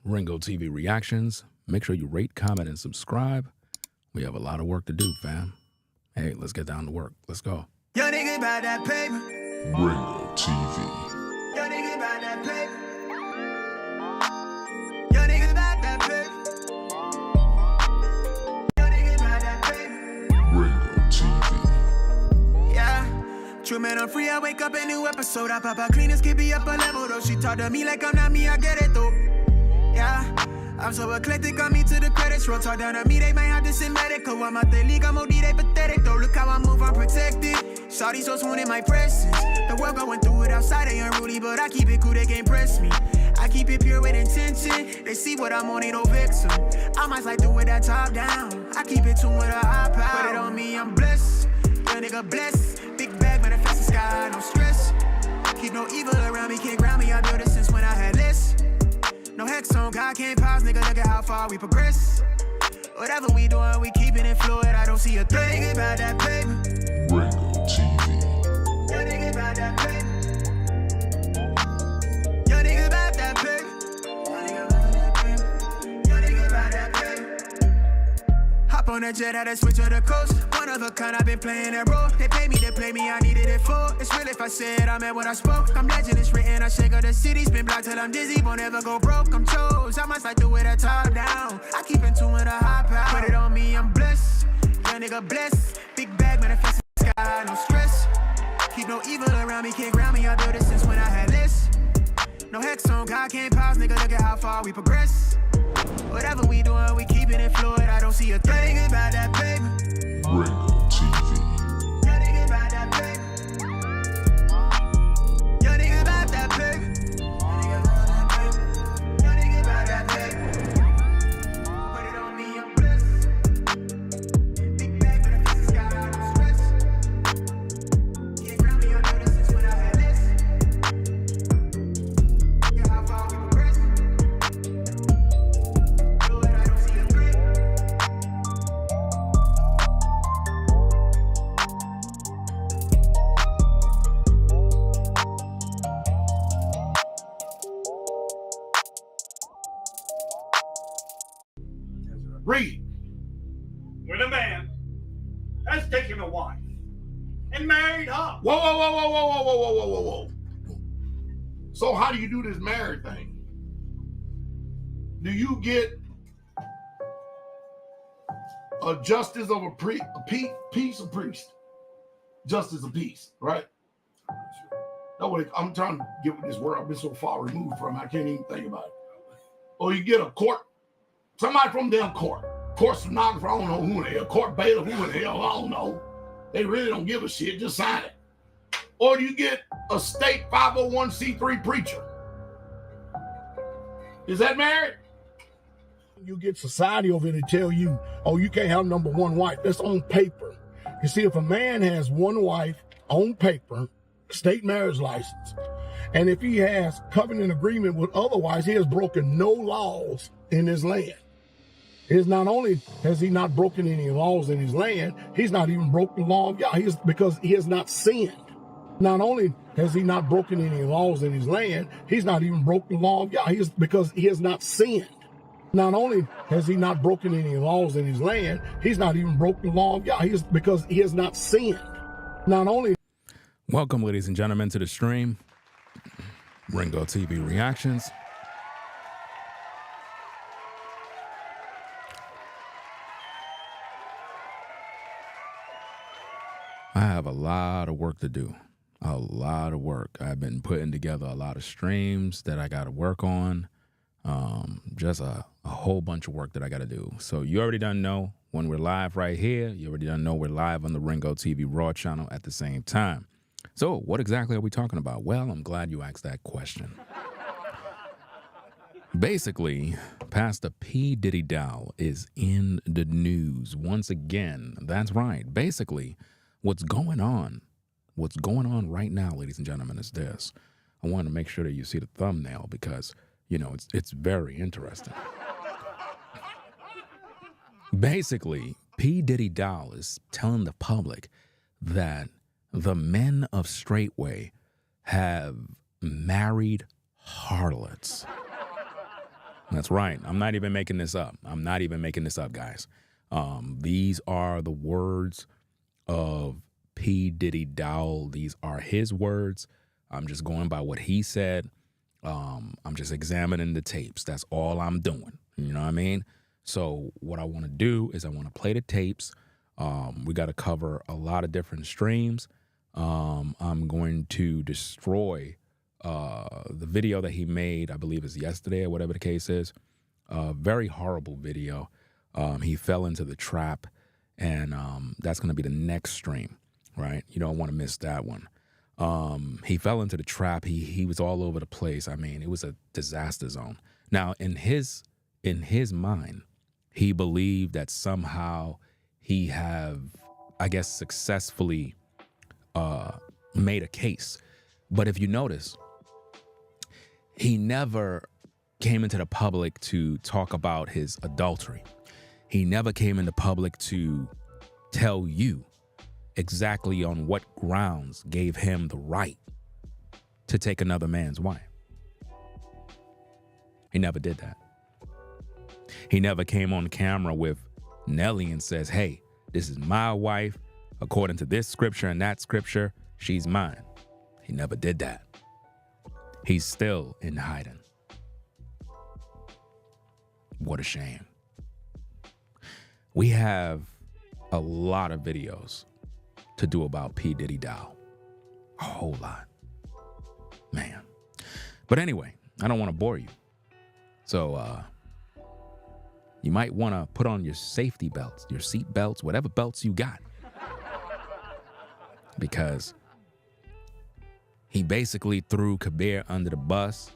Ringo TV Reactions. Make sure you rate, comment, and subscribe. We have a lot of work to do, fam. Hey, let's get down to work. Let's go. Yo, nigga, about that paper. Ringo TV. Yo, nigga, about that paper. Yo, nigga, about that paper. Yo, nigga, about that paper. Ringo TV. Yeah. True man, I'm free. I wake up a new episode. I pop out clean as be up a level though. She talk to me like I'm not me. I get it though. Yeah. I'm so eclectic, on me to the credits roll. Talk down to me, they might have to send medical. I'm out the league, I'm OD, they pathetic though. Look how I move, I'm protected. Shawty so swoon in my presence. The world going through it outside, they unruly, but I keep it cool, they can't press me. I keep it pure with intention. They see what I'm on, ain't no vixen. I might slide through with that top down. I keep it tuned with a high power. Put it on me, I'm blessed. Young nigga blessed. Big bag, manifest the sky, no stress. Keep no evil around me, can't ground me. I built it since when I had less. No hex on, God can't pause, nigga, look at how far we progress. Whatever we doing, we keeping it fluid. I don't see a threat. Nigga about that paper. Ringo TV. Yo, nigga about that paper. Yo, nigga about that paper. Yo, nigga about that paper. Yo, nigga about that paper. Hop on that jet, had to switch to the coast. One of a kind, I've been playing that role. They pay me to play me, I needed it for. It's real if I said I meant what I spoke. I'm legend, it's written, I shake up the city. Spin block till I'm dizzy, won't ever go broke. I'm chose, I must like do it at top down. I keep in tune with a high power. Put it on me, I'm blessed. Young nigga blessed. Big bag, manifest the sky, no stress. Keep no evil around me, can't ground me. I built it since when I had less. No hex on, God can't pause, nigga, look at how far we progress. Whatever we doing, we keeping it fluid. I don't see a threat. Nigga about that paper. Ringo TV. Yo, nigga about that paper. Yo, nigga about that paper. Yo, nigga about that paper. Put it on me, I'm blessed. Big bag, but I feel the sky, no stress. Can't ground me, I know this since when I had less. Look at how far we progress. Lord, I don't see a threat. Read. When a man has taken a wife and married her. Whoa, whoa, whoa, whoa, whoa, whoa, whoa, whoa, whoa, whoa. So how do you do this marriage thing? Do you get a justice of a peace of priest? Justice of peace, right? That's what I'm trying to get with this word. I've been so far removed from it, I can't even think about it. Or you get a court, somebody from their court stenographer, I don't know who they are, court bailiff, who the hell, I don't know. They really don't give a shit, just sign it. Or you get a state 501c3 preacher. Is that married? You get society over here to tell you, oh, you can't have number one wife. That's on paper. You see, if a man has one wife on paper, state marriage license, and if he has covenant agreement with other wives, he has broken no laws in his land. Is not only has he not broken any laws in his land, he's not even broken the law of Yah. Because he has not sinned. Not only has he not broken any laws in his land, he's not even broken the law of Yah. Because he has not sinned. Not only has he not broken any laws in his land, he's not even broken the law of Yah. Because he has not sinned. Not only. Welcome, ladies and gentlemen, to the stream. Ringo TV Reactions. I have a lot of work to do, a lot of work. I've been putting together a lot of streams that I got to work on, just a whole bunch of work that I got to do. So you already done know when we're live right here. You already done know we're live on the Ringo TV Raw channel at the same time. So what exactly are we talking about? Well, I'm glad you asked that question. Basically, Pastor P.Diddy Dowell is in the news once again. That's right. Basically, what's going on right now, ladies and gentlemen, is this. I want to make sure that you see the thumbnail because, you know, it's very interesting. Basically, P.Diddy Dowell is telling the public that the men of Straitway have married harlots. That's right. I'm not even making this up. I'm not even making this up, guys. These are the words of P.Diddy Dowell. These are his words. I'm just going by what he said. I'm just examining the tapes. That's all I'm doing. You know what I mean? So what I want to do is I want to play the tapes. We got to cover a lot of different streams. I'm going to destroy the video that he made, I believe it's yesterday or whatever the case is. Very horrible video. He fell into the trap, and that's going to be the next stream, right? You don't want to miss that one. He fell into the trap. He was all over the place. I mean, it was a disaster zone. Now, in his mind, he believed that somehow he have, I guess, successfully made a case. But if you notice, he never came into the public to talk about his adultery. He never came into public to tell you exactly on what grounds gave him the right to take another man's wife. He never did that. He never came on camera with Nelly and says, hey, this is my wife. According to this scripture and that scripture, she's mine. He never did that. He's still in hiding. What a shame. We have a lot of videos to do about P.Diddy Dowell. A whole lot. Man. But anyway, I don't want to bore you. So you might want to put on your safety belts, your seat belts, whatever belts you got. Because he basically threw Kabeer under the bus.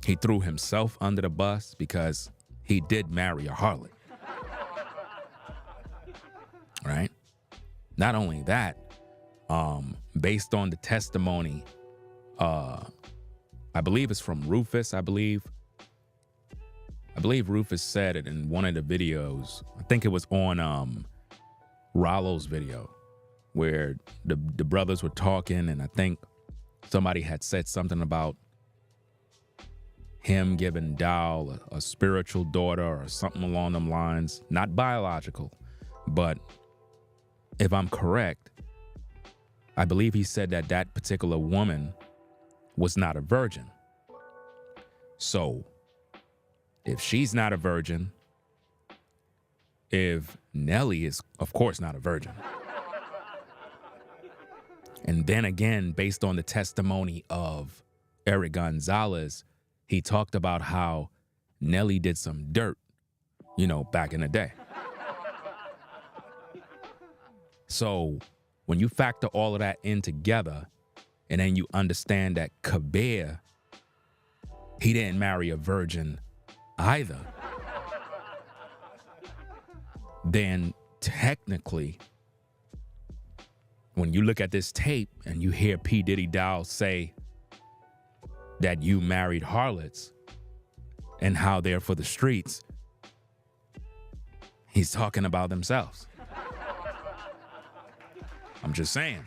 He threw himself under the bus because he did marry a harlot. Right? Not only that, based on the testimony, I believe it's from Rufus, I believe Rufus said it in one of the videos. I think it was on Rollo's video, where the brothers were talking, and I think somebody had said something about him giving Dowell a spiritual daughter or something along them lines. Not biological, but if I'm correct, I believe he said that that particular woman was not a virgin. So if she's not a virgin, if Nelly is, of course, not a virgin. And then again, based on the testimony of Eric Gonzalez, he talked about how Nelly did some dirt, you know, back in the day. So when you factor all of that in together, and then you understand that Kabeer, he didn't marry a virgin either, then technically, when you look at this tape and you hear P. Diddy Dowell say that you married harlots and how they're for the streets, he's talking about themselves. I'm just saying.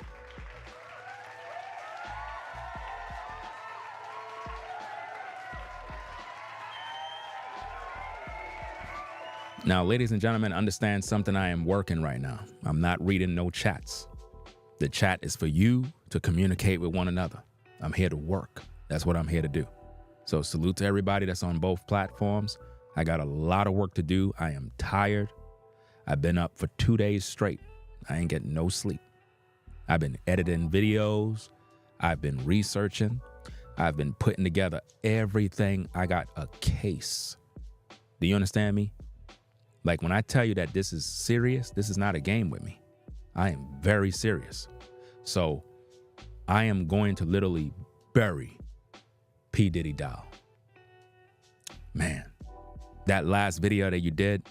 Now, ladies and gentlemen, understand something. I am working right now. I'm not reading no chats. The chat is for you to communicate with one another. I'm here to work. That's what I'm here to do. So salute to everybody that's on both platforms. I got a lot of work to do. I am tired. I've been up for 2 days straight. I ain't getting no sleep. I've been editing videos. I've been researching. I've been putting together everything. I got a case. Do you understand me? Like, when I tell you that this is serious, this is not a game with me. I am very serious. So I am going to literally bury P. Diddy Dowell. Man, that last video that you did,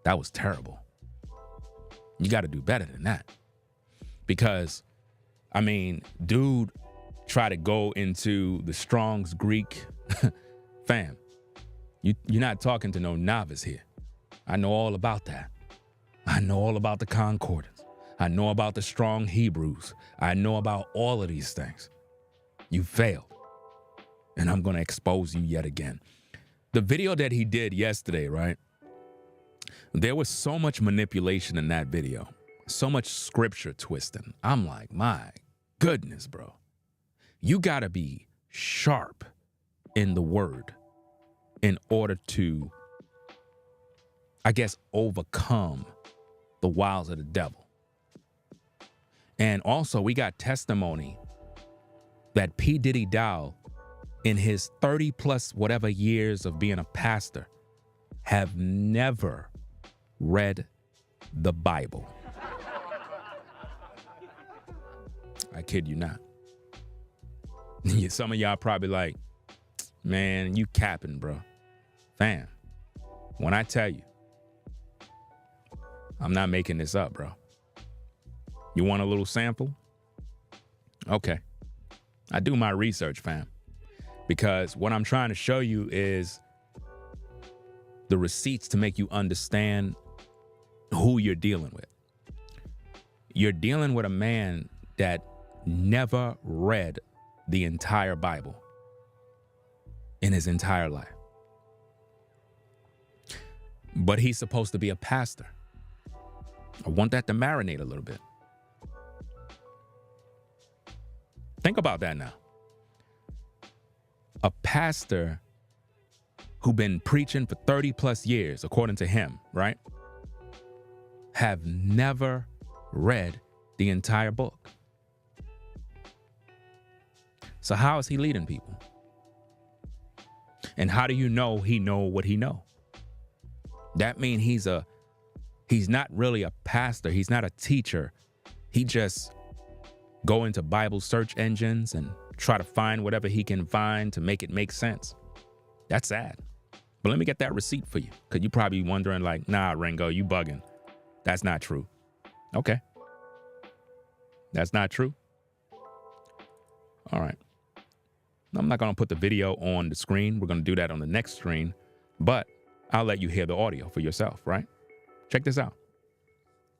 that was terrible. You got to do better than that. Because, I mean, dude tried to go into the Strong's Greek. Fam, you're not talking to no novice here. I know all about that. I know all about the concordance. I know about the strong Hebrews. I know about all of these things. You failed. and I'm going to expose you yet again. The video that he did yesterday, right? There was so much manipulation in that video, so much scripture twisting. I'm like, my goodness, bro. You got to be sharp in the word in order to, I guess, overcome the wiles of the devil. And also, we got testimony that P.Diddy Dowell, in his 30 plus whatever years of being a pastor, have never read the Bible. I kid you not. Some of y'all probably like, man, you capping, bro. Fam, when I tell you, I'm not making this up, bro. You want a little sample? Okay. I do my research, fam. Because what I'm trying to show you is the receipts to make you understand who you're dealing with. You're dealing with a man that never read the entire Bible in his entire life. But he's supposed to be a pastor. I want that to marinate a little bit. Think about that now. A pastor who been preaching for 30 plus years, according to him, right? Have never read the entire book. So how is he leading people? And how do you know he know what he know? That means he's not really a pastor. He's not a teacher. He just go into Bible search engines and try to find whatever he can find to make it make sense. That's sad. But let me get that receipt for you, because you're probably wondering like, nah, Ringo, you bugging. That's not true. Okay. That's not true. All right. I'm not going to put the video on the screen. We're going to do that on the next screen, but I'll let you hear the audio for yourself, right? Check this out.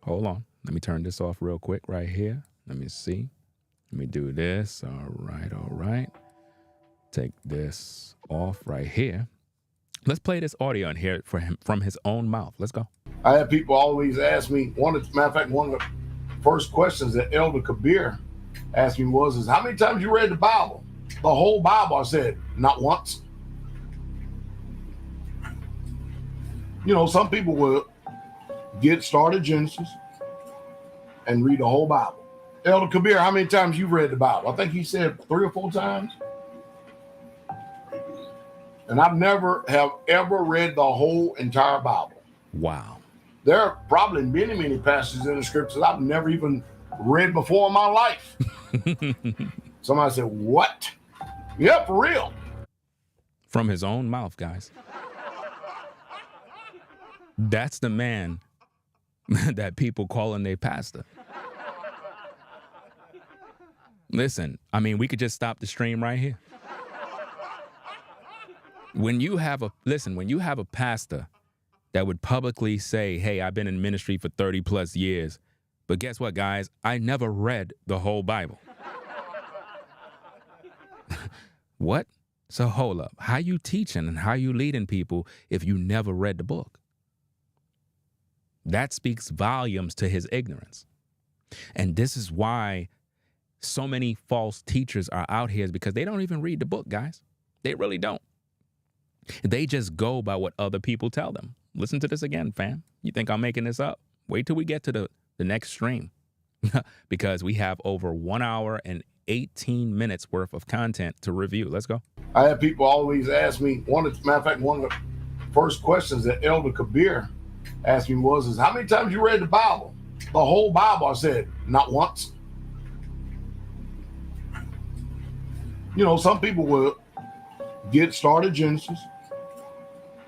Hold on. Let me turn this off real quick right here. Let me see. Let me do this. All right. Take this off right here. Let's play this audio and hear it for him from his own mouth. Let's go. I had people always ask me, matter of fact, one of the first questions that Elder Kabeer asked me was, how many times you read the Bible? The whole Bible. I said, not once. You know, some people will get started Genesis and read the whole Bible. Elder Kabeer, how many times you read the Bible? I think he said 3 or 4 times. And I've never have ever read the whole entire Bible. Wow. There are probably many, many passages in the scriptures I've never even read before in my life. Somebody said, what? Yeah, for real. From his own mouth, guys. That's the man that people calling their pastor. Listen, I mean, we could just stop the stream right here. When you have a pastor that would publicly say, hey, I've been in ministry for 30 plus years, but guess what, guys? I never read the whole Bible. What? So hold up. How you teaching and how you leading people if you never read the book? That speaks volumes to his ignorance. And this is why so many false teachers are out here, is because they don't even read the book, guys. They really don't. They just go by what other people tell them. Listen to this again, fam. You think I'm making this up? Wait till we get to the next stream because we have over 1 hour and 18 minutes worth of content to review. Let's go. I had people always ask me, matter of fact, one of the first questions that Elder Kabeer asked me was, how many times you read the Bible? The whole Bible. I said, not once. You know, some people will get started Genesis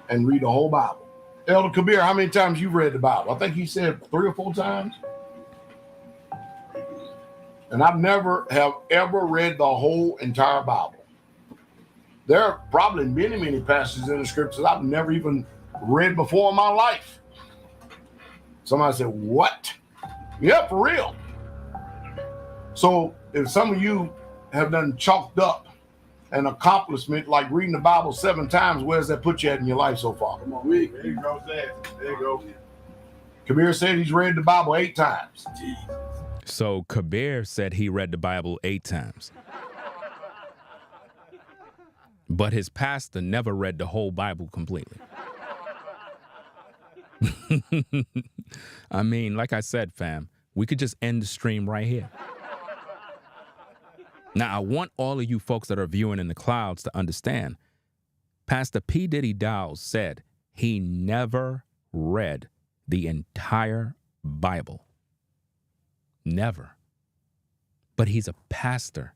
and read the whole Bible. Elder Kabeer, how many times you read the Bible? I think he said 3 or 4 times. And I've never have ever read the whole entire Bible. There are probably many, many passages in the scriptures I've never even read before in my life. Somebody said, what? Yeah, for real. So if some of you have done chalked up an accomplishment like reading the Bible 7 times, where does that put you at in your life so far? Come on, there you go, there you go. Kabeer said he's read the Bible 8 times. So Kabeer said he read the Bible 8 times. But his pastor never read the whole Bible completely. I mean, like I said, fam, we could just end the stream right here. Now, I want all of you folks that are viewing in the clouds to understand, Pastor P.Diddy Dowell said he never read the entire Bible. Never. But he's a pastor.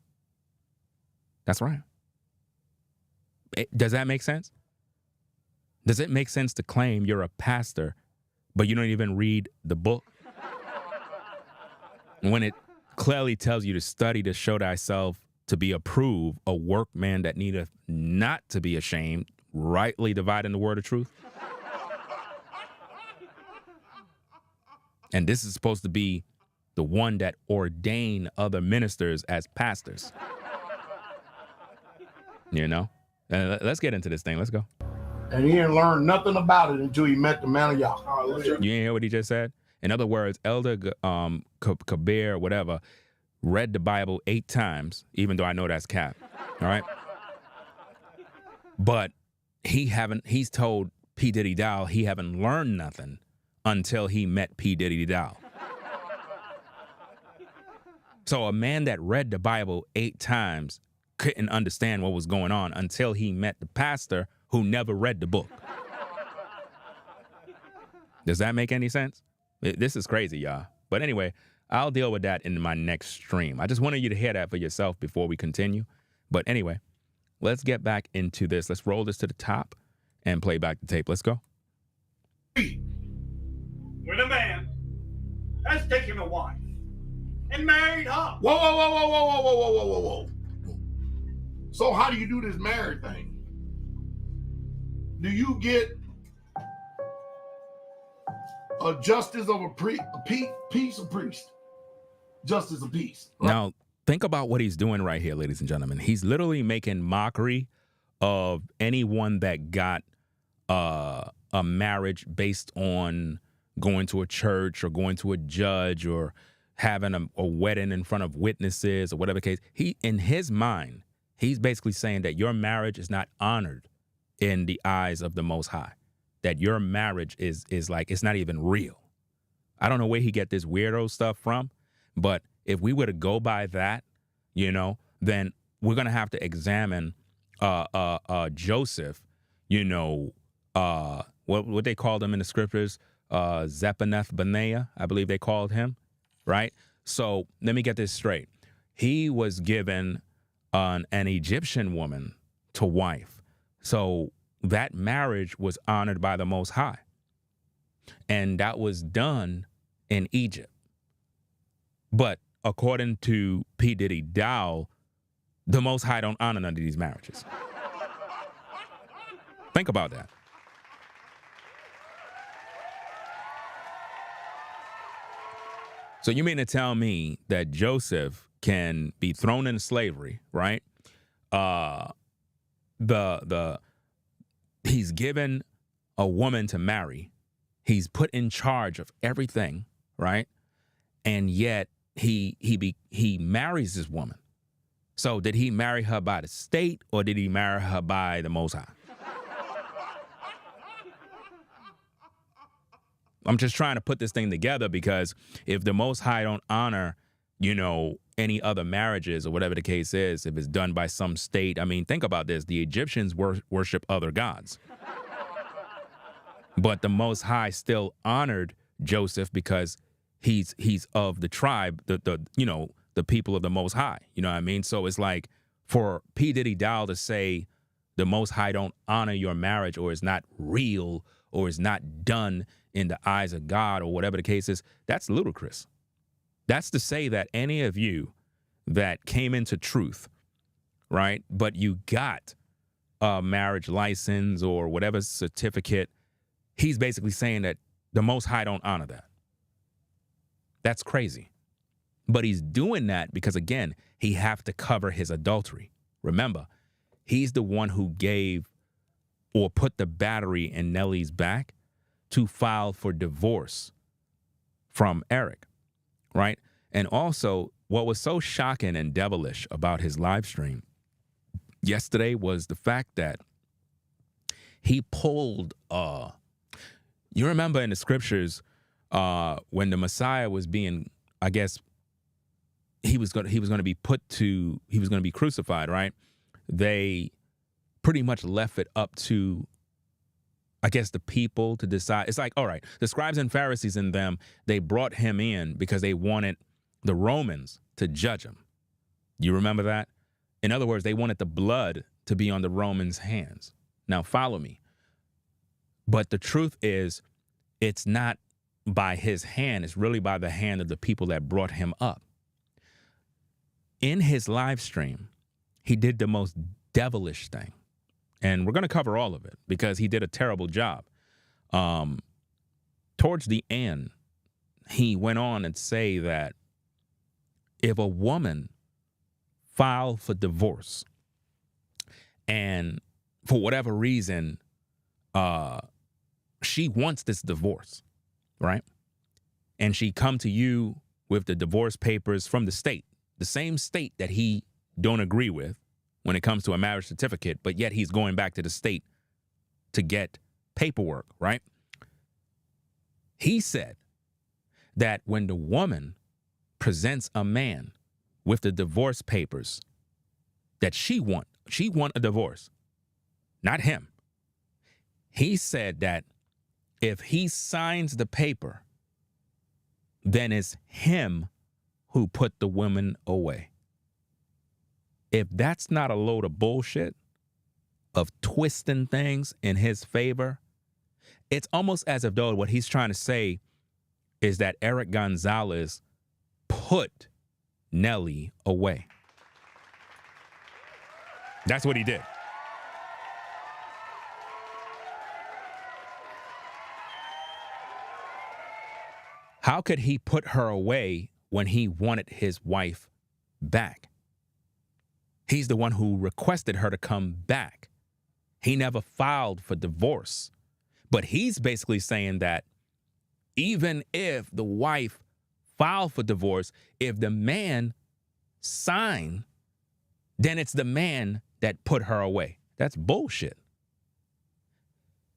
That's right. Does that make sense? Does it make sense to claim you're a pastor, but you don't even read the book? When it clearly tells you to study to show thyself to be approved, a workman that needeth not to be ashamed, rightly dividing the word of truth. And this is supposed to be the one that ordained other ministers as pastors. You know? Let's get into this thing. Let's go. And he didn't learn nothing about it until he met the man of Yah. You didn't hear what he just said? In other words, Elder Kabeer, whatever, read the Bible 8 times, even though I know that's cap. All right? But he's told P. Diddy Dowell he haven't learned nothing until he met P. Diddy Dowell. So a man that read the Bible 8 times couldn't understand what was going on until he met the pastor who never read the book. Does that make any sense? This is crazy, y'all. But anyway, I'll deal with that in my next stream. I just wanted you to hear that for yourself before we continue. But anyway, let's get back into this. Let's roll this to the top and play back the tape. Let's go. When a man has taken a wife and married her. Whoa, whoa, whoa, whoa, whoa, whoa, whoa, whoa, whoa, whoa. So how do you do this marriage thing? Do you get a justice of a peace of priest? Justice of peace. Right? Now, think about what he's doing right here, ladies and gentlemen. He's literally making mockery of anyone that got a marriage based on going to a church or going to a judge or having a wedding in front of witnesses or whatever the case. He, in his mind, he's basically saying that your marriage is not honored in the eyes of the Most High, that your marriage is like, it's not even real. I don't know where he get this weirdo stuff from, but if we were to go by that, you know, then we're going to have to examine Joseph, you know, what they called him in the scriptures, Zephanath Benaiah, I believe they called him, right? So let me get this straight. He was given an Egyptian woman to wife. So that marriage was honored by the Most High. And that was done in Egypt. But according to P. Diddy Dowell, the Most High don't honor none of these marriages. Think about that. So you mean to tell me that Joseph can be thrown into slavery, right? He's given a woman to marry. He's put in charge of everything, right? And yet he marries this woman. So did he marry her by the state or did he marry her by the Most High? I'm just trying to put this thing together because if the Most High don't honor, you know, any other marriages or whatever the case is, if it's done by some state, I mean, think about this. The Egyptians worship other gods. But the Most High still honored Joseph because he's of the tribe, the people of the Most High. You know what I mean? So it's like for P. Diddy Dowell to say the Most High don't honor your marriage or is not real or is not done in the eyes of God or whatever the case is, that's ludicrous. That's to say that any of you that came into truth, right, but you got a marriage license or whatever certificate, he's basically saying that the Most High don't honor that. That's crazy. But he's doing that because, again, he have to cover his adultery. Remember, He's the one who gave or put the battery in Nelly's back to file for divorce from Eric, right? And also, what was so shocking and devilish about his live stream yesterday was the fact that he pulled, you remember in the scriptures when the Messiah was being, I guess, he was going to be crucified, right? They pretty much left it up to, I guess, the people to decide. It's like, all right, the scribes and Pharisees and them, they brought him in because they wanted the Romans to judge him. You remember that? In other words, they wanted the blood to be on the Romans' hands. Now, follow me. But the truth is, it's not by his hand. It's really by the hand of the people that brought him up. In his live stream, he did the most devilish thing. And we're going to cover all of it because he did a terrible job. Towards the end, he went on and say that if a woman filed for divorce and for whatever reason, she wants this divorce, right? And she come to you with the divorce papers from the state, the same state that he don't agree with when it comes to a marriage certificate, but yet he's going back to the state to get paperwork, right? He said that when the woman presents a man with the divorce papers that she want a divorce, not him. He said that if he signs the paper, then it's him who put the woman away. If that's not a load of bullshit, of twisting things in his favor, it's almost as if though what he's trying to say is that Eric Gonzalez put Nelly away. That's what he did. How could he put her away when he wanted his wife back? He's the one who requested her to come back. He never filed for divorce. But he's basically saying that even if the wife filed for divorce, if the man signed, then it's the man that put her away. That's bullshit.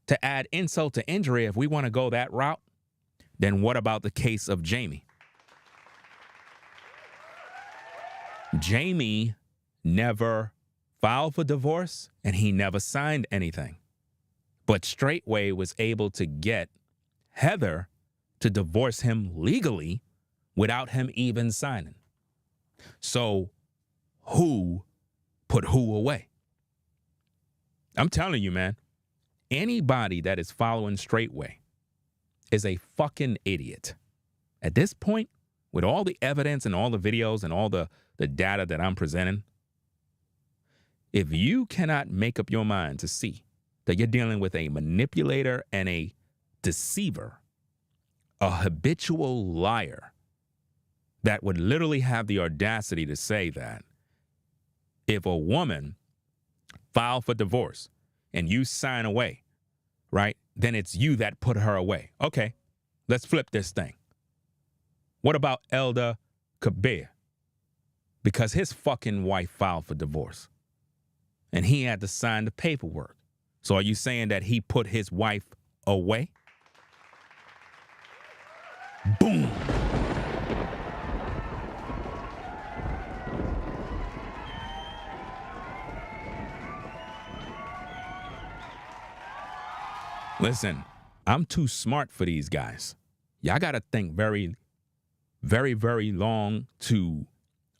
To add insult to injury, if we want to go that route, then what about the case of Jamie? Jamie never filed for divorce and he never signed anything. But Straitway was able to get Heather to divorce him legally without him even signing. So who put who away? I'm telling you, man, anybody that is following Straitway is a fucking idiot. At this point, with all the evidence and all the videos and all the data that I'm presenting, if you cannot make up your mind to see that you're dealing with a manipulator and a deceiver, a habitual liar that would literally have the audacity to say that if a woman filed for divorce and you sign away, right, then it's you that put her away. Okay, let's flip this thing. What about Elder Kabeer? Because his fucking wife filed for divorce and he had to sign the paperwork. So are you saying that he put his wife away? Boom. Listen, I'm too smart for these guys. Y'all got to think very, very, very long to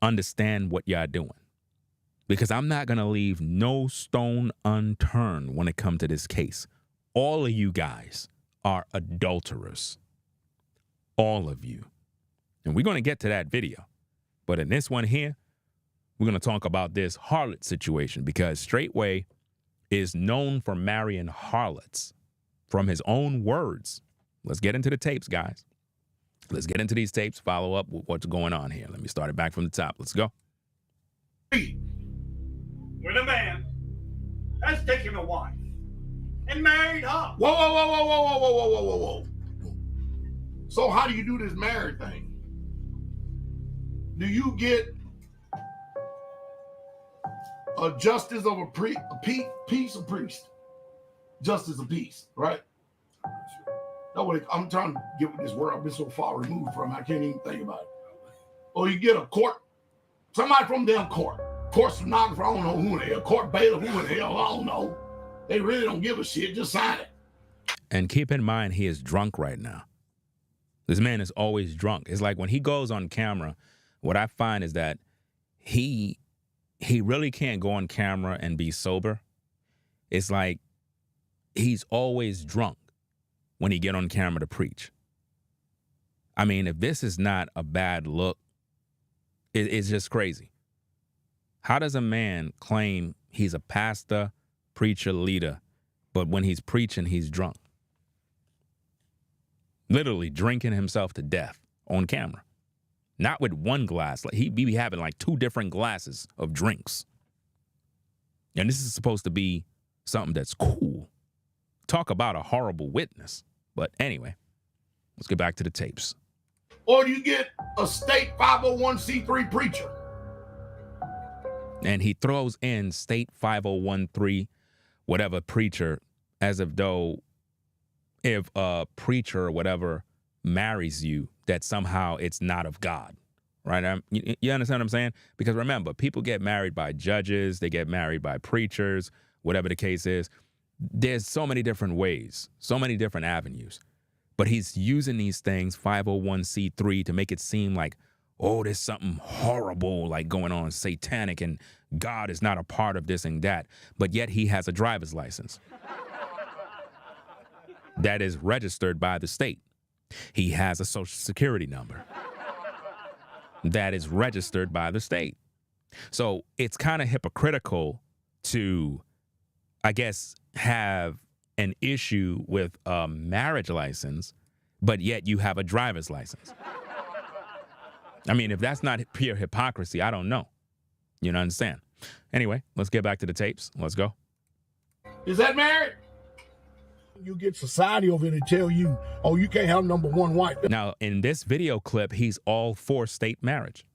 understand what y'all doing. Because I'm not going to leave no stone unturned when it comes to this case. All of you guys are adulterers. All of you. And we're going to get to that video. But in this one here, we're going to talk about this harlot situation because Straitway is known for marrying harlots from his own words. Let's get into the tapes, guys. Let's get into these tapes, follow up with what's going on here. Let me start it back from the top. Let's go. When a man has taken a wife and married her. Whoa, whoa, whoa, whoa, whoa, whoa, whoa, whoa, whoa, whoa. So how do you do this marriage thing? Do you get a justice of a peace of priest? Justice of peace, right? I'm trying to get with this word. I've been so far removed from it, I can't even think about it. Or you get a court, somebody from them court stenographer, I don't know who they are, court bailiff, who the hell, I don't know. They really don't give a shit, just sign it. And keep in mind, he is drunk right now. This man is always drunk. It's like when he goes on camera, what I find is that he really can't go on camera and be sober. It's like he's always drunk when he get on camera to preach. I mean, if this is not a bad look, it's just crazy. How does a man claim he's a pastor, preacher, leader, but when he's preaching, he's drunk? Literally drinking himself to death on camera. Not with one glass. Like he'd be having like 2 different glasses of drinks. And this is supposed to be something that's cool. Talk about a horrible witness. But anyway, let's get back to the tapes. Or you get a state 501c3 preacher. And he throws in state 5013, whatever preacher, as if though if a preacher or whatever marries you, that somehow it's not of God, right? You understand what I'm saying? Because remember, people get married by judges, they get married by preachers, whatever the case is. There's so many different ways, so many different avenues. But he's using these things, 501c3, to make it seem like, oh, there's something horrible like going on, satanic, and God is not a part of this and that. But yet he has a driver's license that is registered by the state. He has a social security number that is registered by the state. So it's kind of hypocritical to, I guess, have an issue with a marriage license, but yet you have a driver's license. I mean, if that's not pure hypocrisy, I don't know. You know, understand? Anyway, let's get back to the tapes. Let's go. Is that married? You get society over here to tell you, oh, you can't have number one wife. Now, in this video clip, he's all for state marriage.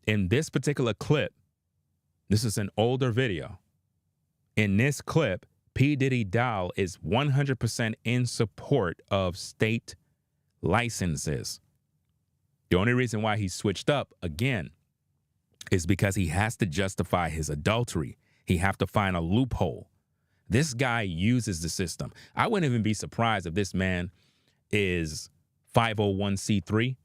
In this particular clip, this is an older video. In this clip, P.Diddy Dowell is 100% in support of state licenses. The only reason why he switched up, again, is because he has to justify his adultery. He have to find a loophole. This guy uses the system. I wouldn't even be surprised if this man is 501c3,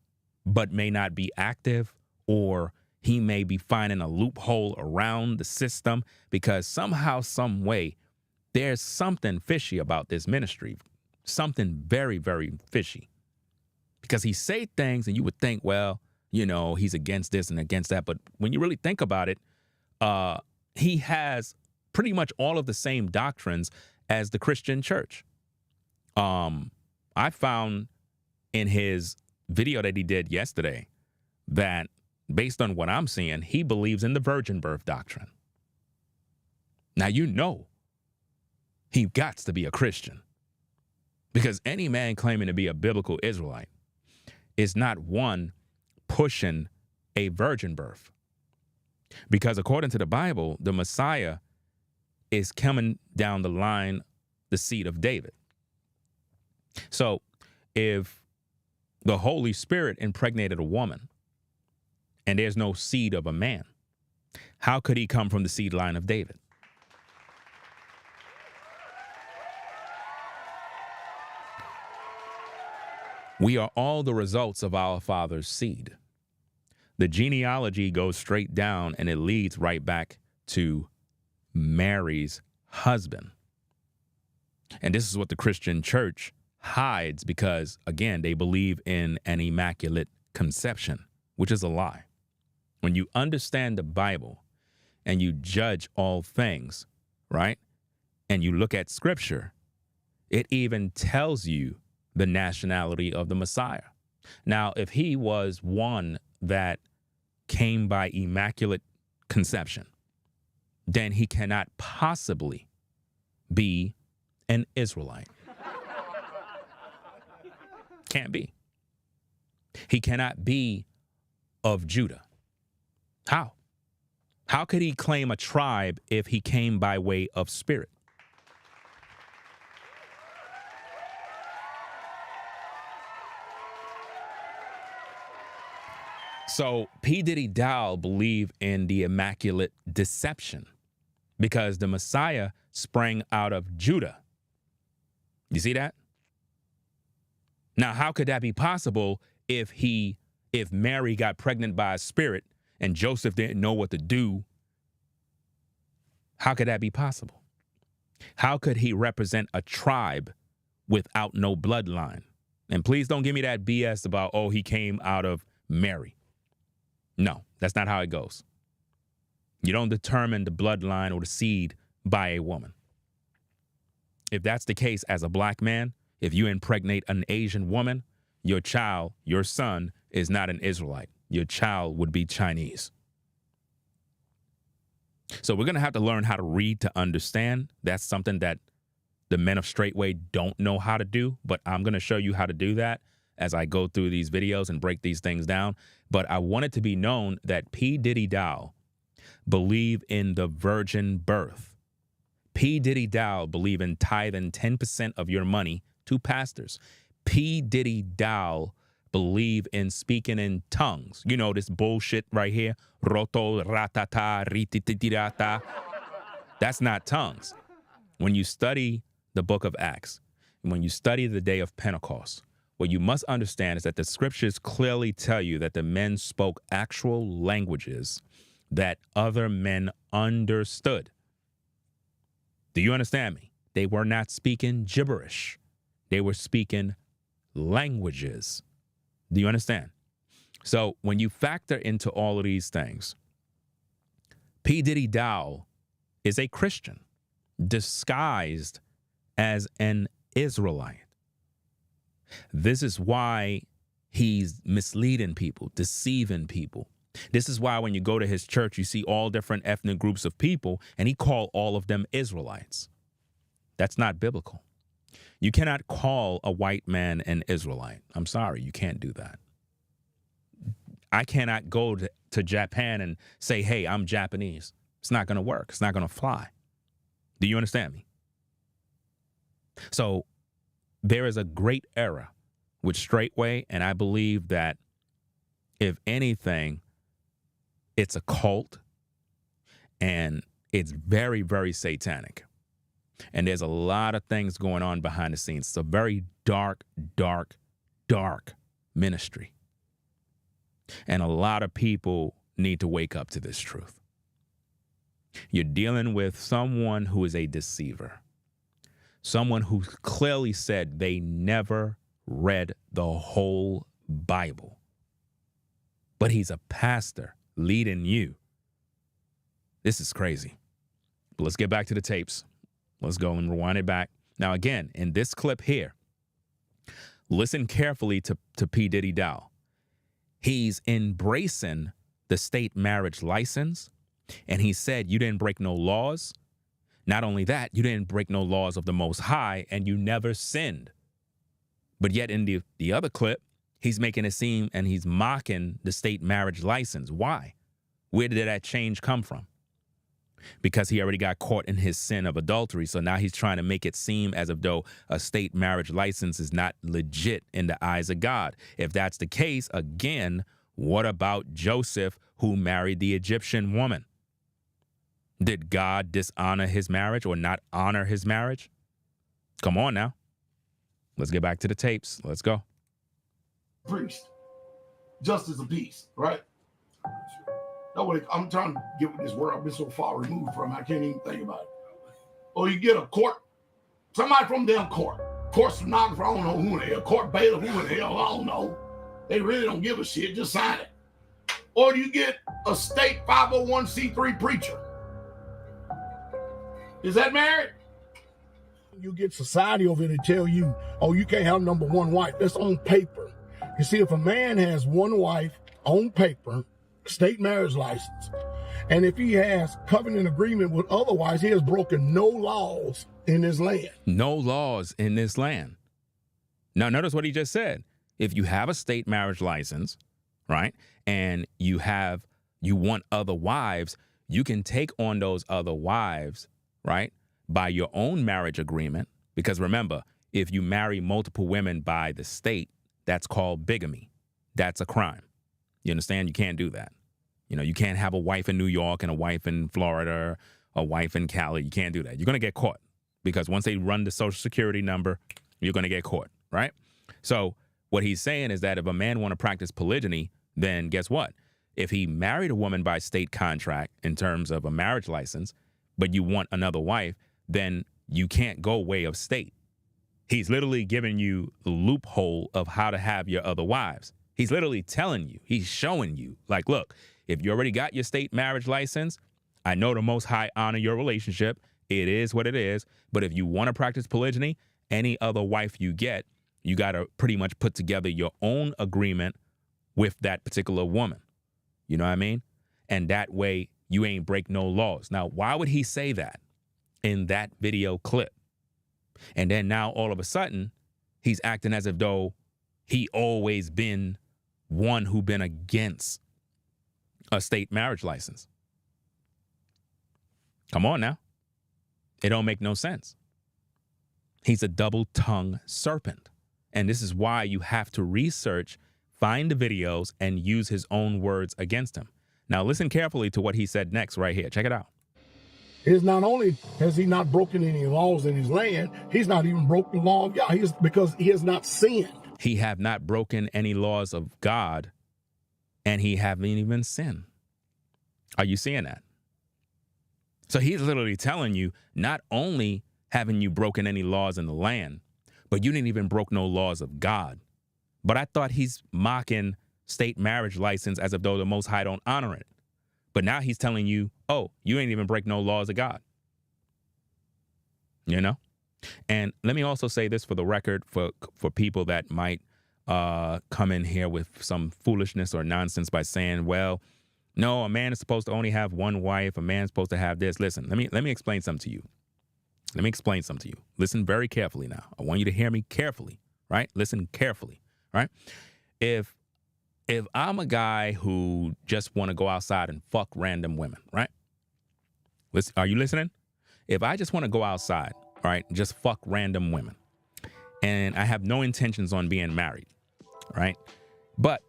but may not be active, or he may be finding a loophole around the system because somehow, some way, there's something fishy about this ministry. Something very, very fishy. Because he say things and you would think, well, you know, he's against this and against that. But when you really think about it, he has pretty much all of the same doctrines as the Christian church. I found in his video that he did yesterday that based on what I'm seeing, he believes in the virgin birth doctrine. Now, you know, he got to be a Christian, because any man claiming to be a biblical Israelite is not one pushing a virgin birth. Because according to the Bible, the Messiah is coming down the line, the seed of David. So if the Holy Spirit impregnated a woman and there's no seed of a man, how could he come from the seed line of David? We are all the results of our father's seed. The genealogy goes straight down and it leads right back to Mary's husband. And this is what the Christian church hides because, again, they believe in an immaculate conception, which is a lie. When you understand the Bible and you judge all things, right, and you look at Scripture, it even tells you the nationality of the Messiah. Now, if he was one that came by immaculate conception, then he cannot possibly be an Israelite. Can't be. He cannot be of Judah. How? How could he claim a tribe if he came by way of spirit? So P.Diddy Dowell believed in the immaculate deception because the Messiah sprang out of Judah. You see that? Now, how could that be possible if Mary got pregnant by a spirit and Joseph didn't know what to do? How could that be possible? How could he represent a tribe without no bloodline? And please don't give me that BS about, oh, he came out of Mary. No, that's not how it goes. You don't determine the bloodline or the seed by a woman. If that's the case as a black man, if you impregnate an Asian woman, your child, your son, is not an Israelite. Your child would be Chinese. So we're going to have to learn how to read to understand. That's something that the men of Straitway don't know how to do, but I'm going to show you how to do that as I go through these videos and break these things down. But I want it to be known that P.Diddy Dowell believed in the virgin birth. P.Diddy Dowell believed in tithing 10% of your money to pastors. P.Diddy Dowell believe in speaking in tongues. You know, this bullshit right here. Roto, ratata, rititirata. That's not tongues. When you study the book of Acts, and when you study the day of Pentecost, what you must understand is that the scriptures clearly tell you that the men spoke actual languages that other men understood. Do you understand me? They were not speaking gibberish. They were speaking languages. Do you understand? So when you factor into all of these things, P.Diddy Dowell is a Christian disguised as an Israelite. This is why he's misleading people, deceiving people. This is why when you go to his church, you see all different ethnic groups of people, and he called all of them Israelites. That's not biblical. You cannot call a white man an Israelite. I'm sorry, you can't do that. I cannot go to Japan and say, hey, I'm Japanese. It's not going to work. It's not going to fly. Do you understand me? So there is a great error with Straitway, and I believe that if anything, it's a cult, and it's very, very satanic. And there's a lot of things going on behind the scenes. It's a very dark, dark, dark ministry. And a lot of people need to wake up to this truth. You're dealing with someone who is a deceiver. Someone who clearly said they never read the whole Bible. But he's a pastor leading you. This is crazy. But let's get back to the tapes. Let's go and rewind it back. Now, again, in this clip here, listen carefully to P.Diddy Dowell. He's embracing the state marriage license, and he said, you didn't break no laws. Not only that, you didn't break no laws of the Most High, and you never sinned. But yet in the other clip, he's making it seem and he's mocking the state marriage license. Why? Where did that change come from? Because he already got caught in his sin of adultery. So now he's trying to make it seem as if though a state marriage license is not legit in the eyes of God. If that's the case, again, what about Joseph, who married the Egyptian woman? Did God dishonor his marriage or not honor his marriage? Come on now. Let's get back to the tapes. Let's go. Priest, justice of peace, right? Nobody, I'm trying to get with this world. I've been so far removed from it, I can't even think about it. Or you get a court, somebody from them court stenographer, I don't know who in the hell, court bailiff, who in the hell, I don't know. They really don't give a shit, just sign it. Or you get a state 501c3 preacher. Is that married? You get society over here to tell you, oh, you can't have number one wife. That's on paper. You see, if a man has one wife on paper, state marriage license, And if he has covenant agreement with otherwise, he has broken no laws in his land. No laws in this land. Now, notice what he just said. If you have a state marriage license, right, and you want other wives, you can take on those other wives, right, by your own marriage agreement. Because remember, if you marry multiple women by the state, that's called bigamy. That's a crime. You understand? You can't do that. You know, you can't have a wife in New York and a wife in Florida, a wife in Cali. You can't do that. You're going to get caught because once they run the social security number, you're going to get caught, right? So what he's saying is that if a man want to practice polygyny, then guess what? If he married a woman by state contract in terms of a marriage license, but you want another wife, then you can't go way of state. He's literally giving you the loophole of how to have your other wives. He's literally telling you, he's showing you, like, look, if you already got your state marriage license, I know the Most High honor your relationship. It is what it is. But if you want to practice polygyny, any other wife you get, you got to pretty much put together your own agreement with that particular woman. You know what I mean? And that way you ain't break no laws. Now, why would he say that in that video clip? And then now all of a sudden, he's acting as if though he always been one who been against a state marriage license. Come on now. It don't make no sense. He's a double-tongued serpent. And this is why you have to research, find the videos, and use his own words against him. Now listen carefully to what he said next right here. Check it out. Is not only has he not broken any laws in his land, he's not even broken the law of God. Because he has not sinned. He have not broken any laws of God, and he haven't even sinned. Are you seeing that? So he's literally telling you, not only haven't you broken any laws in the land, but you didn't even broke no laws of God. But I thought he's mocking state marriage license as if though the Most High don't honor it. But now he's telling you, oh, you ain't even break no laws of God. You know? And let me also say this for the record, for people that might come in here with some foolishness or nonsense by saying, well, no, a man is supposed to only have one wife. A man's supposed to have this. Listen, let me explain something to you. Let me explain something to you. Listen very carefully now. I want you to hear me carefully, right? Listen carefully, right? If I'm a guy who just want to go outside and fuck random women, right? Listen, are you listening? If I just want to go outside, right, just fuck random women, and I have no intentions on being married, right? But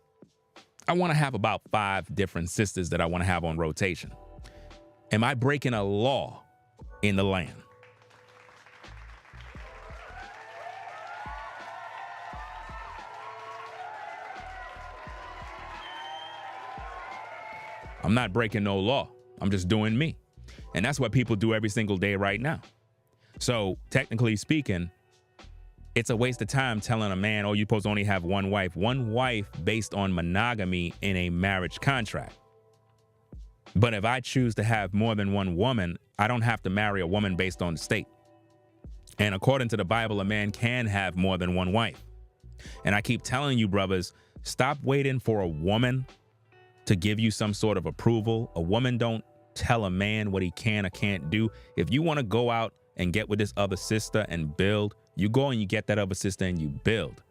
I want to have about 5 different sisters that I want to have on rotation. Am I breaking a law in the land? I'm not breaking no law. I'm just doing me. And that's what people do every single day right now. So technically speaking, it's a waste of time telling a man, oh, you're supposed to only have one wife based on monogamy in a marriage contract. But if I choose to have more than one woman, I don't have to marry a woman based on the state. And according to the Bible, a man can have more than one wife. And I keep telling you, brothers, stop waiting for a woman to give you some sort of approval. A woman don't tell a man what he can or can't do. If you want to go out and get with this other sister and build, you go and you get that other sister and you build.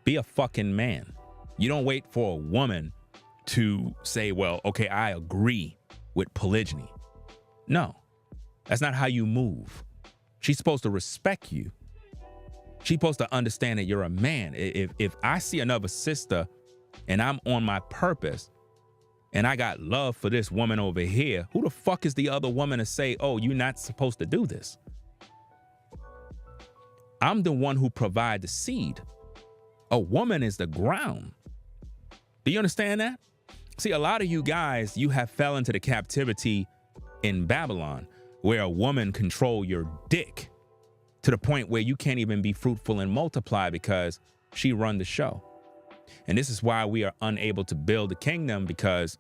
Be a fucking man. You don't wait for a woman to say, well, okay, I agree with polygyny. No, that's not how you move. She's supposed to respect you. She's supposed to understand that you're a man. If I see another sister and I'm on my purpose and I got love for this woman over here, who the fuck is the other woman to say, oh, you're not supposed to do this? I'm the one who provide the seed. A woman is the ground. Do you understand that? See, a lot of you guys, you have fell into the captivity in Babylon where a woman control your dick to the point where you can't even be fruitful and multiply because she run the show. And this is why we are unable to build the kingdom, because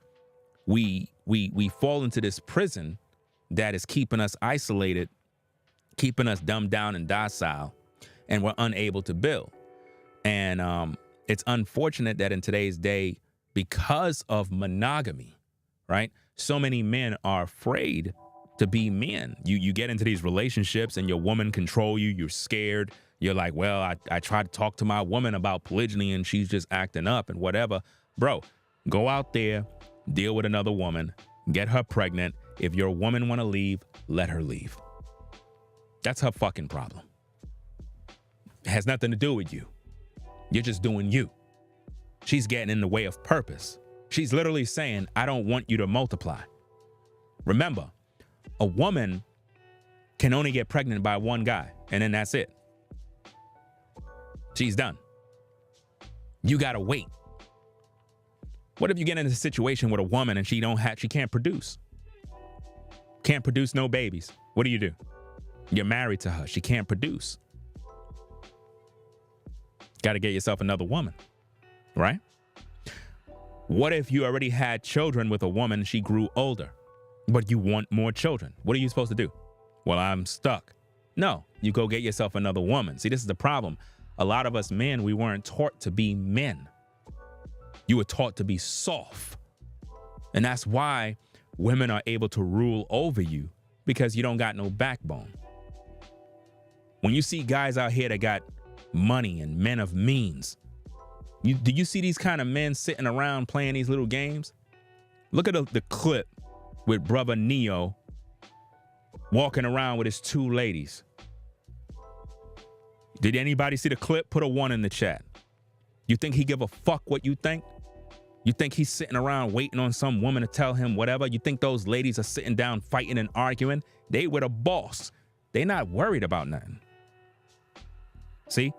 we fall into this prison that is keeping us isolated, keeping us dumbed down and docile, and we're unable to build. And it's unfortunate that in today's day, because of monogamy, right, so many men are afraid to be men. You get into these relationships and your woman control you. You're scared. You're like, well, I tried to talk to my woman about polygyny and she's just acting up and whatever. Bro, go out there, deal with another woman, get her pregnant. If your woman want to leave, let her leave. That's her fucking problem. It has nothing to do with you. You're just doing you. She's getting in the way of purpose. She's literally saying, I don't want you to multiply. Remember, a woman can only get pregnant by one guy, and then that's it. She's done. You gotta wait. What if you get in a situation with a woman and she can't produce? Can't produce no babies. What do? You're married to her. She can't produce. Got to get yourself another woman, right? What if you already had children with a woman, she grew older, but you want more children? What are you supposed to do? Well, I'm stuck. No, you go get yourself another woman. See, this is the problem. A lot of us men, we weren't taught to be men. You were taught to be soft. And that's why women are able to rule over you, because you don't got no backbone. When you see guys out here that got money and men of means, do you see these kind of men sitting around playing these little games? Look at the clip with brother Neo walking around with his two ladies. Did anybody see the clip? Put a 1 in the chat. You think he give a fuck what you think? You think he's sitting around waiting on some woman to tell him whatever? You think those ladies are sitting down fighting and arguing? They with a boss. They not worried about nothing. See?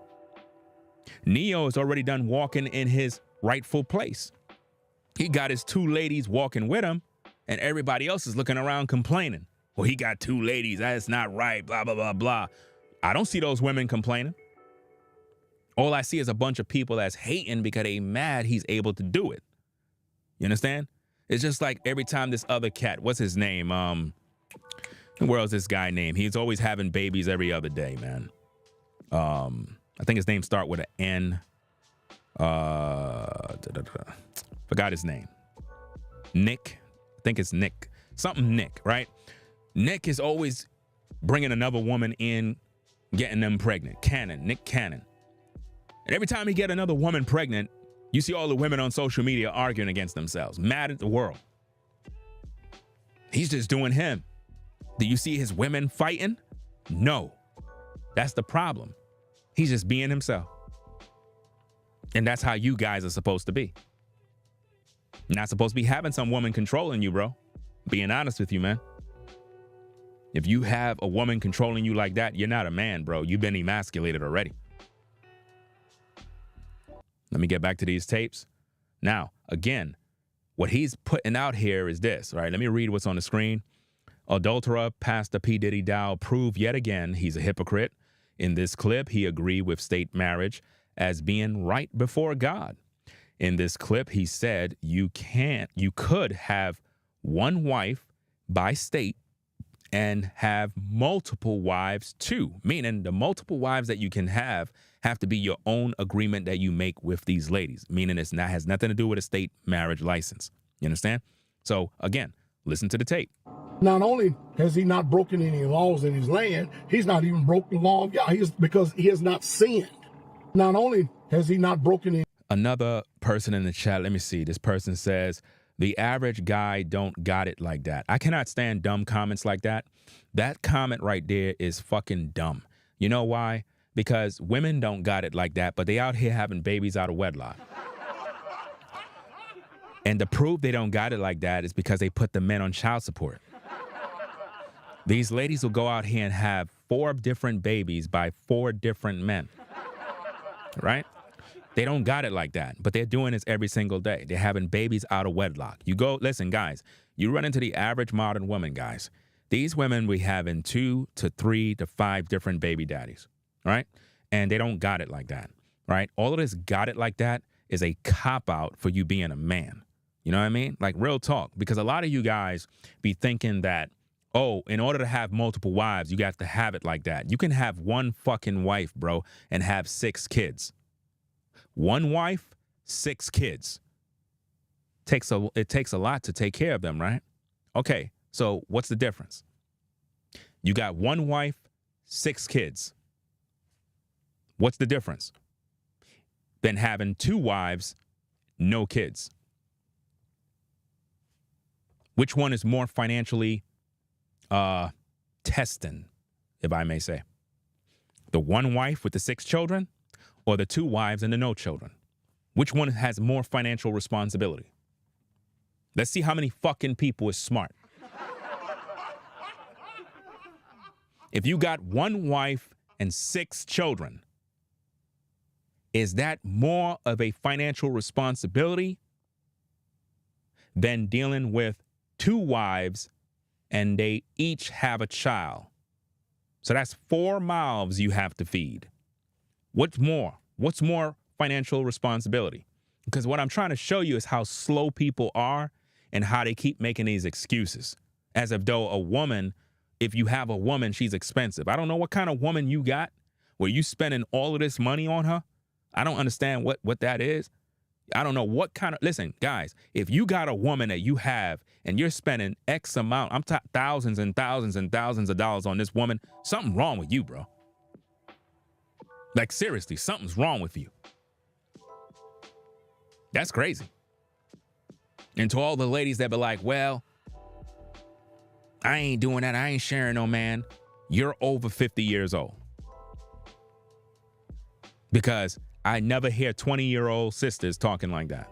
Neo is already done walking in his rightful place. He got his two ladies walking with him, and everybody else is looking around complaining. Well, he got two ladies. That's not right, blah, blah, blah, blah. I don't see those women complaining. All I see is a bunch of people that's hating because they mad he's able to do it. You understand? It's just like every time this other cat, what's his name? Where is this guy named? He's always having babies every other day, man. I think his name start with an N. Forgot his name. Nick. I think it's Nick. Something Nick, right? Nick is always bringing another woman in, getting them pregnant. Nick Cannon. And every time he get another woman pregnant, you see all the women on social media arguing against themselves, mad at the world. He's just doing him. Do you see his women fighting? No. That's the problem. He's just being himself. And that's how you guys are supposed to be. You're not supposed to be having some woman controlling you, bro. Being honest with you, man. If you have a woman controlling you like that, you're not a man, bro. You've been emasculated already. Let me get back to these tapes. Now, again, what he's putting out here is this, right? Let me read what's on the screen. Adulterer Pastor P.Diddy Dowell proved yet again he's a hypocrite. In this clip, he agreed with state marriage as being right before God. In this clip, he said you could have one wife by state and have multiple wives too, meaning the multiple wives that you can have to be your own agreement that you make with these ladies, meaning has nothing to do with a state marriage license. You understand? So again, listen to the tape. Not only has he not broken any laws in his land, he's not even broken the law of God because he has not sinned. Not only has he not broken any. Another person in the chat, let me see. This person says, the average guy don't got it like that. I cannot stand dumb comments like that. That comment right there is fucking dumb. You know why? Because women don't got it like that, but they out here having babies out of wedlock. And to prove they don't got it like that is because they put the men on child support. These ladies will go out here and have 4 different babies by 4 different men, right? They don't got it like that, but they're doing this every single day. They're having babies out of wedlock. You go, listen, guys, you run into the average modern woman, guys. These women be having 2 to 3 to 5 different baby daddies, right? And they don't got it like that, right? All of this got it like that is a cop-out for you being a man. You know what I mean? Like real talk, because a lot of you guys be thinking that, oh, in order to have multiple wives, you got to have it like that. You can have one fucking wife, bro, and have 6 kids. One wife, 6 kids. It takes a lot to take care of them, right? Okay, so what's the difference? You got one wife, 6 kids. What's the difference? Than having 2 wives, no kids. Which one is more financially testing, if I may say? The one wife with the 6 children or the 2 wives and the no children? Which one has more financial responsibility? Let's see how many fucking people is smart. If you got one wife and 6 children, is that more of a financial responsibility than dealing with 2 wives and they each have a child? So that's 4 mouths you have to feed. What's more? What's more financial responsibility? Because what I'm trying to show you is how slow people are and how they keep making these excuses. As if though a woman, if you have a woman, she's expensive. I don't know what kind of woman you got where you spending all of this money on her. I don't understand what that is. I don't know what kind of, listen, guys, if you got a woman that you have and you're spending X amount, I'm talking thousands and thousands and thousands of dollars on this woman, something wrong with you, bro. Like, seriously, something's wrong with you. That's crazy. And to all the ladies that be like, well, I ain't doing that. I ain't sharing no man. You're over 50 years old. Because I never hear 20-year-old sisters talking like that.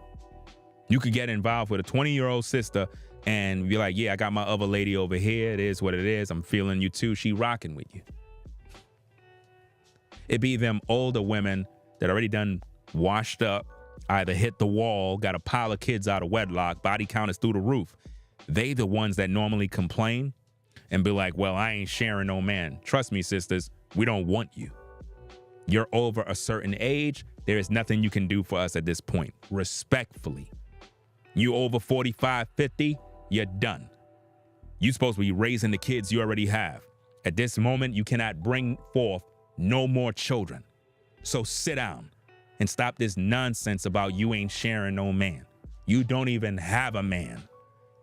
You could get involved with a 20-year-old sister and be like, yeah, I got my other lady over here. It is what it is. I'm feeling you too. She rocking with you. It be them older women that already done washed up, either hit the wall, got a pile of kids out of wedlock, body count is through the roof. They the ones that normally complain and be like, well, I ain't sharing no man. Trust me, sisters, we don't want you. You're over a certain age. There is nothing you can do for us at this point. Respectfully. You over 45, 50, you're done. You're supposed to be raising the kids you already have. At this moment, you cannot bring forth no more children. So sit down and stop this nonsense about you ain't sharing no man. You don't even have a man.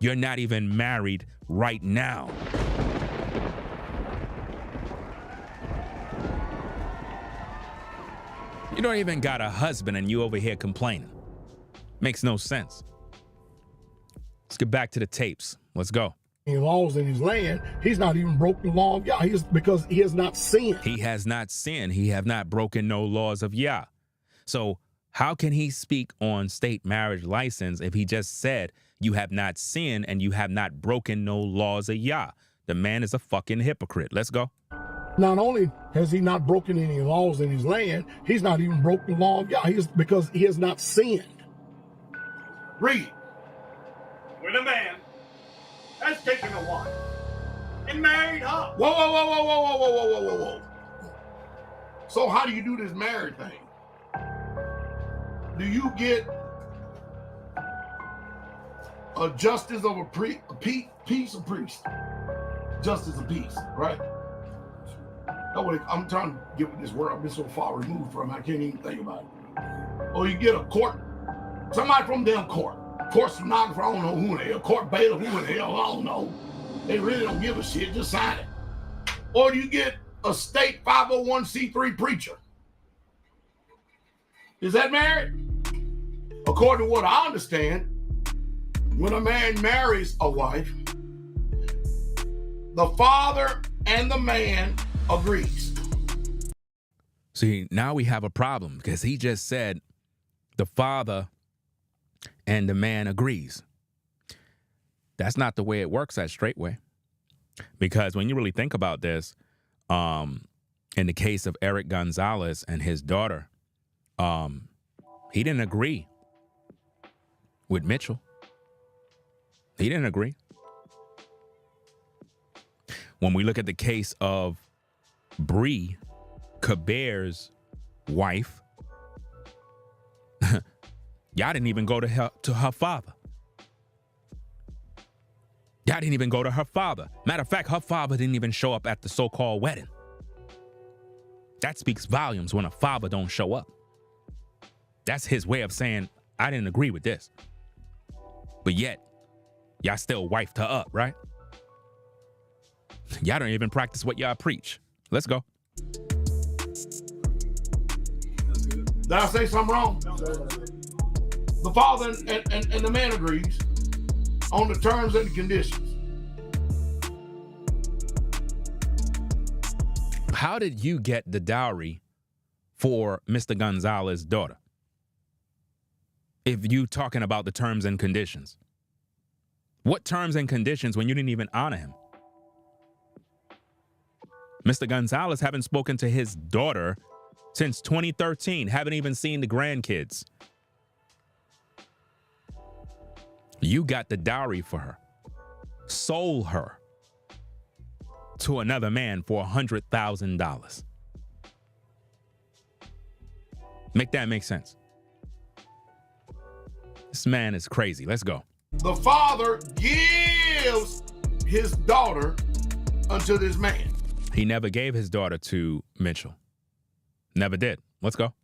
You're not even married right now. You don't even got a husband and you over here complaining. Makes no sense. Let's get back to the tapes. Let's go. Laws in his land, he's not even broke the law of Yah. Because he has not sinned. He has not sinned. He have not broken no laws of Yah. So how can he speak on state marriage license if he just said you have not sinned and you have not broken no laws of Yah? The man is a fucking hypocrite. Let's go. Not only has he not broken any laws in his land, he's not even broke the law of Yah. Because he has not sinned. Read. When a man has taken a wife and married her. Whoa, whoa, whoa, whoa, whoa, whoa, whoa, whoa, whoa, whoa. So how do you do this marriage thing? Do you get a justice of a peace of priest? Justice of peace, right? I'm trying to get with this word. I've been so far removed from it, I can't even think about it. Or you get a court, somebody from them court stenographer, I don't know who they are, court bailiff, who the hell, I don't know. They really don't give a shit, just sign it. Or you get a state 501c3 preacher. Is that married? According to what I understand, when a man marries a wife, the father and the man agrees. See, now we have a problem because he just said the father and the man agrees. That's not the way it works at Straitway. Because when you really think about this, in the case of Eric Gonzalez and his daughter, he didn't agree with Mitchell. He didn't agree. When we look at the case of Bree, Kabeer's wife, y'all didn't even go to her father. Y'all didn't even go to her father. Matter of fact, her father didn't even show up at the so-called wedding. That speaks volumes when a father don't show up. That's his way of saying, I didn't agree with this. But yet, Y'all still wifed her up, right? Y'all don't even practice what y'all preach. Let's go. Did I say something wrong? The father and the man agrees on the terms and the conditions. How did you get the dowry for Mr. Gonzalez's daughter? If you talking about the terms and conditions. What terms and conditions when you didn't even honor him? Mr. Gonzalez haven't spoken to his daughter since 2013, haven't even seen the grandkids. You got the dowry for her, sold her to another man for $100,000. Make that make sense. This man is crazy. Let's go. The father gives his daughter unto this man. He never gave his daughter to Mitchell. Never did. Let's go.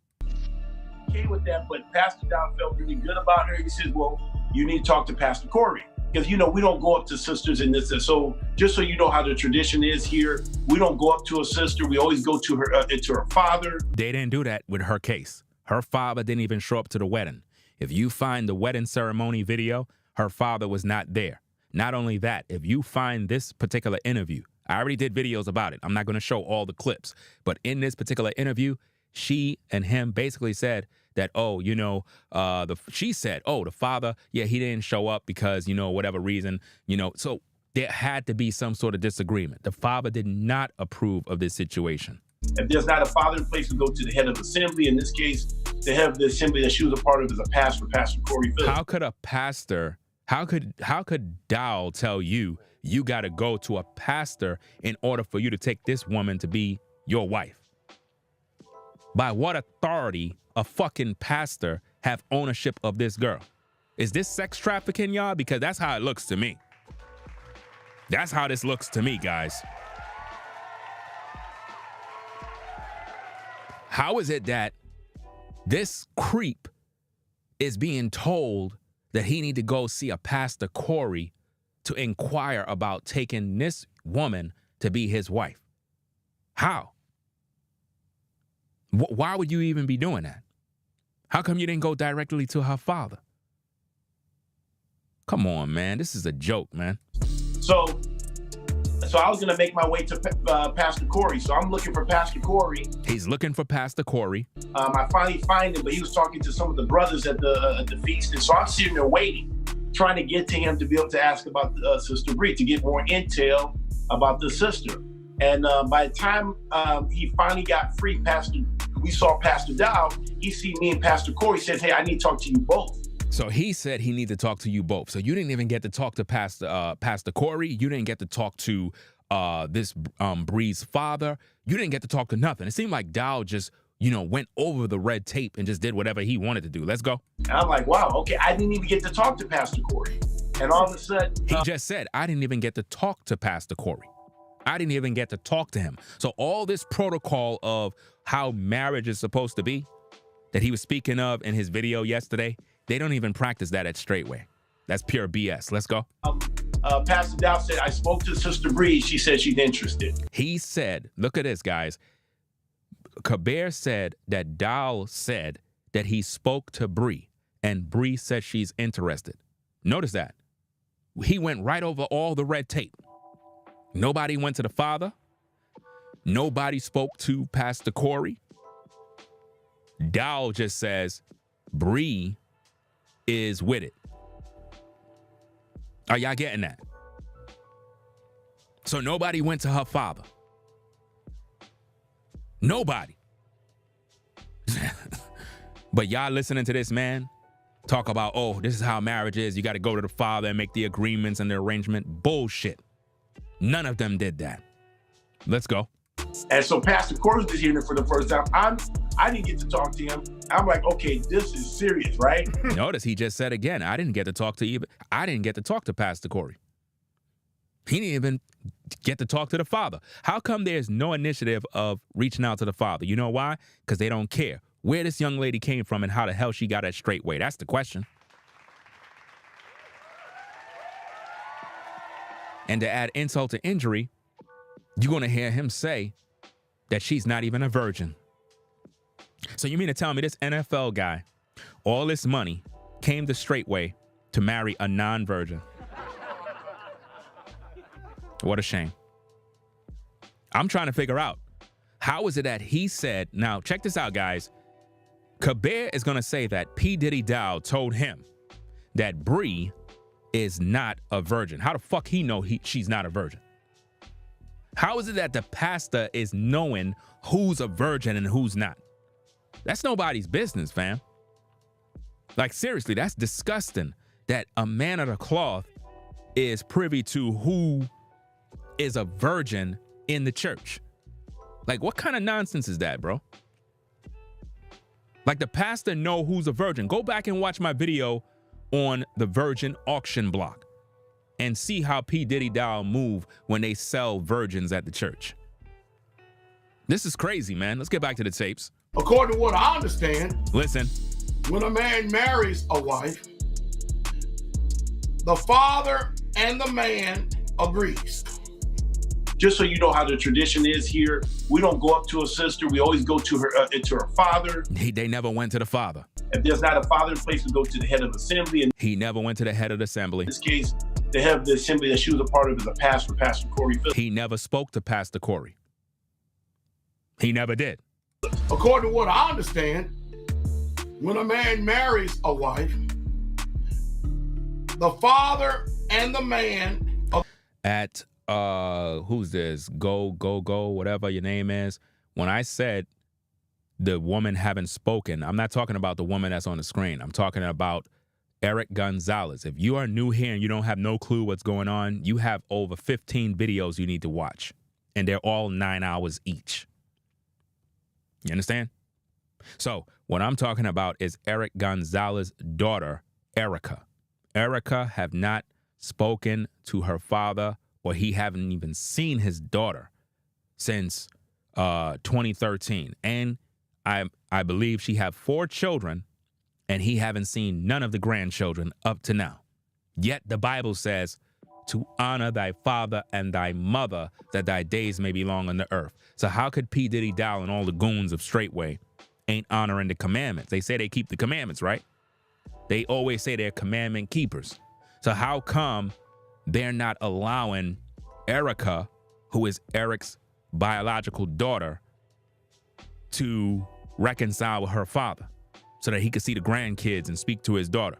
Okay with that, but Pastor Dowell felt really good about her. He says, well, you need to talk to Pastor Corey. Because, you know, we don't go up to sisters in this. So just so you know how the tradition is here, we don't go up to a sister. We always go to her father. They didn't do that with her case. Her father didn't even show up to the wedding. If you find the wedding ceremony video, her father was not there. Not only that, if you find this particular interview, I already did videos about it. I'm not going to show all the clips. But in this particular interview, she and him basically said that, oh, you know, she said, oh, the father, yeah, he didn't show up because, you know, whatever reason, you know. So there had to be some sort of disagreement. The father did not approve of this situation. If there's not a father in place, to go to the head of assembly. In this case, the head of the assembly that she was a part of is a pastor, Pastor Corey Phillips. How could a pastor, how could Dowell tell you you got to go to a pastor in order for you to take this woman to be your wife? By what authority a fucking pastor have ownership of this girl? Is this sex trafficking, y'all? Because that's how it looks to me. That's how this looks to me, guys. How is it that this creep is being told that he need to go see a Pastor Corey to inquire about taking this woman to be his wife? How? Why would you even be doing that? How come you didn't go directly to her father? Come on, man. This is a joke, man. So I was going to make my way to Pastor Corey. So I'm looking for Pastor Corey. He's looking for Pastor Corey. I finally find him, but he was talking to some of the brothers at the feast. And so I'm sitting there waiting, trying to get to him to be able to ask about Sister Bree, to get more intel about the sister. And by the time he finally got free, we saw Pastor Dowell. He see me and Pastor Corey, said, hey, I need to talk to you both. So he said he needed to talk to you both. So you didn't even get to talk to Pastor Corey. You didn't get to talk to this Bree's father. You didn't get to talk to nothing. It seemed like Dowell just, you know, went over the red tape and just did whatever he wanted to do. Let's go. And I'm like, wow, okay, I didn't even get to talk to Pastor Corey. And all of a sudden, he just said, I didn't even get to talk to Pastor Corey. I didn't even get to talk to him. So all this protocol of how marriage is supposed to be that he was speaking of in his video yesterday, they don't even practice that at Straitway. That's pure BS. Let's go. Pastor Dowell said, I spoke to Sister Bree. She said she's interested. He said, look at this, guys. Kabeer said that Dowell said that he spoke to Bree, and Bree said she's interested. Notice that. He went right over all the red tape. Nobody went to the father. Nobody spoke to Pastor Corey. Dowell just says Bree is with it. Are y'all getting that? So nobody went to her father. Nobody. But y'all listening to this man talk about, oh, this is how marriage is. You got to go to the father and make the agreements and the arrangement. Bullshit. None of them did that. Let's go. And so Pastor Corey was hearing it for the first time. I didn't get to talk to him. I'm like, okay, this is serious, right? Notice he just said again, I didn't get to talk to Pastor Corey. He didn't even get to talk to the father. How come there's no initiative of reaching out to the father? You know why? Because they don't care where this young lady came from and how the hell she got at Straitway. That's the question. And to add insult to injury, you're going to hear him say that she's not even a virgin. So you mean to tell me this NFL guy, all this money, came to Straitway to marry a non-virgin? What a shame. I'm trying to figure out, how is it that he said, now check this out, guys. Kabeer is going to say that P.Diddy Dowell told him that Bree is not a virgin. How the fuck he know she's not a virgin? How is it that the pastor is knowing who's a virgin and who's not? That's nobody's business, fam. Like, seriously, that's disgusting that a man of the cloth is privy to who is a virgin in the church. Like, what kind of nonsense is that, bro? Like, the pastor know who's a virgin. Go back and watch my video on the virgin auction block and see how P. Diddy Dowell move when they sell virgins at the church. This is crazy, man. Let's get back to the tapes. According to what I understand, listen, when a man marries a wife, the father and the man agrees. Just so you know how the tradition is here, we don't go up to a sister. We always go to her father. They never went to the father. If there's not a father in place, we go to the head of assembly. And he never went to the head of the assembly. In this case, the head of the assembly that she was a part of is a pastor, Pastor Corey Phillips. He never spoke to Pastor Corey. He never did. According to what I understand, when a man marries a wife, the father and the man at who's this? Go, whatever your name is. When I said the woman haven't spoken, I'm not talking about the woman that's on the screen. I'm talking about Eric Gonzalez. If you are new here and you don't have no clue what's going on, you have over 15 videos you need to watch. And they're all 9 hours each. You understand? So what I'm talking about is Eric Gonzalez's daughter, Erica. Erica have not spoken to her father, or he haven't even seen his daughter since 2013. And I believe she have 4 children, and he haven't seen none of the grandchildren up to now. Yet the Bible says to honor thy father and thy mother, that thy days may be long on the earth. So how could P. Diddy Dowell and all the goons of Straitway ain't honoring the commandments? They say they keep the commandments, right? They always say they're commandment keepers. So how come they're not allowing Erica, who is Eric's biological daughter, to reconcile with her father so that he could see the grandkids and speak to his daughter?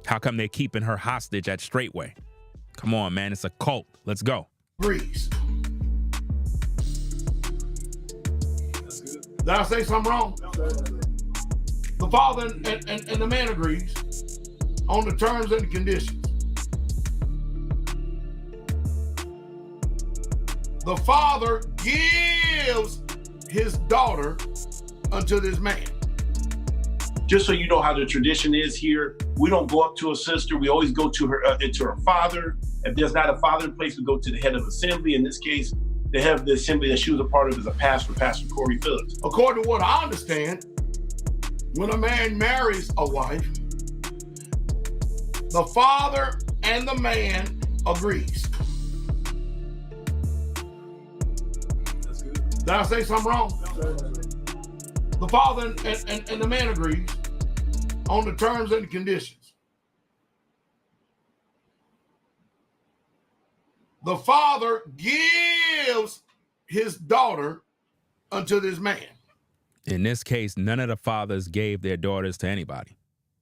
How come they're keeping her hostage at Straitway? Come on, man, it's a cult. Let's go. Agrees. Did I say something wrong? The father and the man agrees on the terms and the conditions. The father gives his daughter unto this man. Just so you know how the tradition is here, we don't go up to a sister. We always go to her father. If there's not a father in place, we go to the head of assembly. In this case, the head of the assembly that she was a part of is a pastor, Pastor Corey Phillips. According to what I understand, when a man marries a wife, the father and the man agrees. Did I say something wrong? The father and the man agrees on the terms and the conditions. The father gives his daughter unto this man. In this case, none of the fathers gave their daughters to anybody.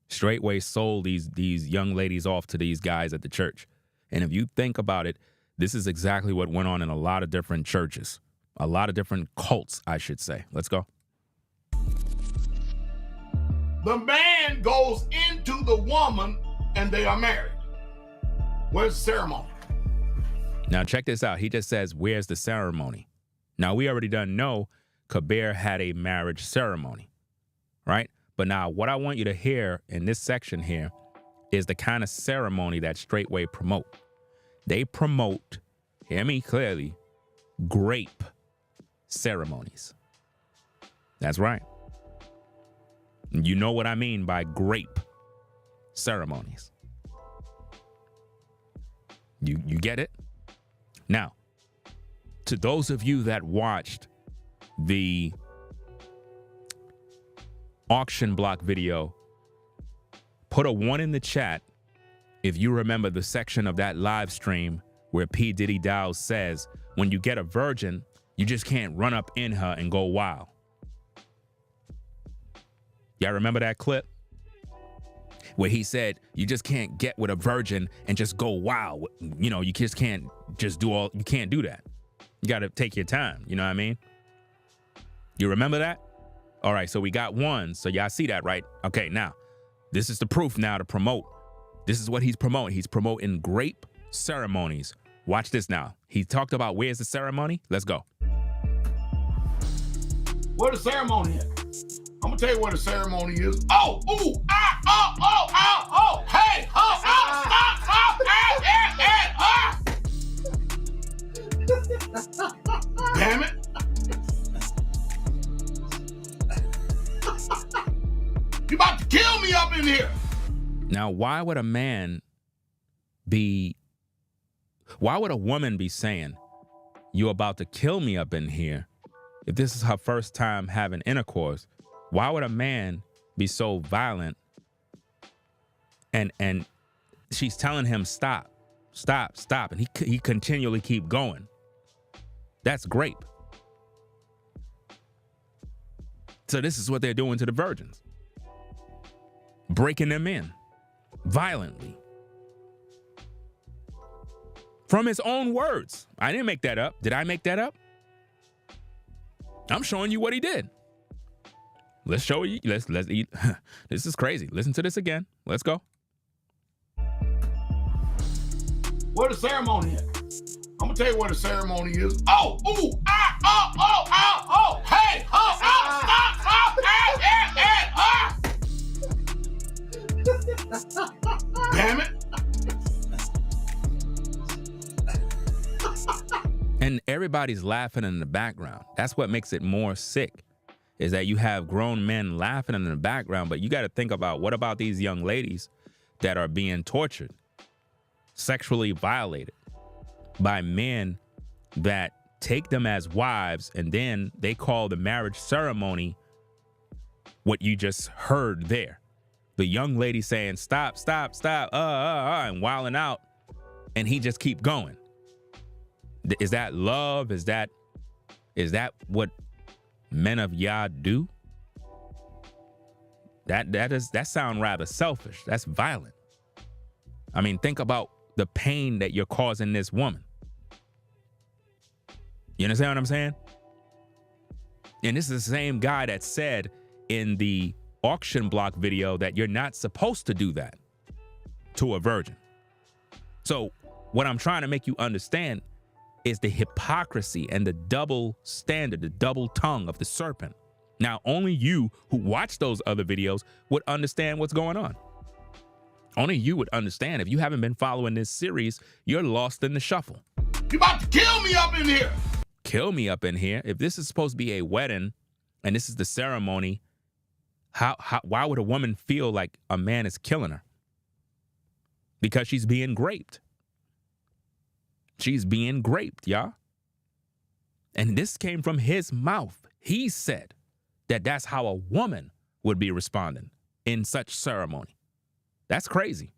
Straitway sold these young ladies off to these guys at the church. And if you think about it, this is exactly what went on in a lot of different churches. A lot of different cults, I should say. Let's go. The man goes into the woman and they are married. Where's the ceremony? Now check this out. He just says, where's the ceremony? Now we already done know Kabeer had a marriage ceremony, right? But now what I want you to hear in this section here is the kind of ceremony that Straitway promote. They promote, hear me clearly, grape ceremonies. That's right. You know what I mean by grape ceremonies. You get it? Now, to those of you that watched the auction block video, put a 1 in the chat if you remember the section of that live stream where P.Diddy Dowell says, when you get a virgin, you just can't run up in her and go wild. Y'all remember that clip? Where he said, you just can't get with a virgin and just go wild. You know, you just can't just do all, you can't do that. You got to take your time. You know what I mean? You remember that? All right, so we got 1. So y'all see that, right? Okay, now, this is the proof now to promote. This is what he's promoting. He's promoting grape ceremonies. Watch this now. He talked about where's the ceremony? Let's go. Where the ceremony at? I'm gonna tell you where the ceremony is. Oh, ooh, ah, oh, oh, oh, oh, hey, oh, oh, stop, oh, damn it. You about to kill me up in here. Now, why would a woman be saying, you're about to kill me up in here, if this is her first time having intercourse? Why would a man be so violent and she's telling him stop, stop, stop, and he continually keep going? That's grape. So this is what they're doing to the virgins. Breaking them in violently. From his own words. I didn't make that up. Did I make that up? I'm showing you what he did. Let's show you. Let's eat. This is crazy. Listen to this again. Let's go. Where the ceremony at? I'm gonna tell you where the ceremony is. Oh, ooh, ah, oh, oh, oh, oh, hey, oh, oh, stop, oh, damn it. And everybody's laughing in the background. That's what makes it more sick, is that you have grown men laughing in the background, but you got to think about, what about these young ladies that are being tortured, sexually violated by men that take them as wives, and then they call the marriage ceremony what you just heard there. The young lady saying, stop, stop, stop, and wilding out, and he just keep going. Is that love? Is that what men of Yah do? That sound rather selfish. That's violent. I mean, think about the pain that you're causing this woman. You understand what I'm saying? And this is the same guy that said in the auction block video that you're not supposed to do that to a virgin. So what I'm trying to make you understand is the hypocrisy and the double standard, the double tongue of the serpent. Now, only you who watch those other videos would understand what's going on. Only you would understand. If you haven't been following this series, you're lost in the shuffle. You about to kill me up in here. Kill me up in here? If this is supposed to be a wedding and this is the ceremony, why would a woman feel like a man is killing her? Because she's being graped. She's being graped, y'all. And this came from his mouth. He said that that's how a woman would be responding in such ceremony. That's crazy.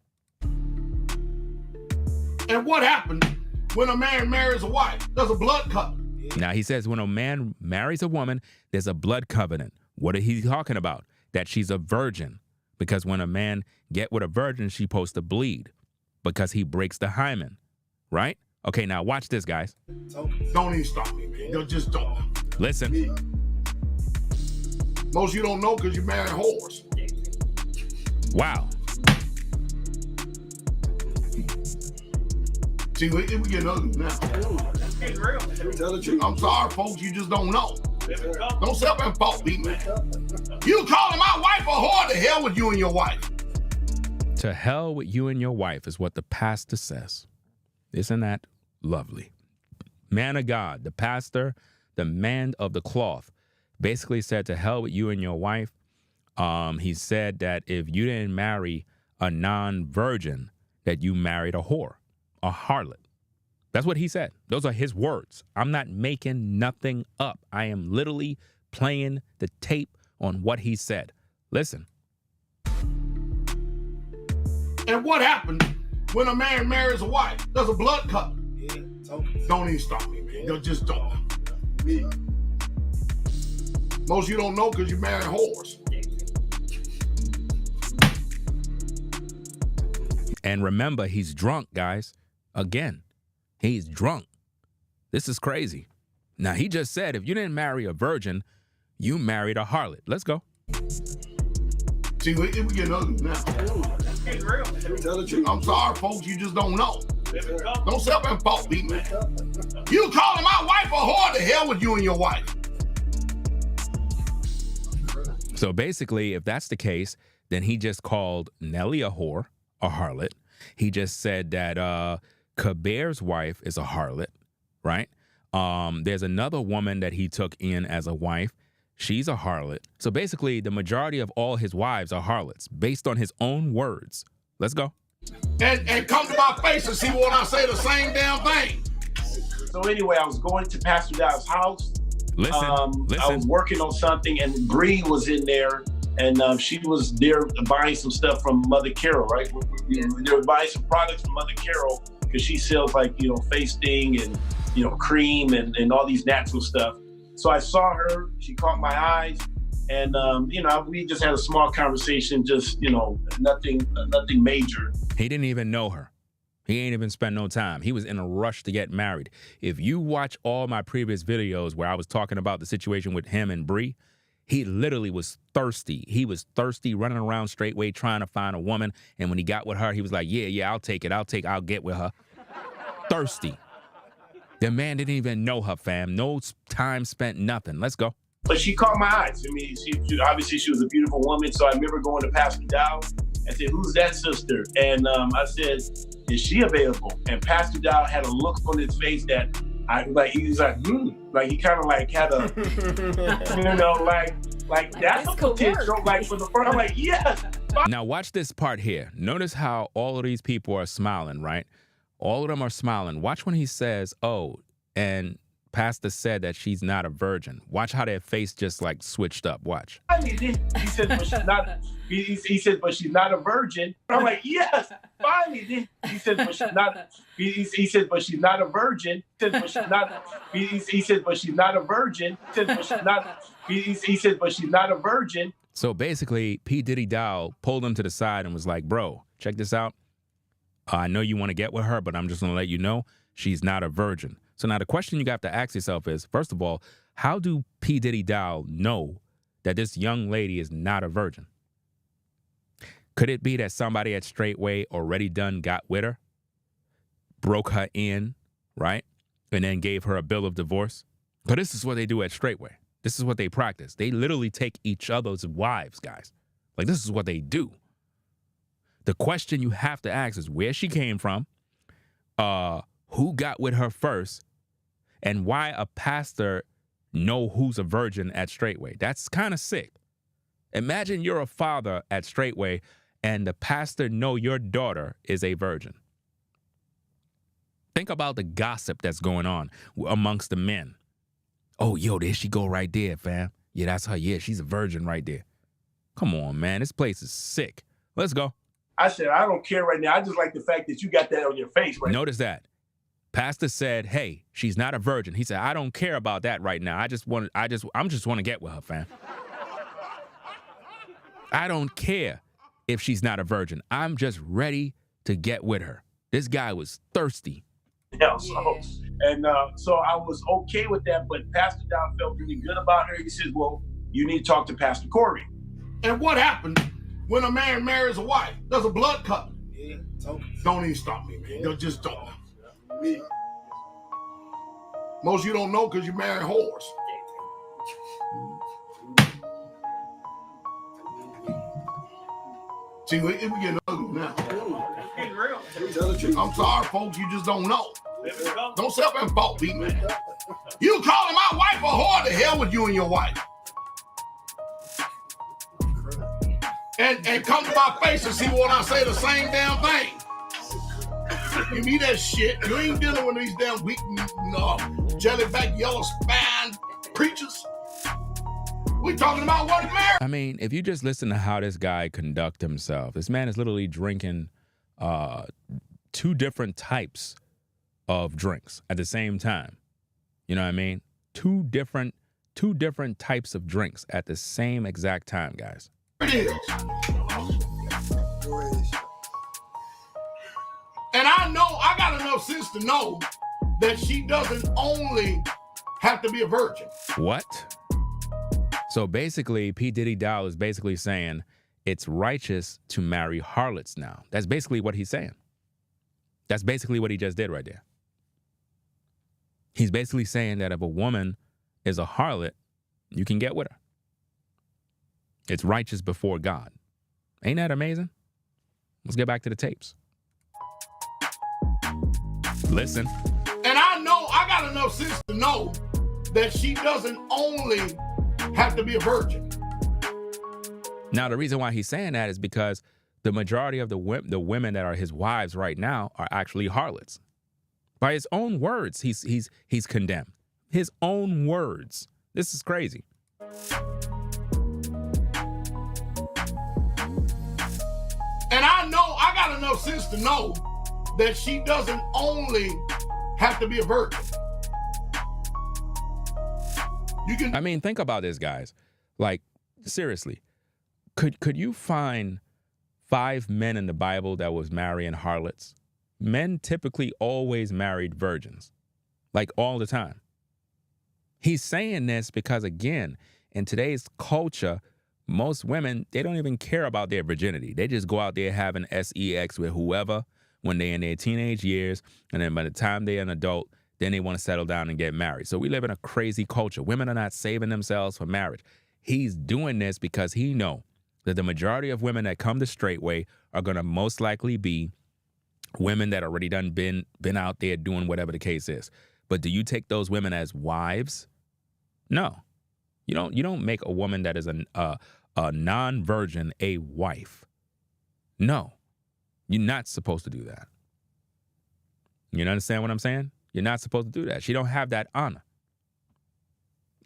And what happened when a man marries a wife? There's a blood covenant. Now, he says when a man marries a woman, there's a blood covenant. What is he talking about? That she's a virgin. Because when a man get with a virgin, she's supposed to bleed because he breaks the hymen, right? Okay, now watch this, guys. Don't even stop me, man. Just don't. Listen. Most of you don't know because you married whores. Wow. See, we getting ugly now. That's getting real. Tell the truth. I'm sorry, folks. You just don't know. Don't self and fault me, man. You calling my wife a whore? To hell with you and your wife. To hell with you and your wife is what the pastor says. Isn't that lovely? Man of God, the pastor, the man of the cloth, basically said to hell with you and your wife. He said that if you didn't marry a non-virgin, that you married a whore. a harlot. That's what he said. Those are his words. I'm not making nothing up. I am literally playing the tape on what he said. Listen. And what happened when a man marries a wife? There's a blood covenant. Yeah, don't even stop me, man. Just don't. Most of you don't know because you marry whores. And remember, he's drunk, guys. Again, he's drunk. This is crazy. Now, he just said if you didn't marry a virgin, you married a harlot. Let's go. See, we getting ugly now. I'm sorry, folks. You just don't know. Don't self-impose me, man. You calling my wife a whore? The hell with you and your wife. So basically, if that's the case, then he just called Nelly a whore, a harlot. He just said that Kabeer's wife is a harlot, right? There's another woman that he took in as a wife. She's a harlot. So basically, the majority of all his wives are harlots, based on his own words. Let's go. And come to my face and see when I say the same damn thing. So anyway, I was going to Pastor Dowell's house. Listen. I was working on something, and Bree was in there, and she was there buying some stuff from Mother Carol, right? They were buying some products from Mother Carol because she sells like, face sting and, cream and all these natural stuff. So I saw her, she caught my eyes, and, we just had a small conversation, just, nothing major. He didn't even know her. He ain't even spent no time. He was in a rush to get married. If you watch all my previous videos where I was talking about the situation with him and Bree, he literally was thirsty. He was thirsty, running around Straitway trying to find a woman. And when he got with her, he was like, yeah, I'll take it. I'll get with her. Thirsty. The man didn't even know her, fam. No time spent, nothing. Let's go. But she caught my eyes. I mean, she obviously she was a beautiful woman. So I remember going to Pastor Dowell and said, "Who's that sister?" And I said, "Is she available?" And Pastor Dowell had a look on his face that he was like, like he kind of like had a, like that's a potential. Like for the first, I'm like, yes. Now watch this part here. Notice how all of these people are smiling, right? All of them are smiling. Watch when he says, "Oh," and Pastor said that she's not a virgin. Watch how their face just like switched up. Watch. He said, but she's not. He said, but she's not a virgin. I'm like, yes, finally. He said, but she's not. He said, but she's not a virgin. He said, but she's not. He said, but she's not a virgin. He said, but she's not. He said, but she's not a virgin. So basically, P.Diddy Dowell pulled him to the side and was like, "Bro, check this out. I know you want to get with her, but I'm just gonna let you know she's not a virgin." So now the question you got to ask yourself is, first of all, how do P.Diddy Dowell know that this young lady is not a virgin? Could it be that somebody at Straitway already got with her, broke her in, right, and then gave her a bill of divorce? Because this is what they do at Straitway. This is what they practice. They literally take each other's wives, guys. Like, this is what they do. The question you have to ask is where she came from, who got with her first, and why a pastor know who's a virgin at Straitway. That's kind of sick. Imagine you're a father at Straitway and the pastor know your daughter is a virgin. Think about the gossip that's going on amongst the men. "Oh, yo, there she go right there, fam. Yeah, that's her. Yeah, she's a virgin right there." Come on, man. This place is sick. Let's go. I said, I don't care right now. I just like the fact that you got that on your face right now. Notice that. Pastor said, "Hey, she's not a virgin." He said, "I don't care about that right now. I'm just want to get with her, fam. I don't care if she's not a virgin. I'm just ready to get with her." This guy was thirsty. Yeah, so I was okay with that, but Pastor Dowell felt really good about her. He says, "Well, you need to talk to Pastor Corey." And what happened when a man marries a wife? There's a blood covenant. Yeah, don't even stop me, man. Just don't. Most of you don't know because you marry whores. See, we getting ugly now. I'm sorry, folks. You just don't know. Don't self-impose me, man. You calling my wife a whore? The hell with you and your wife. And come to my face and see when I say the same damn thing. Give me that shit. You ain't dealing with these damn weak, jellyback, yellow spine preachers. We talking about what marriage. I mean, if you just listen to how this guy conduct himself, this man is literally drinking 2 different types of drinks at the same time. You know what I mean? Two different types of drinks at the same exact time, guys. It is. And I know, I got enough sense to know that she doesn't only have to be a virgin. What? So basically, P.Diddy Dowell is basically saying it's righteous to marry harlots now. That's basically what he's saying. That's basically what he just did right there. He's basically saying that if a woman is a harlot, you can get with her. It's righteous before God. Ain't that amazing? Let's get back to the tapes. Listen. And I know, I got enough sense to know that she doesn't only have to be a virgin. Now, the reason why he's saying that is because the majority of the women that are his wives right now are actually harlots. By his own words, he's condemned. His own words. This is crazy. And I know, I got enough sense to know that she doesn't only have to be a virgin. You can. I mean, think about this, guys. Like, seriously, could you find 5 men in the Bible that was marrying harlots? Men typically always married virgins, like all the time. He's saying this because, again, in today's culture, most women, they don't even care about their virginity. They just go out there having sex with whoever when they're in their teenage years, and then by the time they're an adult, then they want to settle down and get married. So we live in a crazy culture. Women are not saving themselves for marriage. He's doing this because he knows that the majority of women that come to Straitway are going to most likely be women that already done been out there doing whatever the case is. But do you take those women as wives? No. You don't make a woman that is a non-virgin a wife. No. You're not supposed to do that. You understand what I'm saying? You're not supposed to do that. She don't have that honor.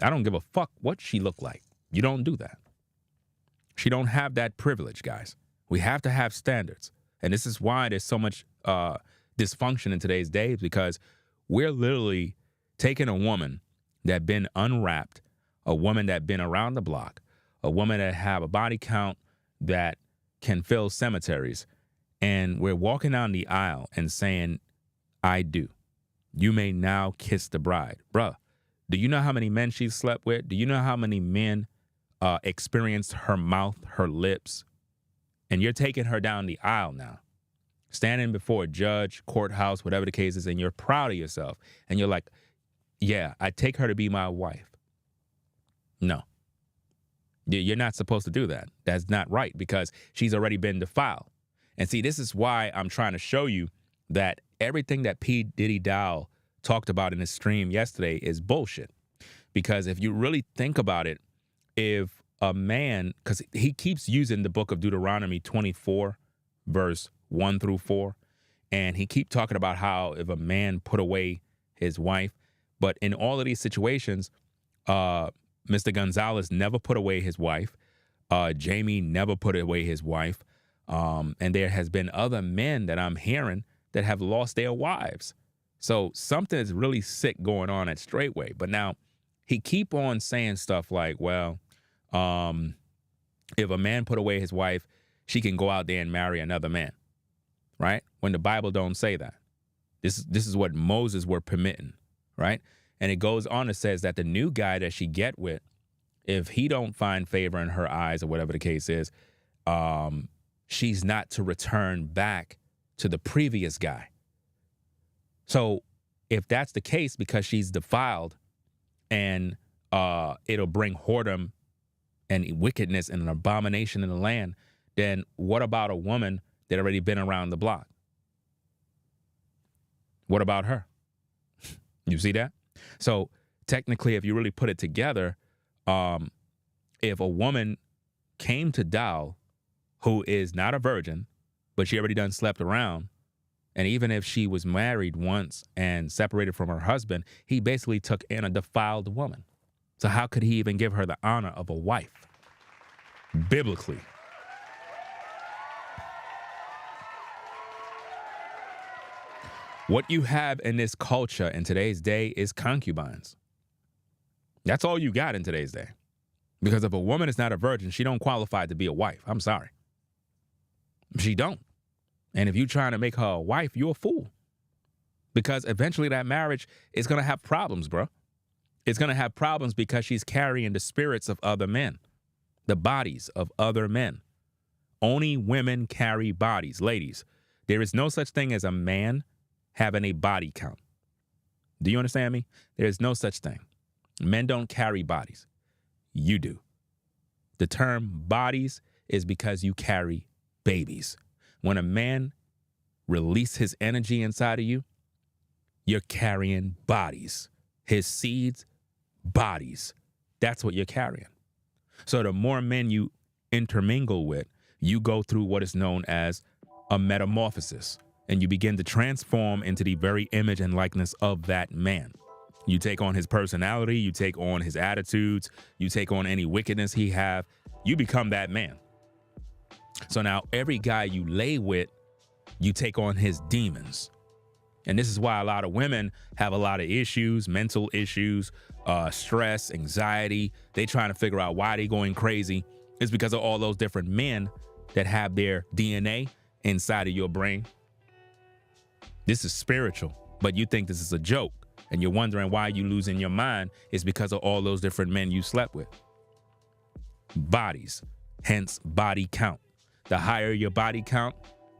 I don't give a fuck what she look like. You don't do that. She don't have that privilege, guys. We have to have standards. And this is why there's so much dysfunction in today's days, because we're literally taking a woman that been unwrapped, a woman that been around the block, a woman that have a body count that can fill cemeteries, and we're walking down the aisle and saying, I do. You may now kiss the bride. Bruh, do you know how many men she's slept with? Do you know how many men experienced her mouth, her lips? And you're taking her down the aisle now, standing before a judge, courthouse, whatever the case is, and you're proud of yourself. And you're like, yeah, I take her to be my wife. No. You're not supposed to do that. That's not right, because she's already been defiled. And see, this is why I'm trying to show you that everything that P.Diddy Dowell talked about in his stream yesterday is bullshit. Because if you really think about it, if a man, because he keeps using the book of Deuteronomy 24, verse 1 through 4, and he keep talking about how if a man put away his wife, but in all of these situations, Mr. Gonzalez never put away his wife. Jamie never put away his wife. And there has been other men that I'm hearing that have lost their wives. So something is really sick going on at Straitway. But now he keep on saying stuff like, well, if a man put away his wife, she can go out there and marry another man, right? When the Bible don't say that. This is what Moses were permitting, right? And it goes on, it says that the new guy that she get with, if he don't find favor in her eyes or whatever the case is, she's not to return back to the previous guy. So if that's the case, because she's defiled and it'll bring whoredom and wickedness and an abomination in the land, then what about a woman that already been around the block? What about her? You see that? So technically, if you really put it together, if a woman came to Dowell who is not a virgin, but she already done slept around, And even if she was married once and separated from her husband, he basically took in a defiled woman. So how could he even give her the honor of a wife? Biblically. What you have in this culture in today's day is concubines. That's all you got in today's day. Because if a woman is not a virgin, she don't qualify to be a wife. I'm sorry. She don't. And if you're trying to make her a wife, you're a fool. Because eventually that marriage is going to have problems, bro. It's going to have problems because she's carrying the spirits of other men, the bodies of other men. Only women carry bodies. Ladies, there is no such thing as a man having a body count. Do you understand me? There is no such thing. Men don't carry bodies. You do. The term bodies is because you carry babies. When a man releases his energy inside of you, you're carrying bodies. His seeds, bodies. That's what you're carrying. So the more men you intermingle with, you go through what is known as a metamorphosis, and you begin to transform into the very image and likeness of that man. You take on his personality, you take on his attitudes, you take on any wickedness he have, you become that man. So now every guy you lay with, you take on his demons. And this is why a lot of women have a lot of issues, mental issues, stress, anxiety. They trying to figure out why they going crazy. It's because of all those different men that have their DNA inside of your brain. This is spiritual, but you think this is a joke. And you're wondering why you losing your mind is because of all those different men you slept with. Bodies, hence body count. The higher your body count,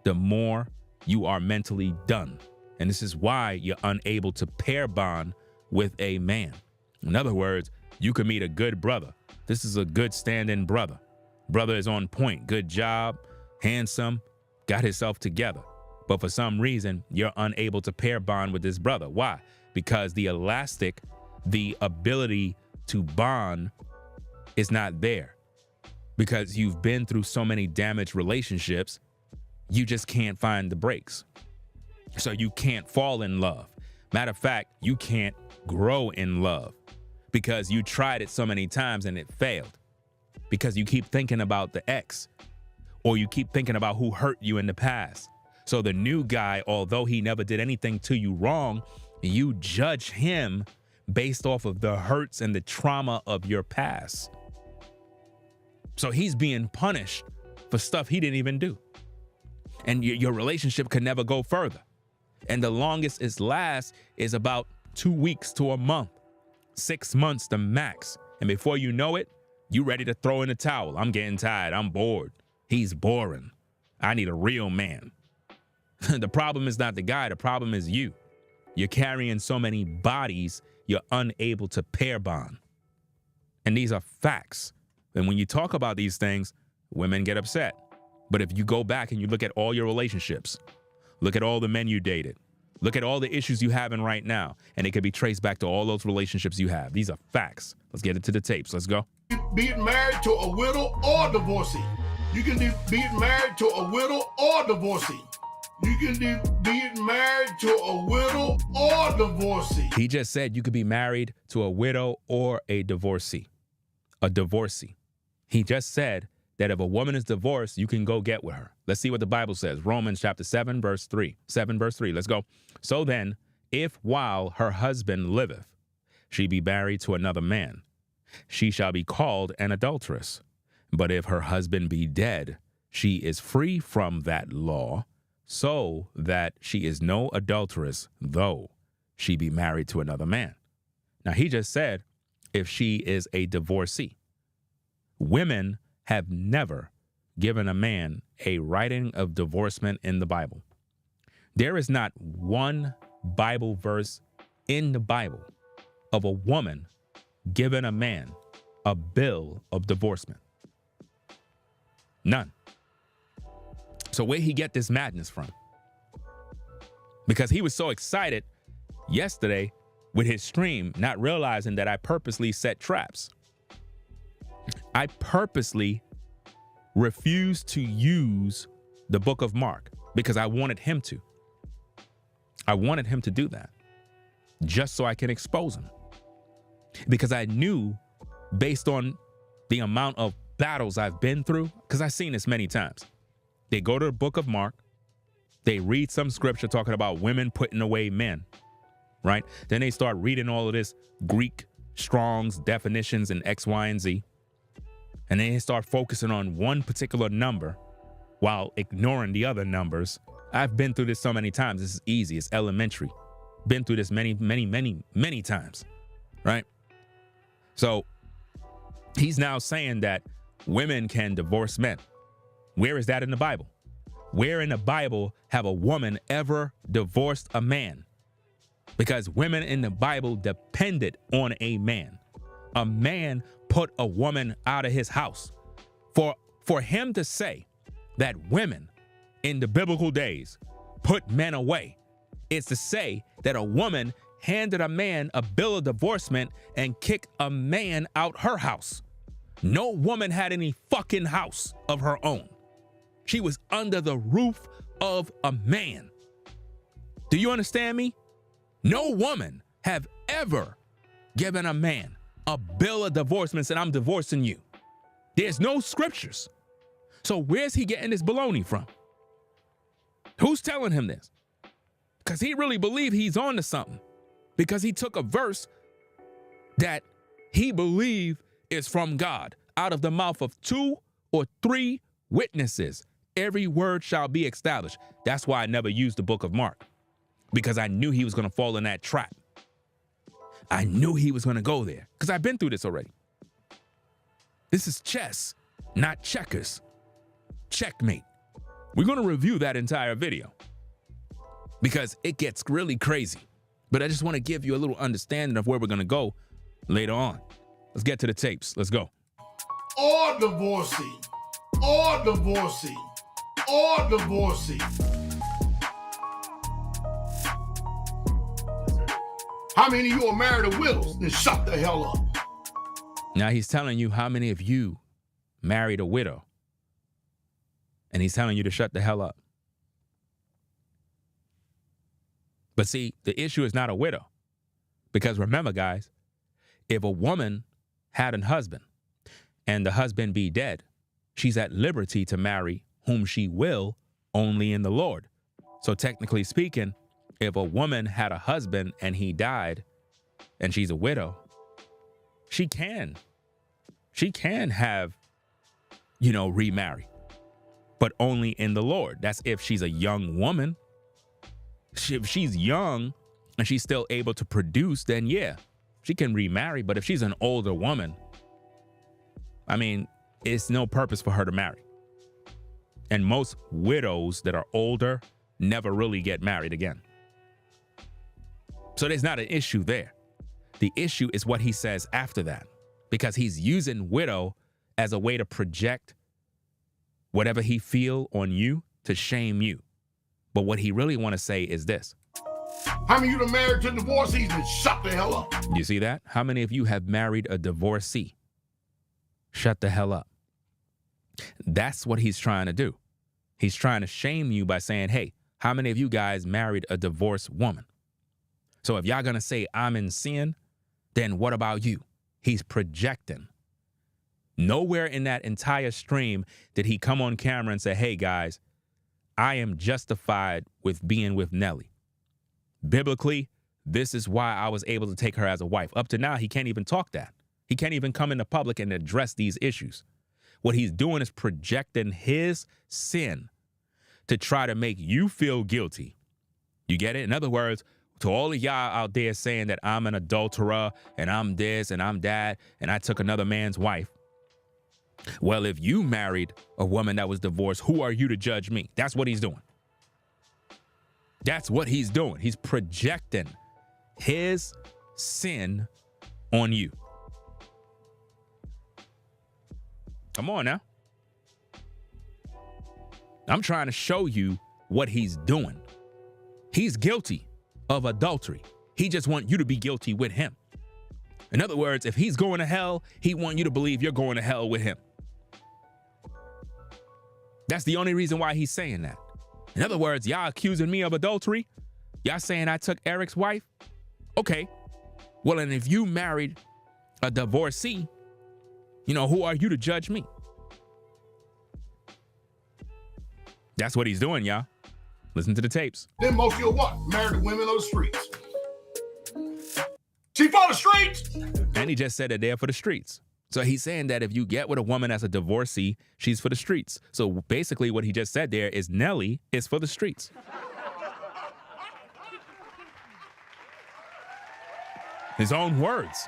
the more you are mentally done. And this is why you're unable to pair bond with a man. In other words, you could meet a good brother. This is a good stand-in brother. Brother is on point, good job, handsome, got himself together. But for some reason, you're unable to pair bond with this brother. Why? Because the elastic, the ability to bond is not there. Because you've been through so many damaged relationships, you just can't find the breaks. So you can't fall in love. Matter of fact, you can't grow in love because you tried it so many times and it failed. Because you keep thinking about the ex, or you keep thinking about who hurt you in the past. So the new guy, although he never did anything to you wrong, you judge him based off of the hurts and the trauma of your past. So he's being punished for stuff he didn't even do. And your relationship could never go further. And the longest it lasts is about 2 weeks to a month, 6 months the max. And before you know it, you ready to throw in the towel. I'm getting tired. I'm bored. He's boring. I need a real man. The problem is not the guy. The problem is you. You're carrying so many bodies, you're unable to pair bond. And these are facts. And when you talk about these things, women get upset. But if you go back and you look at all your relationships, look at all the men you dated, look at all the issues you having right now, and it can be traced back to all those relationships you have. These are facts. Let's get into the tapes. Let's go. Being married to a widow or divorcee. You can be married to a widow or divorcee. You can be married to a widow or divorcee. He just said you could be married to a widow or a divorcee. A divorcee. He just said that if a woman is divorced, you can go get with her. Let's see what the Bible says. Romans chapter 7, verse 3. 7, verse 3. Let's go. So then, if while her husband liveth, she be married to another man, she shall be called an adulteress. But if her husband be dead, she is free from that law, so that she is no adulteress, though she be married to another man. Now, he just said, if she is a divorcee. Women have never given a man a writing of divorcement in the Bible. There is not one Bible verse in the Bible of a woman giving a man a bill of divorcement. None. So where he get this madness from? Because he was so excited yesterday with his stream, not realizing that I purposely set traps. I purposely refused to use the book of Mark because I wanted him to. I wanted him to do that just so I can expose him. Because I knew, based on the amount of battles I've been through, because I've seen this many times. They go to the book of Mark, they read some scripture talking about women putting away men, right? Then they start reading all of this Greek Strong's definitions and X, Y, and Z. And then they start focusing on one particular number while ignoring the other numbers. I've been through this so many times. This is easy. It's elementary. Been through this many, many, many, many times, right? So he's now saying that women can divorce men. Where is that in the Bible? Where in the Bible have a woman ever divorced a man? Because women in the Bible depended on a man. A man put a woman out of his house. For him to say that women in the biblical days put men away, is to say that a woman handed a man a bill of divorcement and kicked a man out her house. No woman had any fucking house of her own. She was under the roof of a man. Do you understand me? No woman have ever given a man a bill of divorcement and said, I'm divorcing you. There's no scriptures. So where's he getting this baloney from? Who's telling him this? Because he really believed he's on to something. Because he took a verse that he believed is from God. Out of the mouth of 2 or 3 witnesses, every word shall be established. That's why I never used the book of Mark. Because I knew he was going to fall in that trap. I knew he was going to go there. Because I've been through this already. This is chess, not checkers. Checkmate. We're going to review that entire video. Because it gets really crazy. But I just want to give you a little understanding of where we're going to go later on. Let's get to the tapes. Let's go. Or divorcee. Or divorcee. Or divorcee. How many of you are married to widows? Then shut the hell up. Now he's telling you how many of you married a widow. And he's telling you to shut the hell up. But see, the issue is not a widow. Because remember, guys, if a woman had a husband and the husband be dead, she's at liberty to marry whom she will only in the Lord. So technically speaking, if a woman had a husband and he died and she's a widow, she can have, remarry, but only in the Lord. That's if she's a young woman. If she's young and she's still able to produce, then yeah, she can remarry. But if she's an older woman, I mean, it's no purpose for her to marry. And most widows that are older never really get married again. So there's not an issue there. The issue is what he says after that, because he's using widow as a way to project whatever he feel on you to shame you. But what he really want to say is this. How many of you are married to divorcees? And shut the hell up. You see that? How many of you have married a divorcee? Shut the hell up. That's what he's trying to do. He's trying to shame you by saying, hey, how many of you guys married a divorced woman? So if y'all gonna say I'm in sin, then what about you? He's projecting. Nowhere in that entire stream did he come on camera and say, hey guys, I am justified with being with Nelly. Biblically, this is why I was able to take her as a wife. Up to now, he can't even talk that. He can't even come into public and address these issues. What he's doing is projecting his sin to try to make you feel guilty. You get it? In other words, to all of y'all out there saying that I'm an adulterer and I'm this and I'm that and I took another man's wife. Well, if you married a woman that was divorced, who are you to judge me? That's what he's doing. That's what he's doing. He's projecting his sin on you. Come on now. I'm trying to show you what he's doing. He's guilty of adultery. He just wants you to be guilty with him. In other words, if he's going to hell, he wants you to believe you're going to hell with him. That's the only reason why he's saying that. In other words, y'all accusing me of adultery. Y'all saying I took Eric's wife? Okay. Well, and if you married a divorcee, you know, who are you to judge me? That's what he's doing, y'all. Listen to the tapes. Then most of you are what? Married to women on the streets. She for the streets. And he just said that they're for the streets. So he's saying that if you get with a woman as a divorcee, she's for the streets. So basically what he just said there is Nelly is for the streets. His own words.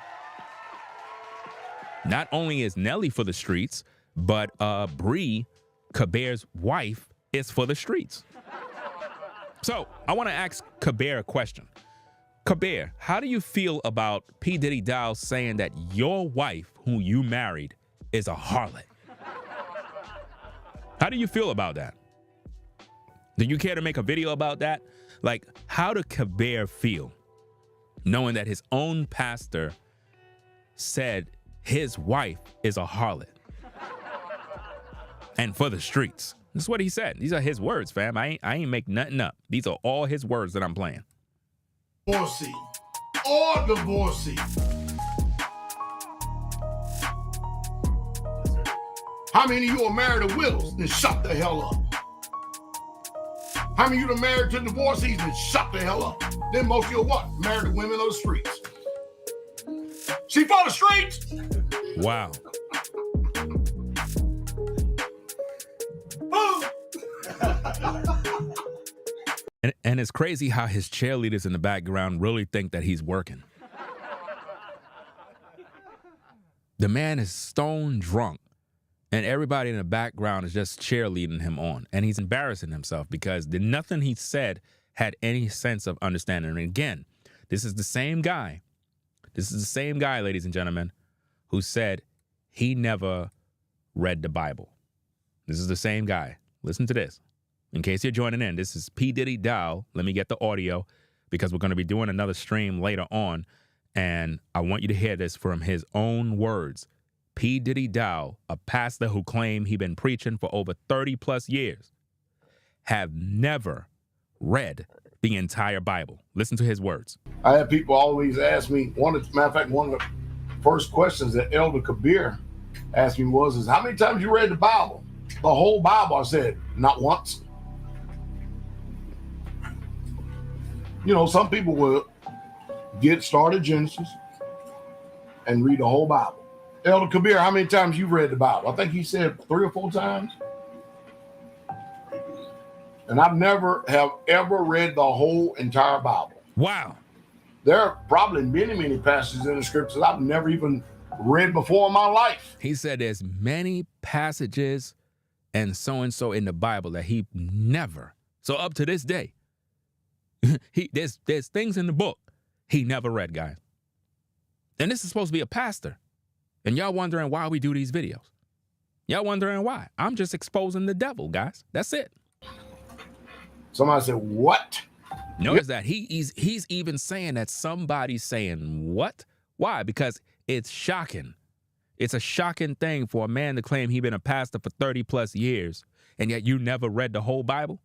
Not only is Nelly for the streets, but Bree, Kabeer's wife, is for the streets. So I want to ask Kabeer a question. Kabeer, how do you feel about P.Diddy Dowell saying that your wife, who you married, is a harlot? How do you feel about that? Do you care to make a video about that? Like, how does Kabeer feel knowing that his own pastor said his wife is a harlot and for the streets? This is what he said. These are his words, fam. I ain't make nothing up. These are all his words that I'm playing. Divorcee. Or divorcee. How many of you are married to widows? Then shut the hell up. How many of you are married to divorcees? Then shut the hell up. Then most of you are what? Married to women on the streets. She for the streets. Wow. And it's crazy how his cheerleaders in the background really think that he's working. The man is stone drunk, and everybody in the background is just cheerleading him on. And he's embarrassing himself because nothing he said had any sense of understanding. And again, this is the same guy, ladies and gentlemen, who said he never read the Bible. This is the same guy. Listen to this. In case you're joining in, this is P.Diddy Dowell. Let me get the audio because we're going to be doing another stream later on. And I want you to hear this from his own words. P.Diddy Dowell, a pastor who claimed he'd been preaching for over 30 plus years, have never read the entire Bible. Listen to his words. I had people always ask me, one of the first questions that Elder Kabeer asked me was, how many times you read the Bible? The whole Bible. I said, not once. You know, some people will get started Genesis and read the whole Bible. Elder Kabeer, how many times you read the Bible? I think he said 3 or 4 times. And I've never have ever read the whole entire Bible. Wow. There are probably many, many passages in the scriptures I've never even read before in my life. He said there's many passages and so in the Bible that he never, so up to this day, there's things in the book he never read, guys. And this is supposed to be a pastor. And y'all wondering why we do these videos. Y'all wondering why. I'm just exposing the devil, guys. That's it. Somebody said, what? Notice that he's even saying that somebody's saying what? Why? Because it's shocking. It's a shocking thing for a man to claim he's been a pastor for 30 plus years, and yet you never read the whole Bible?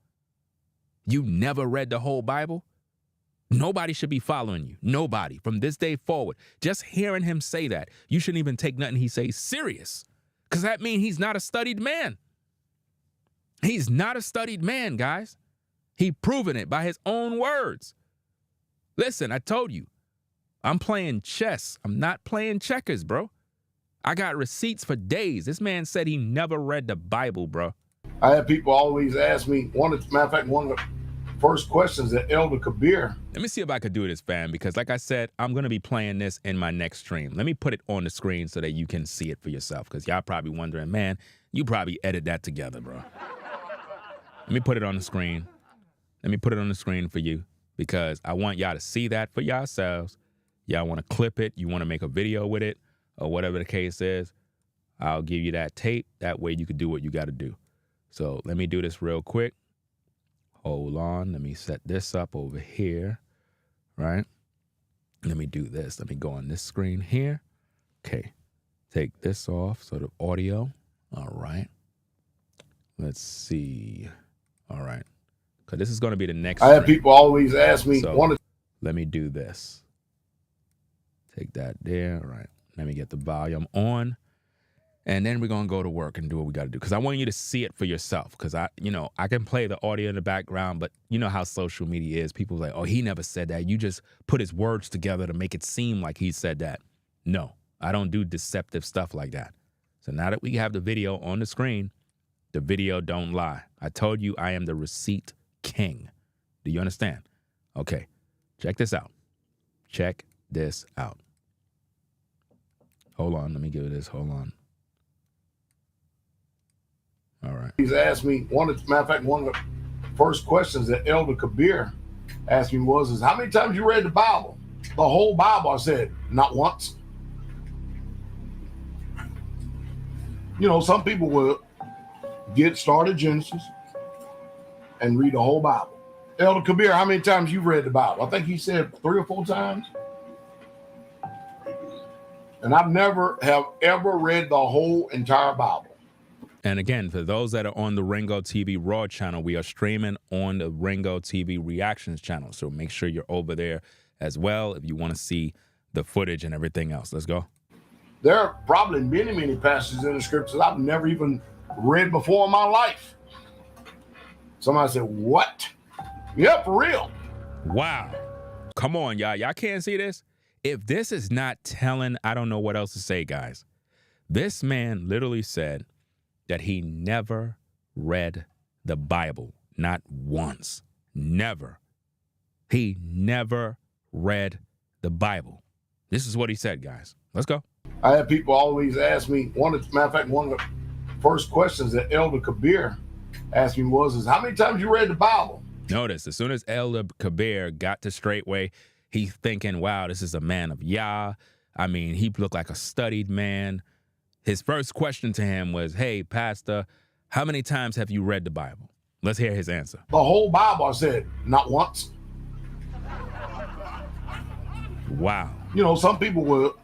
You never read the whole Bible? Nobody should be following you. Nobody. From this day forward. Just hearing him say that, you shouldn't even take nothing he says serious, because that means he's not a studied man. He's not a studied man, guys. He proven it by his own words. Listen, I told you, I'm playing chess. I'm not playing checkers, bro. I got receipts for days. This man said he never read the Bible, bro. I had people always ask me, one of the first questions that Elder Kabeer. Let me see if I could do this, fam, because like I said, I'm going to be playing this in my next stream. Let me put it on the screen so that you can see it for yourself, because y'all probably wondering, man, you probably edit that together, bro. Let me put it on the screen. Let me put it on the screen for you, because I want y'all to see that for yourselves. Y'all want to clip it. You want to make a video with it, or whatever the case is. I'll give you that tape. That way you can do what you got to do. So let me do this real quick. Hold on. Let me set this up over here, right? Let me do this. Let me go on this screen here. Okay. Take this off, so the audio. All right. Let's see. All right. because this is going to be the next. I have stream. people always ask me, So, let me do this. Take that there. All right. Let me get the volume on. And then we're going to go to work and do what we got to do. Because I want you to see it for yourself. Because I can play the audio in the background, but you know how social media is. People are like, oh, he never said that. You just put his words together to make it seem like he said that. No, I don't do deceptive stuff like that. So now that we have the video on the screen, the video don't lie. I told you I am the receipt king. Do you understand? Okay, check this out. Check this out. Hold on, let me give it this. Hold on. All right. He's asked me, matter of fact, one of the first questions that Elder Kabeer asked me was, how many times you read the Bible? The whole Bible. I said, not once. You know, some people will get started Genesis and read the whole Bible. Elder Kabeer, how many times you read the Bible? I think he said 3 or 4 times. And I've never have ever read the whole entire Bible. And again, for those that are on the Ringo TV Raw channel, we are streaming on the Ringo TV Reactions channel. So make sure you're over there as well if you want to see the footage and everything else. Let's go. There are probably many, many passages in the scriptures I've never even read before in my life. Somebody said, what? Yeah, for real. Wow. Come on, y'all. Y'all can't see this? If this is not telling, I don't know what else to say, guys. This man literally said that he never read the Bible, not once. Never. He never read the Bible. This is what he said, guys. Let's go. I have people always ask me, matter of fact, one of the first questions that Elder Kabeer asked me was, how many times you read the Bible? Notice, as soon as Elder Kabeer got to Straitway, he's thinking, wow, this is a man of Yah. I mean, he looked like a studied man. His first question to him was, hey, Pastor, how many times have you read the Bible? Let's hear his answer. The whole Bible. I said, not once. Wow. You know, some people will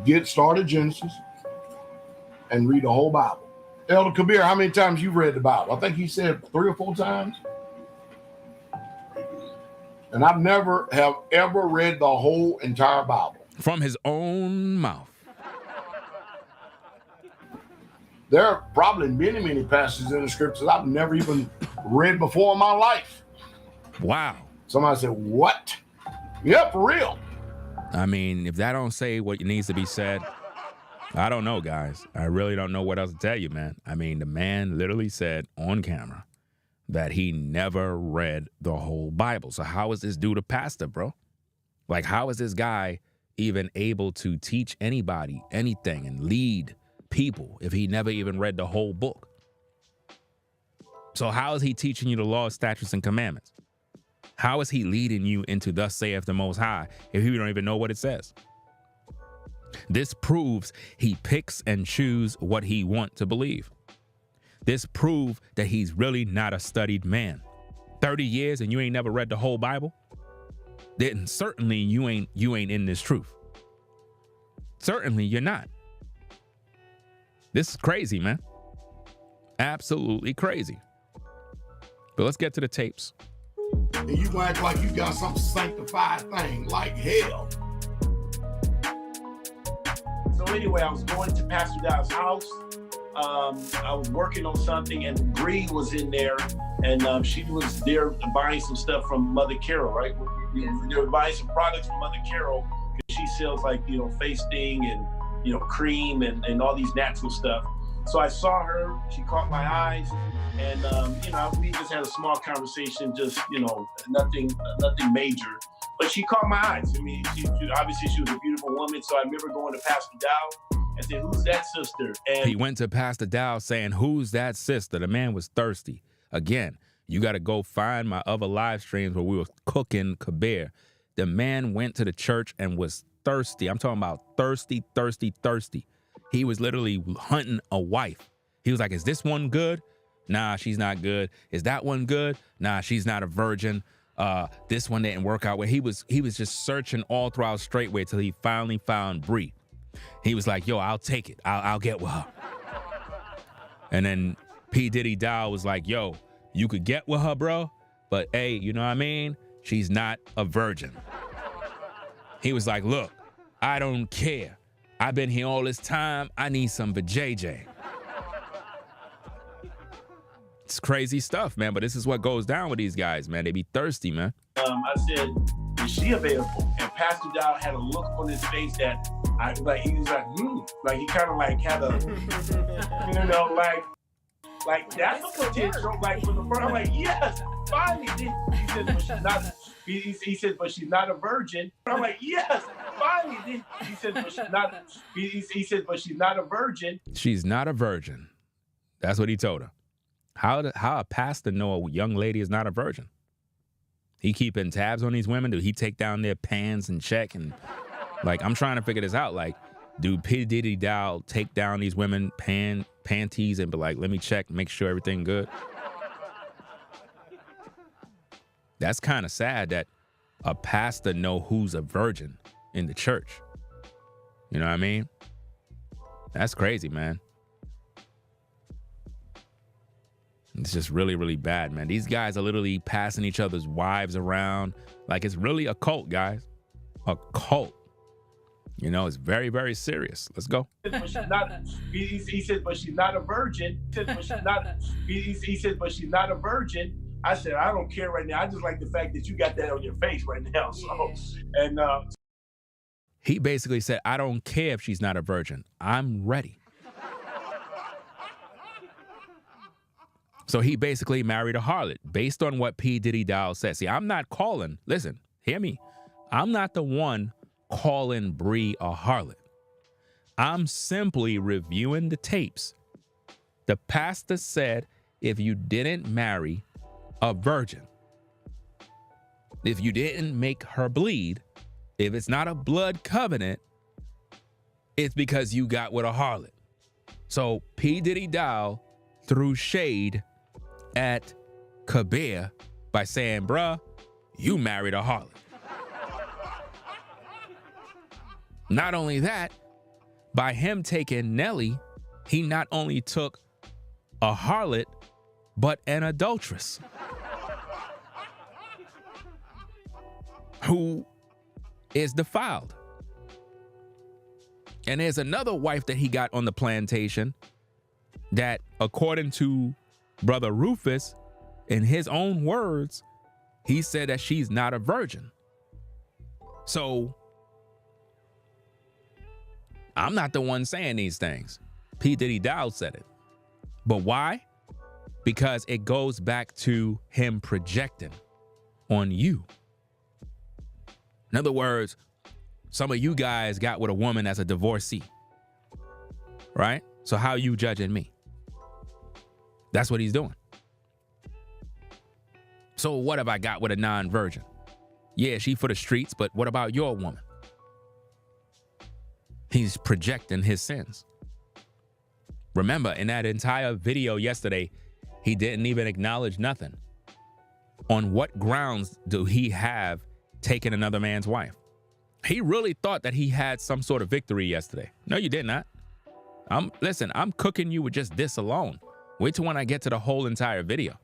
get started Genesis and read the whole Bible. Elder Kabeer, how many times you read the Bible? I think he said 3 or 4 times. And I've never have ever read the whole entire Bible. From his own mouth. There are probably many, many passages in the scriptures I've never even read before in my life. Wow. Somebody said, what? Yeah, for real. I mean, if that don't say what needs to be said, I don't know, guys. I really don't know what else to tell you, man. I mean, the man literally said on camera that he never read the whole Bible. So how is this dude a pastor, bro? Like, how is this guy even able to teach anybody anything and lead people if he never even read the whole book? So how is he teaching you the law, statutes, and commandments? How is he leading you into thus saith the Most High if you don't even know what it says? This proves he picks and chooses what he wants to believe. This proves that he's really not a studied man. 30 years and you ain't never read the whole Bible? Then certainly you ain't in this truth. Certainly you're not. This is crazy, man. Absolutely crazy. But let's get to the tapes. And you act like you got some sanctified thing like hell. So anyway, I was going to Pastor Dowell's house. I was working on something, and Bree was in there, and she was there buying some stuff from Mother Carol, right? They were buying some products from Mother Carol because she sells like, face sting and, cream and all these natural stuff. So I saw her, she caught my eyes, and, we just had a small conversation, just, nothing major. But she caught my eyes. I mean, she obviously she was a beautiful woman. So I remember going to Pastor Dowell and said, who's that sister? And he went to Pastor Dowell saying, who's that sister? The man was thirsty. Again, you got to go find my other live streams where we were cooking Kabeer. The man went to the church and was thirsty. I'm talking about thirsty, thirsty, thirsty. He was literally hunting a wife. He was like, is this one good? Nah, she's not good. Is that one good? Nah, she's not a virgin. This one didn't work out. Where he was just searching all throughout Straitway till he finally found Bree. He was like, yo, I'll take it. I'll get with her. And then P.Diddy Dowell was like, yo, you could get with her, bro. but hey, you know what I mean? She's not a virgin. He was like, look, I don't care. I've been here all this time. I need some vajayjay. It's crazy stuff, man, but this is what goes down with these guys, man. They be thirsty, man. I said, is she available? And Pastor Dowell had a look on his face that he was like, like he kind of like had a, you know, like that's a potential. Like from the front, I'm like, yes, finally. He said, but she's not. He said, but she's not a virgin. I'm like, yes, finally. He said, but she's not. He said, but she's not a virgin. She's not a virgin. That's what he told her. How a pastor know a young lady is not a virgin? He keeping tabs on these women? Do he take down their pants and check? And like, I'm trying to figure this out. Like, do P.Diddy Dowell take down these women panties and be like, let me check, make sure everything good? That's kind of sad that a pastor know who's a virgin in the church. You know what I mean? That's crazy, man. It's just really, really bad, man. These guys are literally passing each other's wives around. Like, it's really a cult, guys. A cult. You know, it's very, very serious. Let's go. But she's not, he said, but she's not a virgin. He said, but she's not, he said, but she's not a virgin. I said, I don't care right now. I just like the fact that you got that on your face right now. So, and he basically said, I don't care if she's not a virgin. I'm ready. So he basically married a harlot based on what P.Diddy Dowell said. See, I'm not calling, listen, hear me. I'm not the one calling Bree a harlot. I'm simply reviewing the tapes. The pastor said, if you didn't marry a virgin, if you didn't make her bleed, if it's not a blood covenant, it's because you got with a harlot. So P.Diddy Dowell threw shade at Kabeer by saying, bruh, you married a harlot. Not only that, by him taking Nelly, he not only took a harlot, but an adulteress who is defiled. And there's another wife that he got on the plantation that, according to Brother Rufus, in his own words, he said that she's not a virgin. So I'm not the one saying these things. P.Diddy Dowell said it. But why? Because it goes back to him projecting on you. In other words, some of you guys got with a woman as a divorcee, right? So how are you judging me? That's what he's doing. So what if I got with a non-virgin? Yeah, she for the streets, but what about your woman? He's projecting his sins. Remember, in that entire video yesterday, he didn't even acknowledge nothing. On what grounds do he have taken another man's wife? He really thought that he had some sort of victory yesterday. No, you did not. Listen, I'm cooking you with just this alone. Wait till when I get to the whole entire video.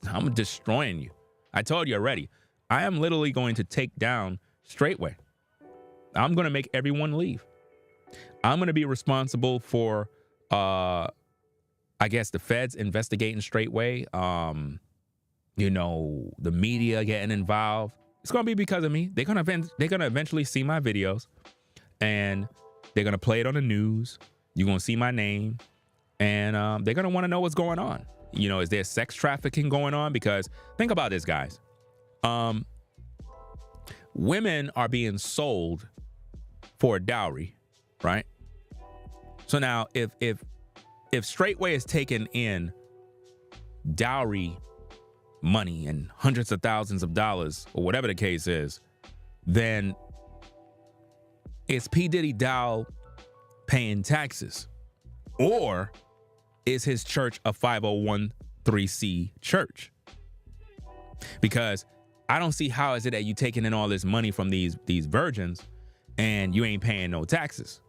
I'm destroying you. I told you already. I am literally going to take down Straitway. I'm going to make everyone leave. I'm going to be responsible for, I guess, the feds investigating Straitway. You know, the media getting involved. It's going to be because of me. They're going to eventually see my videos, and they're going to play it on the news. You're going to see my name. And they're going to want to know what's going on. You know, is there sex trafficking going on? Because think about this, guys. Women are being sold for a dowry, right? So now if Straitway is taking in dowry money and hundreds of thousands of dollars or whatever the case is, then is P.Diddy Dowell paying taxes? Or is his church a 501c church? Because I don't see how is it that you taking in all this money from these virgins and you ain't paying no taxes.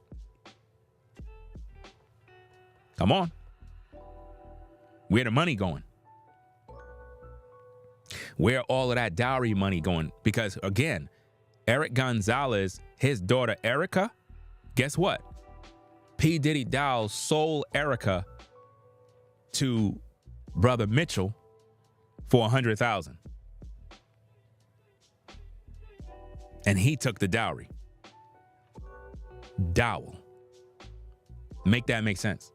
Come on. Where the money going? Where all of that dowry money going? Because again, Eric Gonzalez, his daughter Erica, guess what? P.Diddy Dowell sold Erica to brother Mitchell for $100,000. And he took the dowry. Dowell. Make that make sense.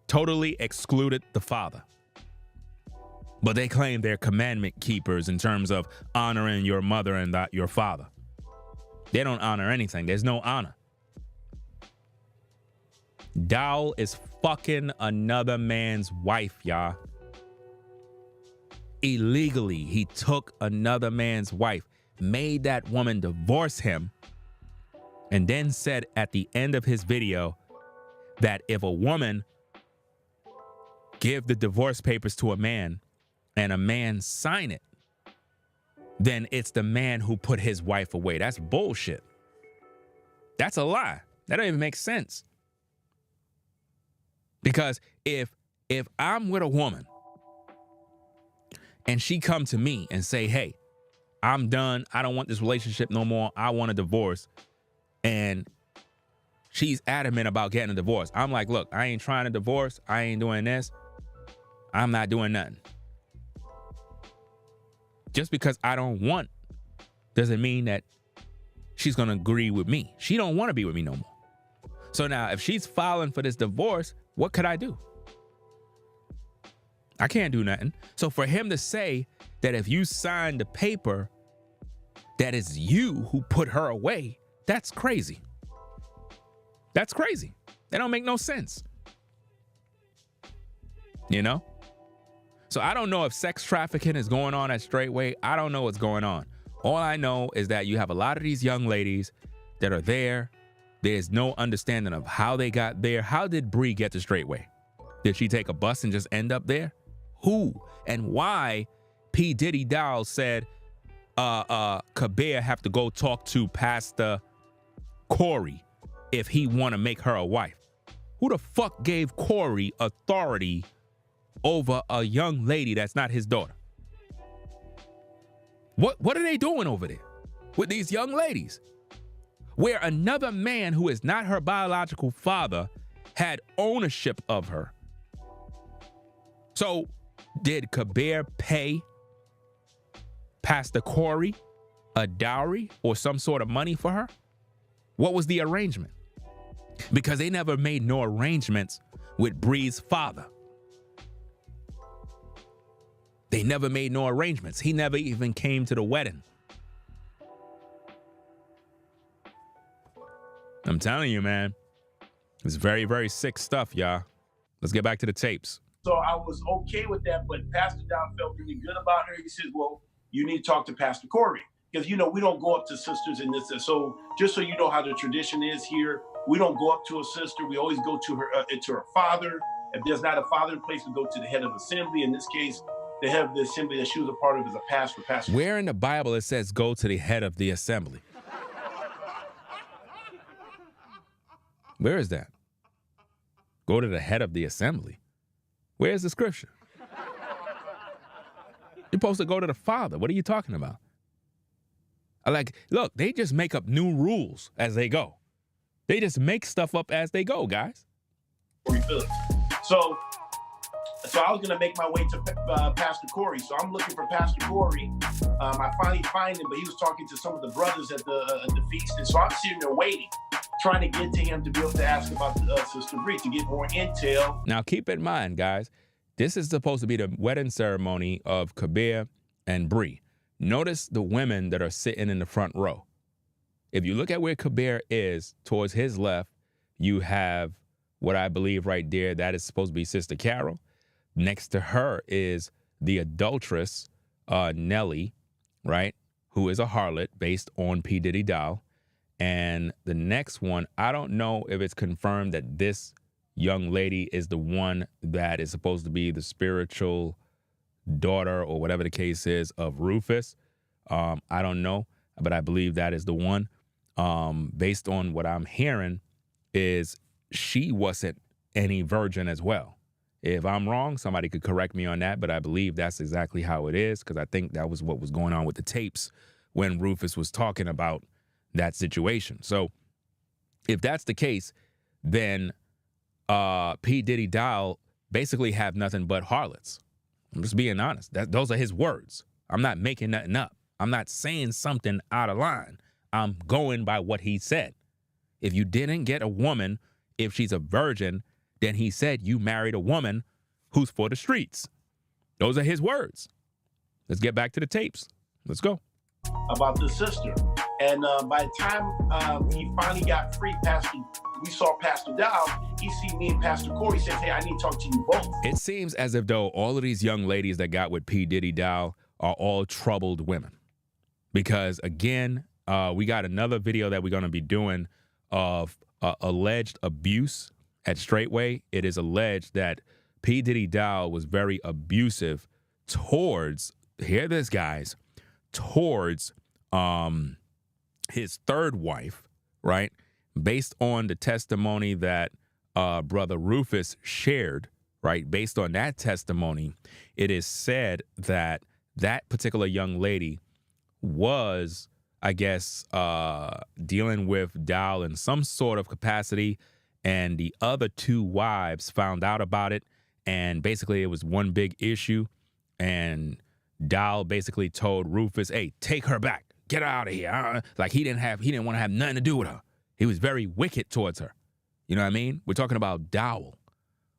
Totally excluded the father. But they claim they're commandment keepers in terms of honoring your mother and your father. They don't honor anything. There's no honor. Dowell is fucking another man's wife, y'all. Illegally, he took another man's wife, made that woman divorce him, and then said at the end of his video that if a woman give the divorce papers to a man and a man sign it, then it's the man who put his wife away. That's bullshit. That's a lie. That don't even make sense. Because if I'm with a woman and she come to me and say, hey, I'm done, I don't want this relationship no more, I want a divorce, and she's adamant about getting a divorce, I'm like, look, I ain't trying to divorce, I ain't doing this, I'm not doing nothing. Just because I don't want doesn't mean that she's gonna agree with me. She don't want to be with me no more. So now if she's filing for this divorce, what could I do? I can't do nothing. So for him to say that if you sign the paper, that it's you who put her away, that's crazy. That's crazy. That don't make no sense. You know? So I don't know if sex trafficking is going on at Straitway. I don't know what's going on. All I know is that you have a lot of these young ladies that are there. There's no understanding of how they got there. How did Bree get to Straitway? Did she take a bus and just end up there? Who and why P.Diddy Dowell said Kabeer have to go talk to Pastor Corey if he want to make her a wife? Who the fuck gave Corey authority over a young lady that's not his daughter? What are they doing over there with these young ladies? Where another man who is not her biological father had ownership of her. So did Kabeer pay Pastor Corey a dowry or some sort of money for her? What was the arrangement? Because they never made no arrangements with Bree's father. They never made no arrangements. He never even came to the wedding. I'm telling you, man, it's very, very sick stuff, y'all. Let's get back to the tapes. So I was okay with that, but Pastor Dowell felt really good about her. He said, well, you need to talk to Pastor Corey. Because, you know, we don't go up to sisters in this. So just so you know how the tradition is here, we don't go up to a sister. We always go to her father. If there's not a father in place, we go to the head of assembly. In this case, the head of the assembly that she was a part of is a pastor. Where in the Bible it says go to the head of the assembly? Where is that? Go to the head of the assembly. Where's the scripture? You're supposed to go to the father. What are you talking about? Look, they just make up new rules as they go. They just make stuff up as they go, guys. So I was gonna make my way to Pastor Corey. So I'm looking for Pastor Corey. I finally find him, but he was talking to some of the brothers at the feast, and so I'm sitting there waiting, trying to get to him to be able to ask about Sister Bree to get more intel. Now keep in mind, guys, this is supposed to be the wedding ceremony of Kabeer and Bree. Notice the women that are sitting in the front row. If you look at where Kabeer is, towards his left, you have what I believe right there, that is supposed to be Sister Carol. Next to her is the adulteress, Nellie, right, who is a harlot based on P.Diddy Dowell. And the next one, I don't know if it's confirmed that this young lady is the one that is supposed to be the spiritual daughter or whatever the case is of Rufus. I don't know, but I believe that is the one. Based on what I'm hearing is she wasn't any virgin as well. If I'm wrong, somebody could correct me on that, but I believe that's exactly how it is, because I think that was what was going on with the tapes when Rufus was talking about that situation. So if that's the case, then P.Diddy Dowell basically have nothing but harlots. I'm just being honest. Those are his words. I'm not making nothing up. I'm not saying something out of line. I'm going by what he said. If you didn't get a woman, if she's a virgin, then he said you married a woman who's for the streets. Those are his words. Let's get back to the tapes. Let's go. About the sister. And by the time he finally got free, we saw Pastor Dowell. He see me and Pastor Corey. Says, "Hey, I need to talk to you both." It seems as if though all of these young ladies that got with P. Diddy Dowell are all troubled women. Because again, we got another video that we're going to be doing of alleged abuse at Straitway. It is alleged that P. Diddy Dowell was very abusive towards, hear this guys, towards his third wife, right? Based on the testimony that Brother Rufus shared, right? Based on that testimony, it is said that that particular young lady was, I guess, dealing with Dowell in some sort of capacity, and the other two wives found out about it, and basically it was one big issue, and Dowell basically told Rufus, "Hey, take her back, get her out of here." Like he didn't want to have nothing to do with her. He was very wicked towards her. You know what I mean? We're talking about Dowell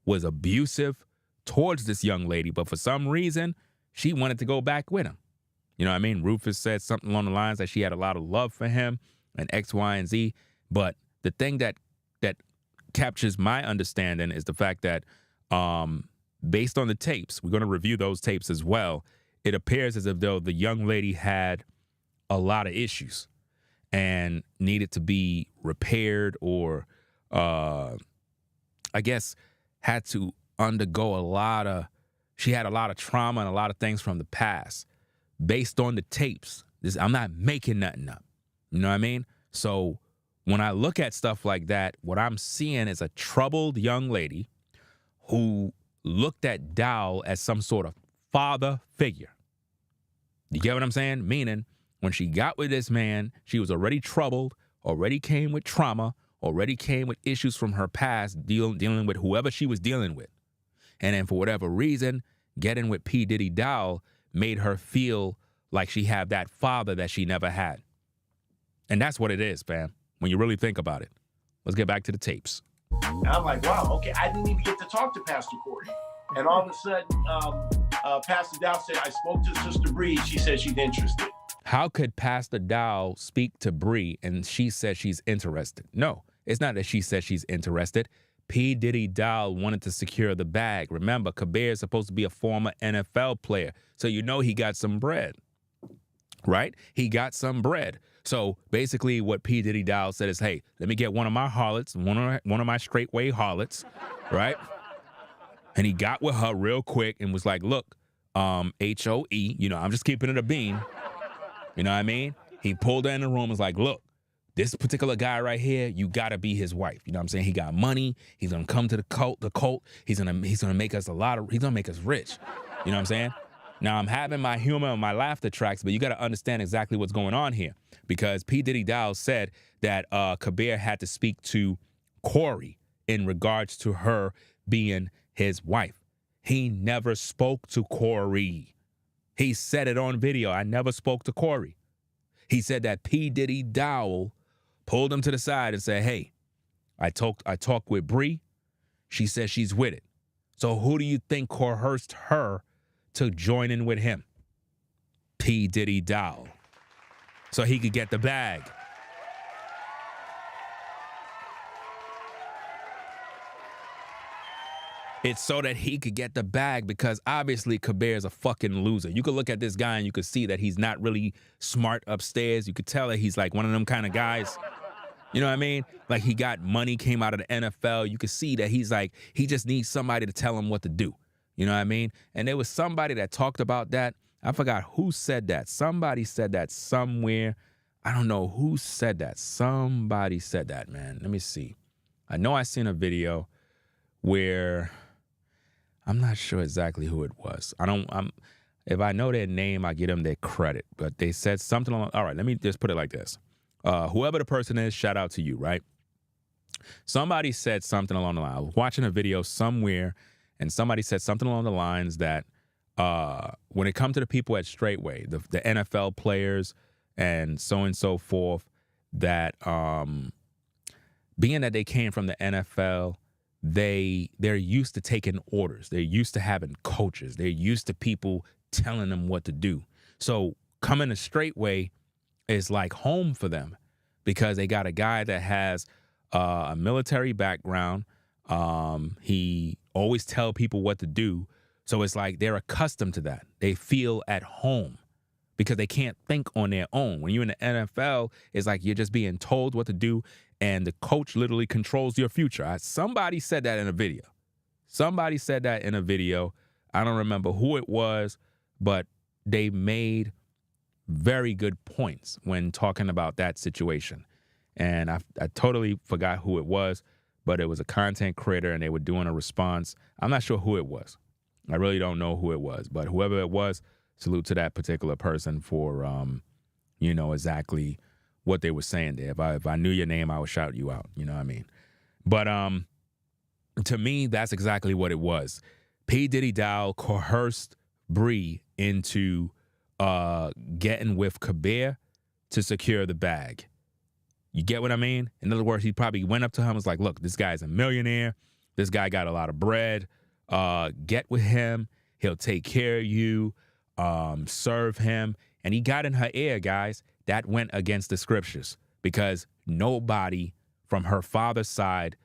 was abusive towards this young lady, but for some reason, she wanted to go back with him. You know what I mean? Rufus said something along the lines that she had a lot of love for him and X, Y, and Z. But the thing that captures my understanding is the fact that based on the tapes, we're going to review those tapes as well, it appears as if though the young lady had a lot of issues and needed to be repaired, or I guess had to undergo she had a lot of trauma and a lot of things from the past. Based on the tapes, I'm not making nothing up. You know what I mean? So when I look at stuff like that, what I'm seeing is a troubled young lady who looked at Dowell as some sort of father figure. You get what I'm saying? Meaning, when she got with this man, she was already troubled, already came with trauma, already came with issues from her past, dealing with whoever she was dealing with. And then for whatever reason, getting with P. Diddy Dowell made her feel like she had that father that she never had. And that's what it is, fam, when you really think about it. Let's get back to the tapes. And I'm like, wow, okay, I didn't even get to talk to Pastor Corey. And all of a sudden, Pastor Dowell said, "I spoke to Sister Bree. She said she's interested." How could Pastor Dowell speak to Bree and she said she's interested? No, it's not that she said she's interested. P. Diddy Dowell wanted to secure the bag. Remember, Kabeer is supposed to be a former NFL player, so you know he got some bread, right? He got some bread. So basically what P. Diddy Dowell said is, "Hey, let me get one of my harlots, one of my Straitway Harlots," right? And he got with her real quick and was like, "Look, HOE, you know, I'm just keeping it a bean." You know what I mean? He pulled her in the room and was like, "Look, this particular guy right here, you gotta be his wife." You know what I'm saying? He got money. He's gonna come to the cult. He's gonna make us he's gonna make us rich. You know what I'm saying? Now I'm having my humor and my laughter tracks, but you gotta understand exactly what's going on here. Because P. Diddy Dowell said that Kabeer had to speak to Corey in regards to her being his wife. He never spoke to Corey. He said it on video. "I never spoke to Corey." He said that P. Diddy Dowell pulled him to the side and said, "Hey, I talked with Bree. She says she's with it. So who do you think coerced her to join in with him?" P. Diddy Dowell. So he could get the bag. It's so that he could get the bag, because obviously Kabeer is a fucking loser. You could look at this guy and you could see that he's not really smart upstairs. You could tell that he's like one of them kind of guys. You know what I mean? Like, he got money, came out of the NFL. You could see that he's like, he just needs somebody to tell him what to do. You know what I mean? And there was somebody that talked about that. I forgot who said that. Somebody said that somewhere. I don't know who said that. Somebody said that, man. Let me see. I know I seen a video where I'm not sure exactly who it was. If I know their name, I give them their credit. But they said something along. All right, let me just put it like this. Whoever the person is, shout out to you, right? Somebody said something along the line. I was watching a video somewhere, and somebody said something along the lines that when it comes to the people at Straitway, the NFL players and so forth, that being that they came from the NFL, they're used to taking orders. They're used to having coaches. They're used to people telling them what to do. So coming to Straitway is like home for them because they got a guy that has a military background. He always tell people what to do. So it's like they're accustomed to that. They feel at home because they can't think on their own. When you're in the NFL, it's like you're just being told what to do, and the coach literally controls your future. Somebody said that in a video. Somebody said that in a video. I don't remember who it was, but they made very good points when talking about that situation. And I totally forgot who it was, but it was a content creator, and they were doing a response. I'm not sure who it was. I really don't know who it was, but whoever it was, salute to that particular person for, exactly what they were saying there. If I knew your name, I would shout you out. You know what I mean? But to me, that's exactly what it was. P.Diddy Dowell coerced Bree into getting with Kabeer to secure the bag. You get what I mean? In other words, he probably went up to him and was like, look, this guy's a millionaire. This guy got a lot of bread. Get with him. He'll take care of you. Serve him. And he got in her ear, guys. That went against the scriptures because nobody from her father's side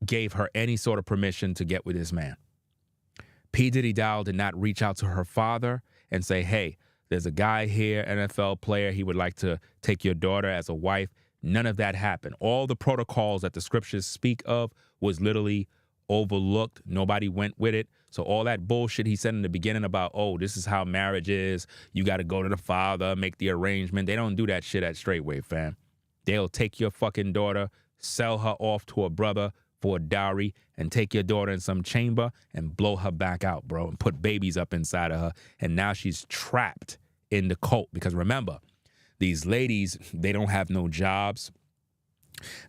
gave her any sort of permission to get with this man. P.Diddy Dowell did not reach out to her father and say, hey, there's a guy here, NFL player. He would like to take your daughter as a wife. None of that happened. All the protocols that the scriptures speak of was literally overlooked. Nobody went with it. So all that bullshit he said in the beginning about, oh, this is how marriage is. You got to go to the father, make the arrangement. They don't do that shit at Straitway, fam. They'll take your fucking daughter, sell her off to a brother for a dowry, and take your daughter in some chamber and blow her back out, bro, and put babies up inside of her. And now she's trapped in the cult. Because remember, these ladies, they don't have no jobs.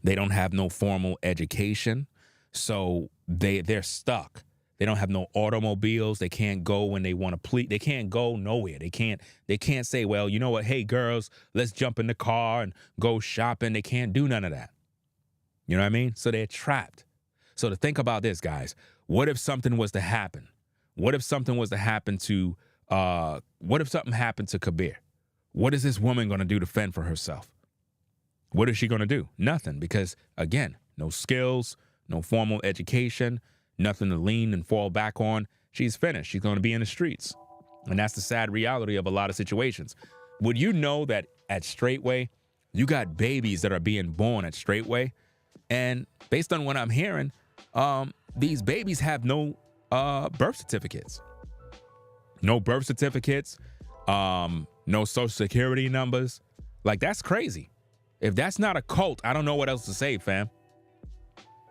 They don't have no formal education. So they're stuck. They don't have no automobiles. They can't go when they want to please. They can't go nowhere. They can't say, well, you know what? Hey, girls, let's jump in the car and go shopping. They can't do none of that. You know what I mean? So they're trapped. So to think about this, guys, what if something was to happen? What if something was to happen to, what if something happened to Kabeer? What is this woman going to do to fend for herself? What is she going to do? Nothing, because again, no skills, no formal education, nothing to lean and fall back on. She's finished. She's going to be in the streets. And that's the sad reality of a lot of situations. Would you know that at Straitway, you got babies that are being born at Straitway? And based on what I'm hearing, these babies have no birth certificates. No birth certificates, no social security numbers. Like, that's crazy. If that's not a cult, I don't know what else to say, fam.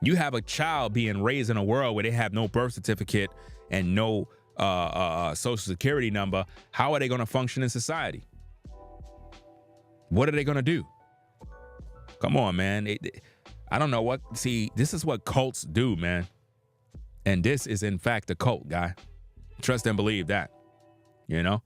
You have a child being raised in a world where they have no birth certificate and no social security number. How are they going to function in society? What are they going to do? Come on, man. I don't know what. See, this is what cults do, man. And this is, in fact, a cult, guy. Trust and believe that. You know?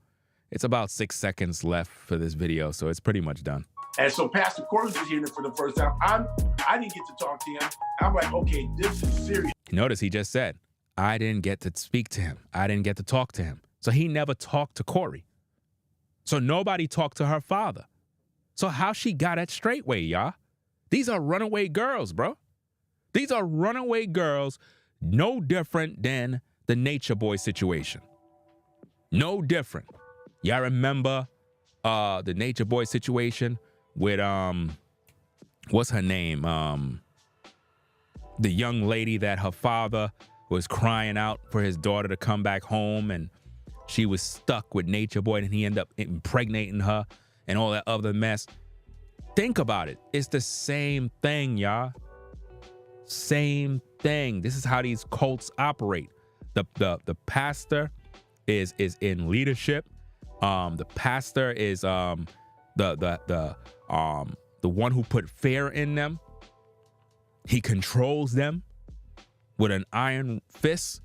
It's about 6 seconds left for this video, so it's pretty much done. And so Pastor Corbin was hearing it for the first time. I didn't get to talk to him. I'm like, okay, this is serious. Notice he just said, I didn't get to speak to him. I didn't get to talk to him. So he never talked to Corey. So nobody talked to her father. So how she got at Straitway, y'all? These are runaway girls, bro. These are runaway girls, no different than the Nature Boy situation. No different. Y'all remember the Nature Boy situation with what's her name? The young lady that her father was crying out for his daughter to come back home, and she was stuck with Nature Boy, and he ended up impregnating her and all that other mess. Think about it. It's the same thing, y'all. Same thing. This is how these cults operate. The pastor is in leadership. The pastor is the one who put fear in them. He controls them with an iron fist.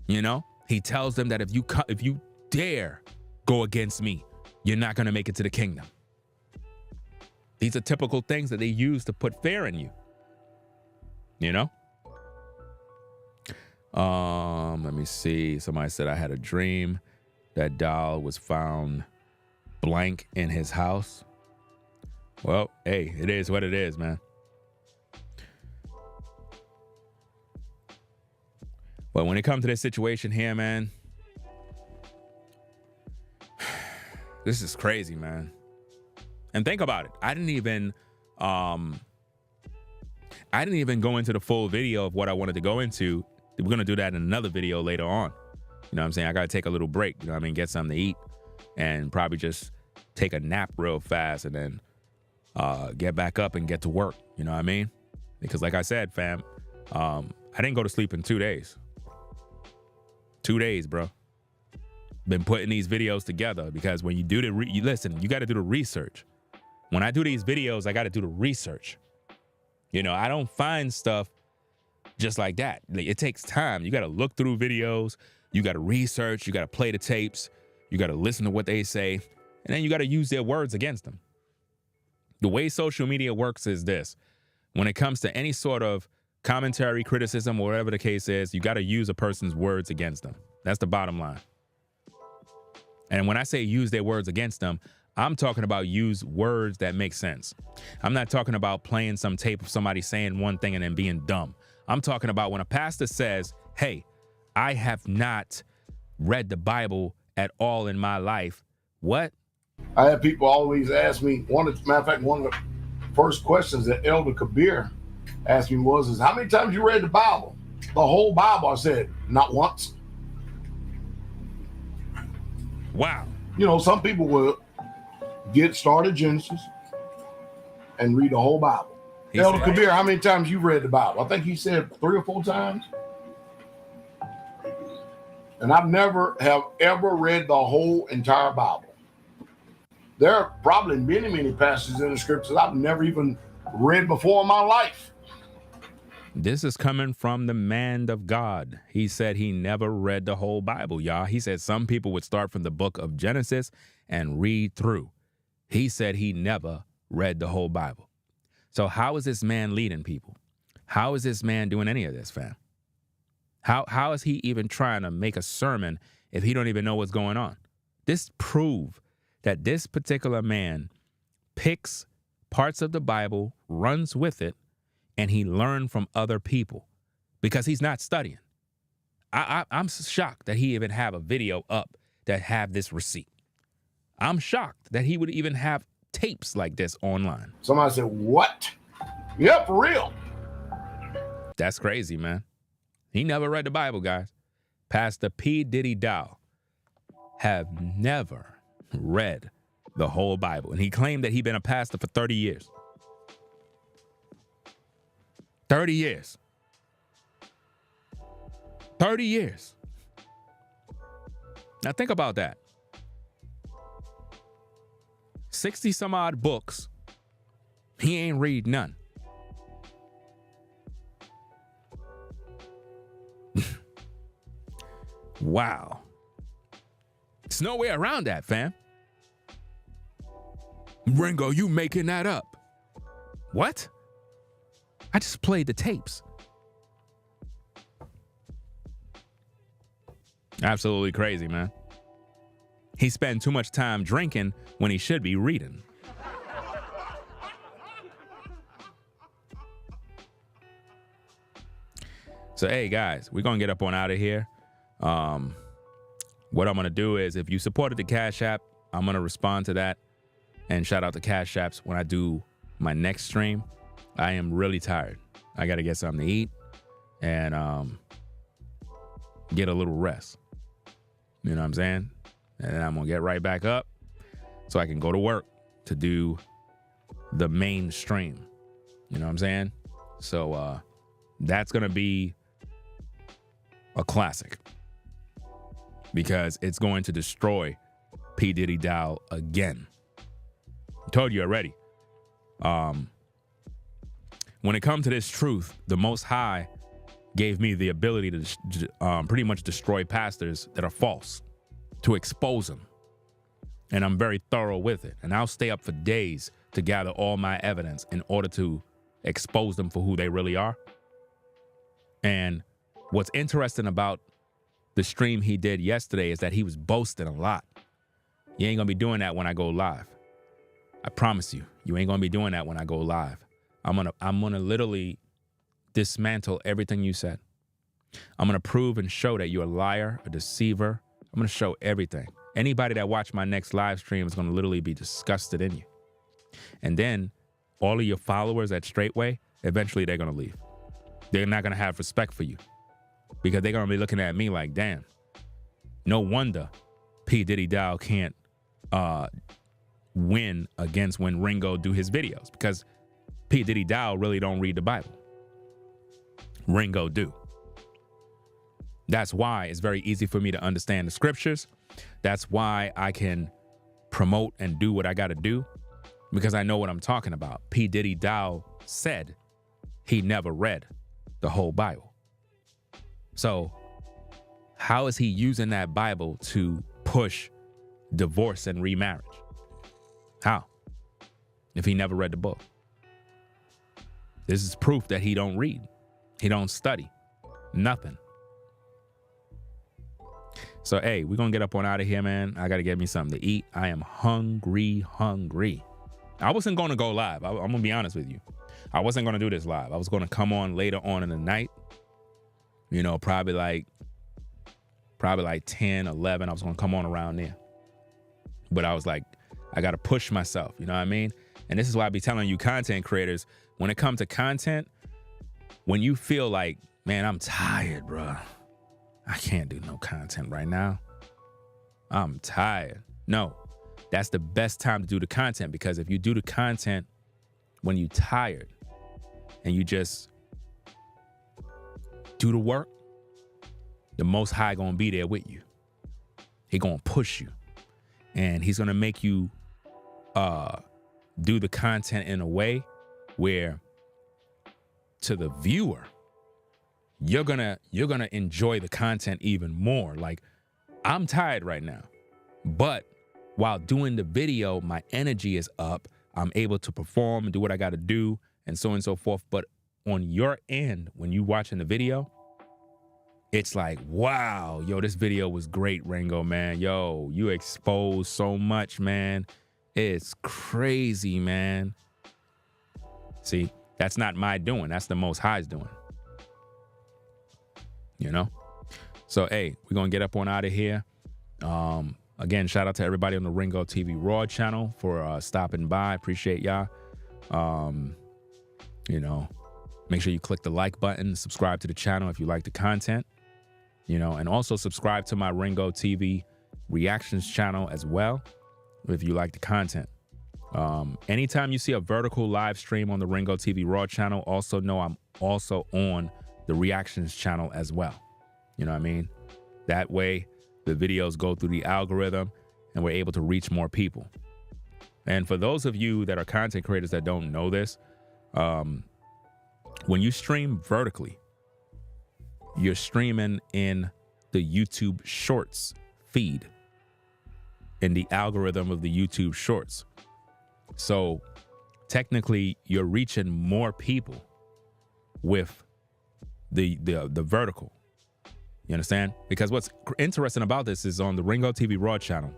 You know, he tells them that if you dare go against me, you're not going to make it to the kingdom. These are typical things that they use to put fear in you. You know? Let me see. Somebody said I had a dream that Dowell was found blank in his house. Well, hey, it is what it is, man. But when it comes to this situation here, man, this is crazy, man. And think about it. I didn't even go into the full video of what I wanted to go into. We're going to do that in another video later on. You know what I'm saying? I got to take a little break, you know what I mean? Get something to eat and probably just take a nap real fast and then get back up and get to work. You know what I mean? Because like I said, fam, I didn't go to sleep in 2 days. 2 days, bro. Been putting these videos together because when you do you listen, you got to do the research. When I do these videos, I got to do the research. You know, I don't find stuff just like that. It takes time. You got to look through videos. You got to research. You got to play the tapes. You got to listen to what they say. And then you got to use their words against them. The way social media works is this. When it comes to any sort of commentary, criticism, or whatever the case is, you got to use a person's words against them. That's the bottom line. And when I say use their words against them, I'm talking about use words that make sense. I'm not talking about playing some tape of somebody saying one thing and then being dumb. I'm talking about when a pastor says, hey, I have not read the Bible at all in my life. What? I have people always ask me, matter of fact, one of the first questions that Elder Kabeer asked me was how many times you read the Bible? The whole Bible. I said, not once. Wow. You know, some people will get started Genesis and read the whole Bible. Elder Kabeer, how many times you read the Bible? I think he said 3 or 4 times. And I've never have ever read the whole entire Bible. There are probably many, many passages in the scriptures I've never even read before in my life. This is coming from the man of God. He said he never read the whole Bible, y'all. He said some people would start from the book of Genesis and read through. He said he never read the whole Bible. So how is this man leading people? How is this man doing any of this, fam? How is he even trying to make a sermon if he don't even know what's going on? This proves that this particular man picks parts of the Bible, runs with it, and he learned from other people because he's not studying. I'm shocked that he even have a video up that have this receipt. I'm shocked that he would even have tapes like this online. Somebody said, what? Yeah, for real. That's crazy, man. He never read the Bible, guys. Pastor P.Diddy Dowell have never read the whole Bible. And he claimed that he'd been a pastor for 30 years. 30 years. 30 years. Now think about that. 60 some odd books. He ain't read none. Wow. There's no way around that, fam. Ringo, you making that up. What? I just played the tapes. Absolutely crazy, man. He spent too much time drinking when he should be reading. So, hey, guys, we're going to get up on out of here. What I'm going to do is if you supported the Cash App, I'm going to respond to that and shout out the Cash Apps when I do my next stream. I am really tired. I got to get something to eat and get a little rest. You know what I'm saying? And then I'm going to get right back up so I can go to work to do the main stream. You know what I'm saying? So that's going to be a classic because it's going to destroy P.Diddy Dowell again. I told you already. When it comes to this truth, the Most High gave me the ability to pretty much destroy pastors that are false, to expose them. And I'm very thorough with it. And I'll stay up for days to gather all my evidence in order to expose them for who they really are. And what's interesting about the stream he did yesterday is that he was boasting a lot. You ain't gonna be doing that when I go live. I promise you, you ain't gonna be doing that when I go live. I'm gonna literally dismantle everything you said. I'm gonna prove and show that you're a liar, a deceiver. I'm gonna show everything. Anybody that watch my next live stream is gonna literally be disgusted in you. And then all of your followers at Straitway, eventually they're gonna leave. They're not gonna have respect for you because they're gonna be looking at me like, damn, no wonder P.Diddy Dowell can't win against when Ringo do his videos, because P.Diddy Dowell really don't read the Bible. Ringo do. That's why it's very easy for me to understand the scriptures. That's why I can promote and do what I got to do, because I know what I'm talking about. P.Diddy Dowell said he never read the whole Bible. So how is he using that Bible to push divorce and remarriage? How? If he never read the book. This is proof that he don't read. He don't study. Nothing. So, hey, we're going to get up on out of here, man. I got to get me something to eat. I am hungry. I wasn't going to go live. I'm going to be honest with you. I wasn't going to do this live. I was going to come on later on in the night. You know, probably like 10, 11. I was going to come on around there. But I was like, I got to push myself. You know what I mean? And this is why I be telling you content creators, when it comes to content, when you feel like, man, I'm tired, bro. I can't do no content right now. I'm tired. No, that's the best time to do the content, because if you do the content when you're tired and you just do the work, the Most High gonna be there with you. He gonna push you, and he's gonna make you do the content in a way where to the viewer, you're gonna enjoy the content even more. Like, I'm tired right now, but while doing the video, my energy is up. I'm able to perform and do what I got to do, and so on and so forth. But on your end, when you watching the video, it's like, wow, yo, this video was great, Ringo, man. Yo, you exposed so much, man. It's crazy, man. See, that's not my doing. That's the Most High's doing. You know? So, hey, we're going to get up on out of here. Again, shout out to everybody on the Ringo TV Raw channel for stopping by. Appreciate y'all. You know, make sure you click the like button, subscribe to the channel if you like the content, you know, and also subscribe to my Ringo TV reactions channel as well if you like the content. Anytime you see a vertical live stream on the Ringo TV Raw channel, also know I'm also on the reactions channel as well. You know what I mean? That way the videos go through the algorithm and we're able to reach more people. And for those of you that are content creators that don't know this, when you stream vertically, you're streaming in the YouTube Shorts feed, in the algorithm of the YouTube Shorts. So technically you're reaching more people with the vertical. You understand? Because what's interesting about this is on the Ringo TV Raw channel,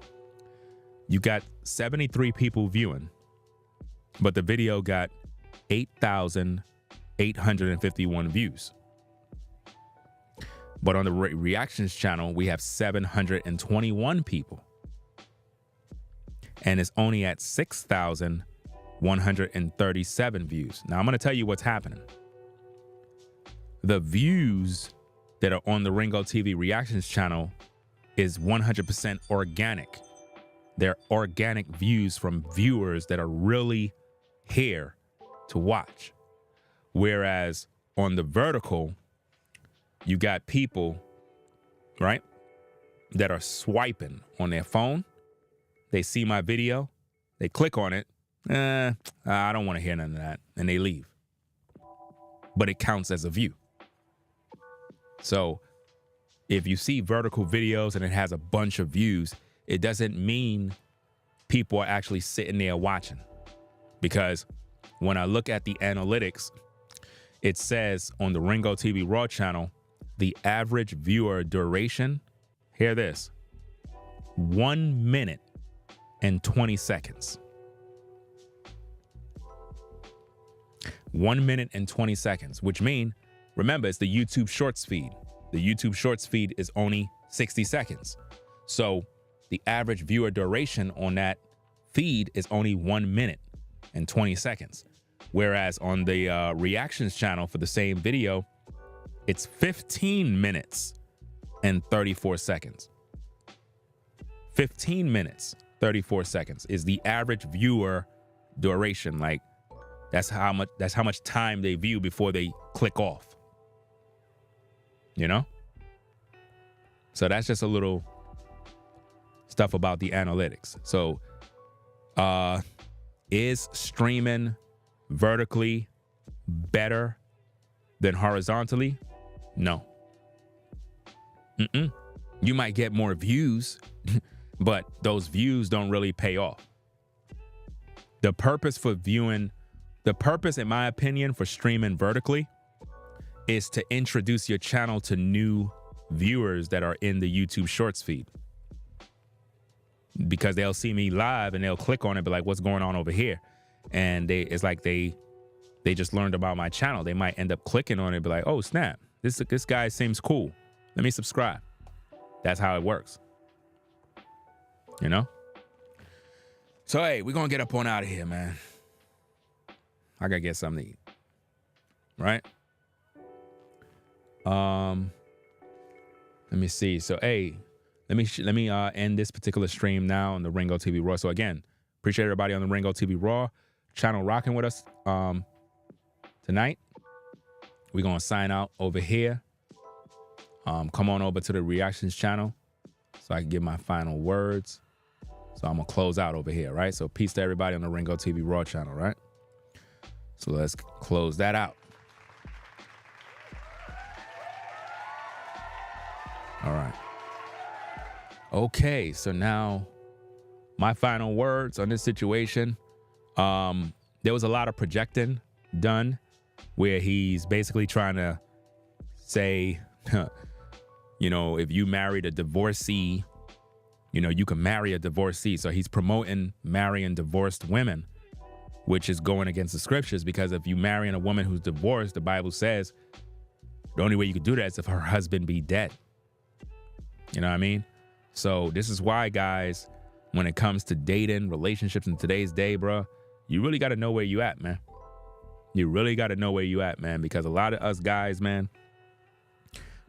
you got 73 people viewing, but the video got 8,851 views. But on the reactions channel, we have 721 people. And it's only at 6,137 views. Now, I'm going to tell you what's happening. The views that are on the Ringo TV reactions channel is 100% organic. They're organic views from viewers that are really here to watch. Whereas on the vertical, you got people right, that are swiping on their phone. They see my video, they click on it. I don't want to hear none of that, and they leave. But it counts as a view. So if you see vertical videos and it has a bunch of views, it doesn't mean people are actually sitting there watching. Because when I look at the analytics, it says on the Ringo TV Raw channel, the average viewer duration, hear this, 1 minute and 20 seconds. 1 minute and 20 seconds, which mean, remember, it's the YouTube Shorts feed. The YouTube Shorts feed is only 60 seconds. So the average viewer duration on that feed is only 1 minute and 20 seconds. Whereas on the reactions channel for the same video, it's 15 minutes and 34 seconds. 15 minutes, 34 seconds is the average viewer duration. Like, that's how much time they view before they click off. You know? So that's just a little stuff about the analytics. So is streaming vertically better than horizontally? No. You might get more views, but those views don't really pay off. The purpose, in my opinion, for streaming vertically is to introduce your channel to new viewers that are in the YouTube Shorts feed. Because they'll see me live and they'll click on it, be like, what's going on over here? And it's like they just learned about my channel. They might end up clicking on it and be like, oh, snap, this guy seems cool. Let me subscribe. That's how it works. You know? So, hey, we're going to get up on out of here, man. I got to get something to eat. Right? Let me see. So, hey, let me end this particular stream now on the Ringo TV Raw. So, again, appreciate everybody on the Ringo TV Raw channel rocking with us tonight. We're going to sign out over here. Come on over to the reactions channel so I can give my final words. So I'm going to close out over here, right? So peace to everybody on the Ringo TV Raw channel, right? So let's close that out. All right. Okay, so now my final words on this situation. There was a lot of projecting done where he's basically trying to say, you know, if you married a divorcee, you know, you can marry a divorcee. So he's promoting marrying divorced women, which is going against the scriptures, because if you marrying a woman who's divorced, the Bible says the only way you could do that is if her husband be dead. You know what I mean? So this is why, guys, when it comes to dating, relationships in today's day, bro, you really got to know where you at, man. You really got to know where you at, man, because a lot of us guys, man,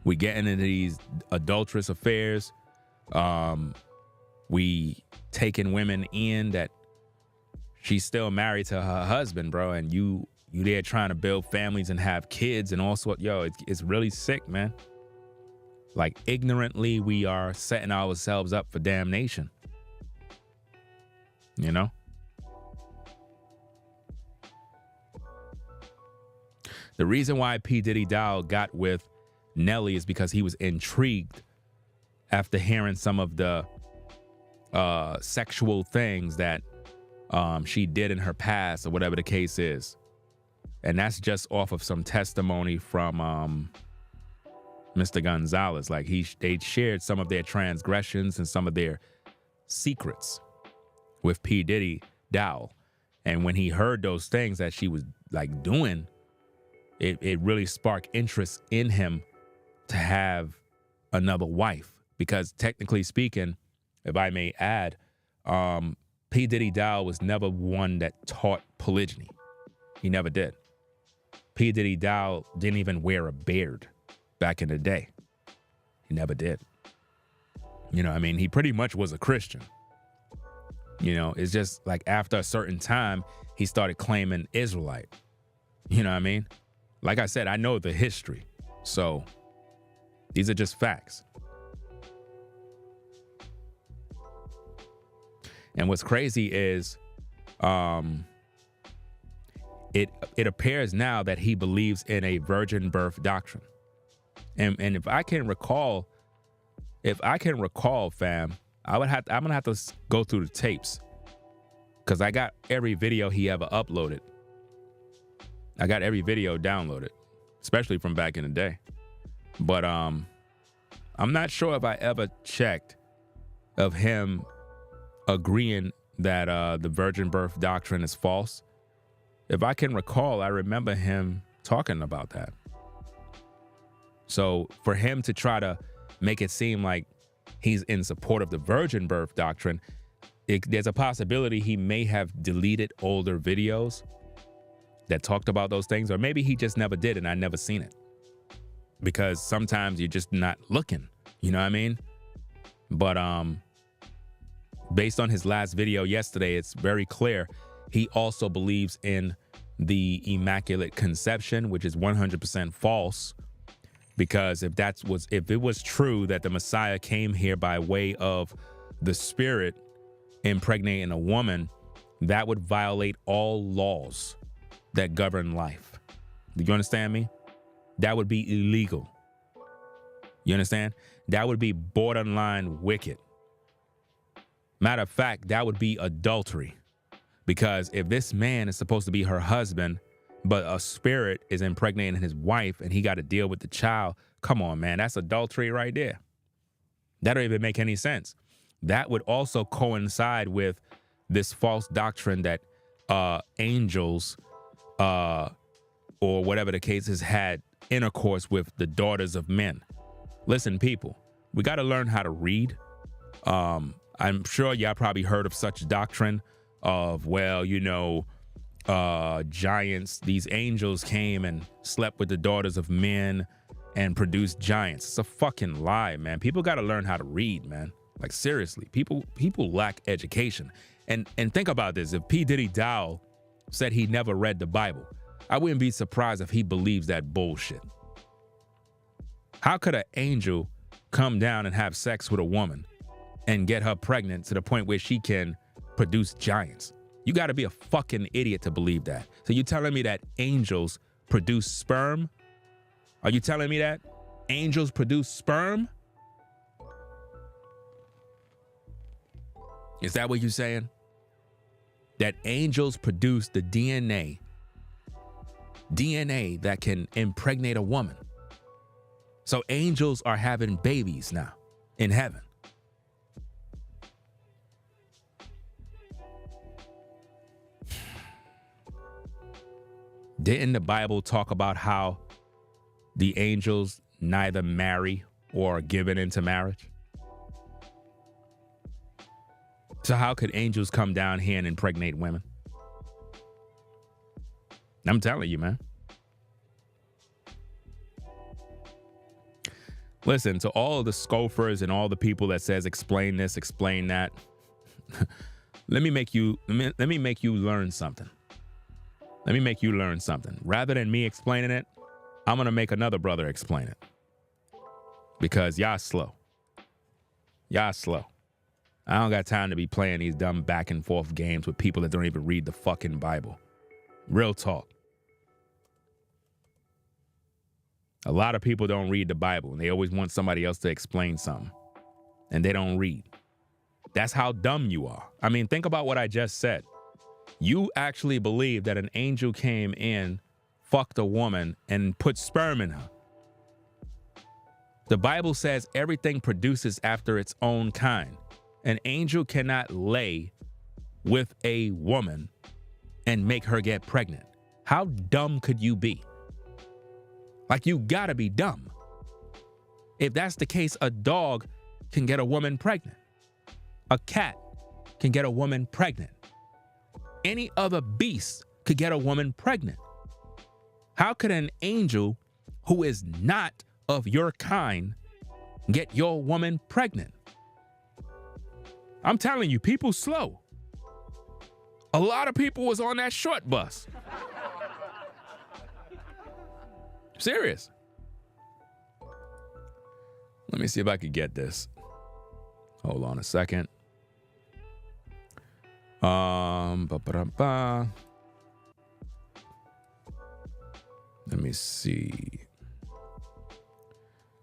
we getting into these adulterous affairs. We taking women in that she's still married to her husband, bro, and you there trying to build families and have kids and all sorts. Yo, it's really sick, man. Like, ignorantly, we are setting ourselves up for damnation. You know? The reason why P.Diddy Dowell got with Nelly is because he was intrigued after hearing some of the sexual things that she did in her past, or whatever the case is. And that's just off of some testimony from Mr. Gonzalez. Like, they shared some of their transgressions and some of their secrets with P.Diddy Dowell. And when he heard those things that she was like doing, it really sparked interest in him to have another wife. Because technically speaking, if I may add, P. Diddy Dowell was never one that taught polygyny. He never did. P. Diddy Dowell didn't even wear a beard back in the day. He never did. You know, I mean, he pretty much was a Christian. You know, it's just like after a certain time, he started claiming Israelite. You know what I mean? Like I said, I know the history. So these are just facts. And what's crazy is it appears now that he believes in a virgin birth doctrine. And if I can recall, fam, I'm gonna have to go through the tapes, because I got every video he ever uploaded. I got every video downloaded, especially from back in the day. But I'm not sure if I ever checked of him agreeing that the virgin birth doctrine is false. If I can recall, I remember him talking about that. So for him to try to make it seem like he's in support of the virgin birth doctrine, there's a possibility he may have deleted older videos that talked about those things, or maybe he just never did and I never seen it. Because sometimes you're just not looking, you know what I mean? But based on his last video yesterday, it's very clear he also believes in the Immaculate Conception, which is 100% false. Because if it was true that the Messiah came here by way of the Spirit impregnating a woman, that would violate all laws that govern life. Do you understand me? That would be illegal. You understand? That would be borderline wicked. Matter of fact, that would be adultery. Because if this man is supposed to be her husband, but a spirit is impregnating his wife and he got to deal with the child, come on, man, that's adultery right there. That don't even make any sense. That would also coincide with this false doctrine that angels, or whatever the case is, had intercourse with the daughters of men. Listen, people, we got to learn how to read. I'm sure y'all probably heard of such doctrine of, well, you know, giants, these angels came and slept with the daughters of men and produced giants. It's a fucking lie, man. People got to learn how to read, man. Like, seriously, people lack education. And think about this. If P.Diddy Dowell said he never read the Bible, I wouldn't be surprised if he believes that bullshit. How could an angel come down and have sex with a woman and get her pregnant to the point where she can produce giants? You got to be a fucking idiot to believe that. So you telling me that angels produce sperm? Are you telling me that angels produce sperm? Is that what you're saying? That angels produce the DNA that can impregnate a woman. So angels are having babies now in heaven. Didn't the Bible talk about how the angels neither marry or are given into marriage? So how could angels come down here and impregnate women? I'm telling you, man. Listen, to all of the scoffers and all the people that says explain this, explain that, let me make you learn something. Let me make you learn something. Rather than me explaining it, I'm going to make another brother explain it. Because y'all slow. Y'all slow. I don't got time to be playing these dumb back and forth games with people that don't even read the fucking Bible. Real talk. A lot of people don't read the Bible and they always want somebody else to explain something. And they don't read. That's how dumb you are. I mean, think about what I just said. You actually believe that an angel came in, fucked a woman, and put sperm in her. The Bible says everything produces after its own kind. An angel cannot lay with a woman and make her get pregnant. How dumb could you be? Like, you gotta be dumb. If that's the case, a dog can get a woman pregnant. A cat can get a woman pregnant. Any other beast could get a woman pregnant. How could an angel who is not of your kind get your woman pregnant? I'm telling you, people slow. A lot of people was on that short bus. Serious. Let me see if I could get this. Hold on a second. Ba-ba-da-ba. Let me see.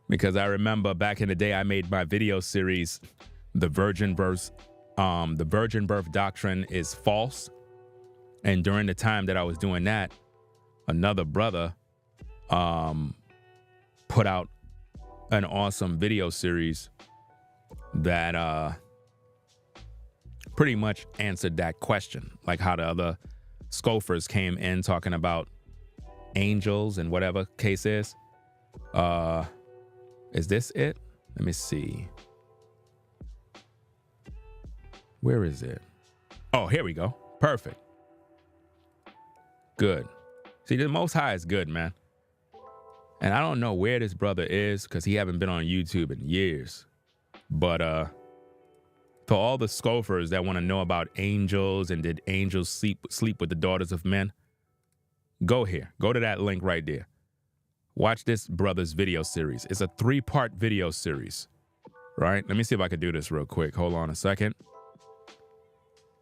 Because I remember back in the day, I made my video series, the virgin birth doctrine is false. And during the time that I was doing that, another brother put out an awesome video series that pretty much answered that question, like how the other scoffers came in talking about angels and whatever case is. Is this it? Let me see. Where is it? Oh, here we go. Perfect. Good. See, the Most High is good, man. And I don't know where this brother is because he haven't been on YouTube in years. But for all the scoffers that want to know about angels and did angels sleep with the daughters of men, go here. Go to that link right there. Watch this brother's video series. It's a 3-part video series, right? Let me see if I can do this real quick. Hold on a second.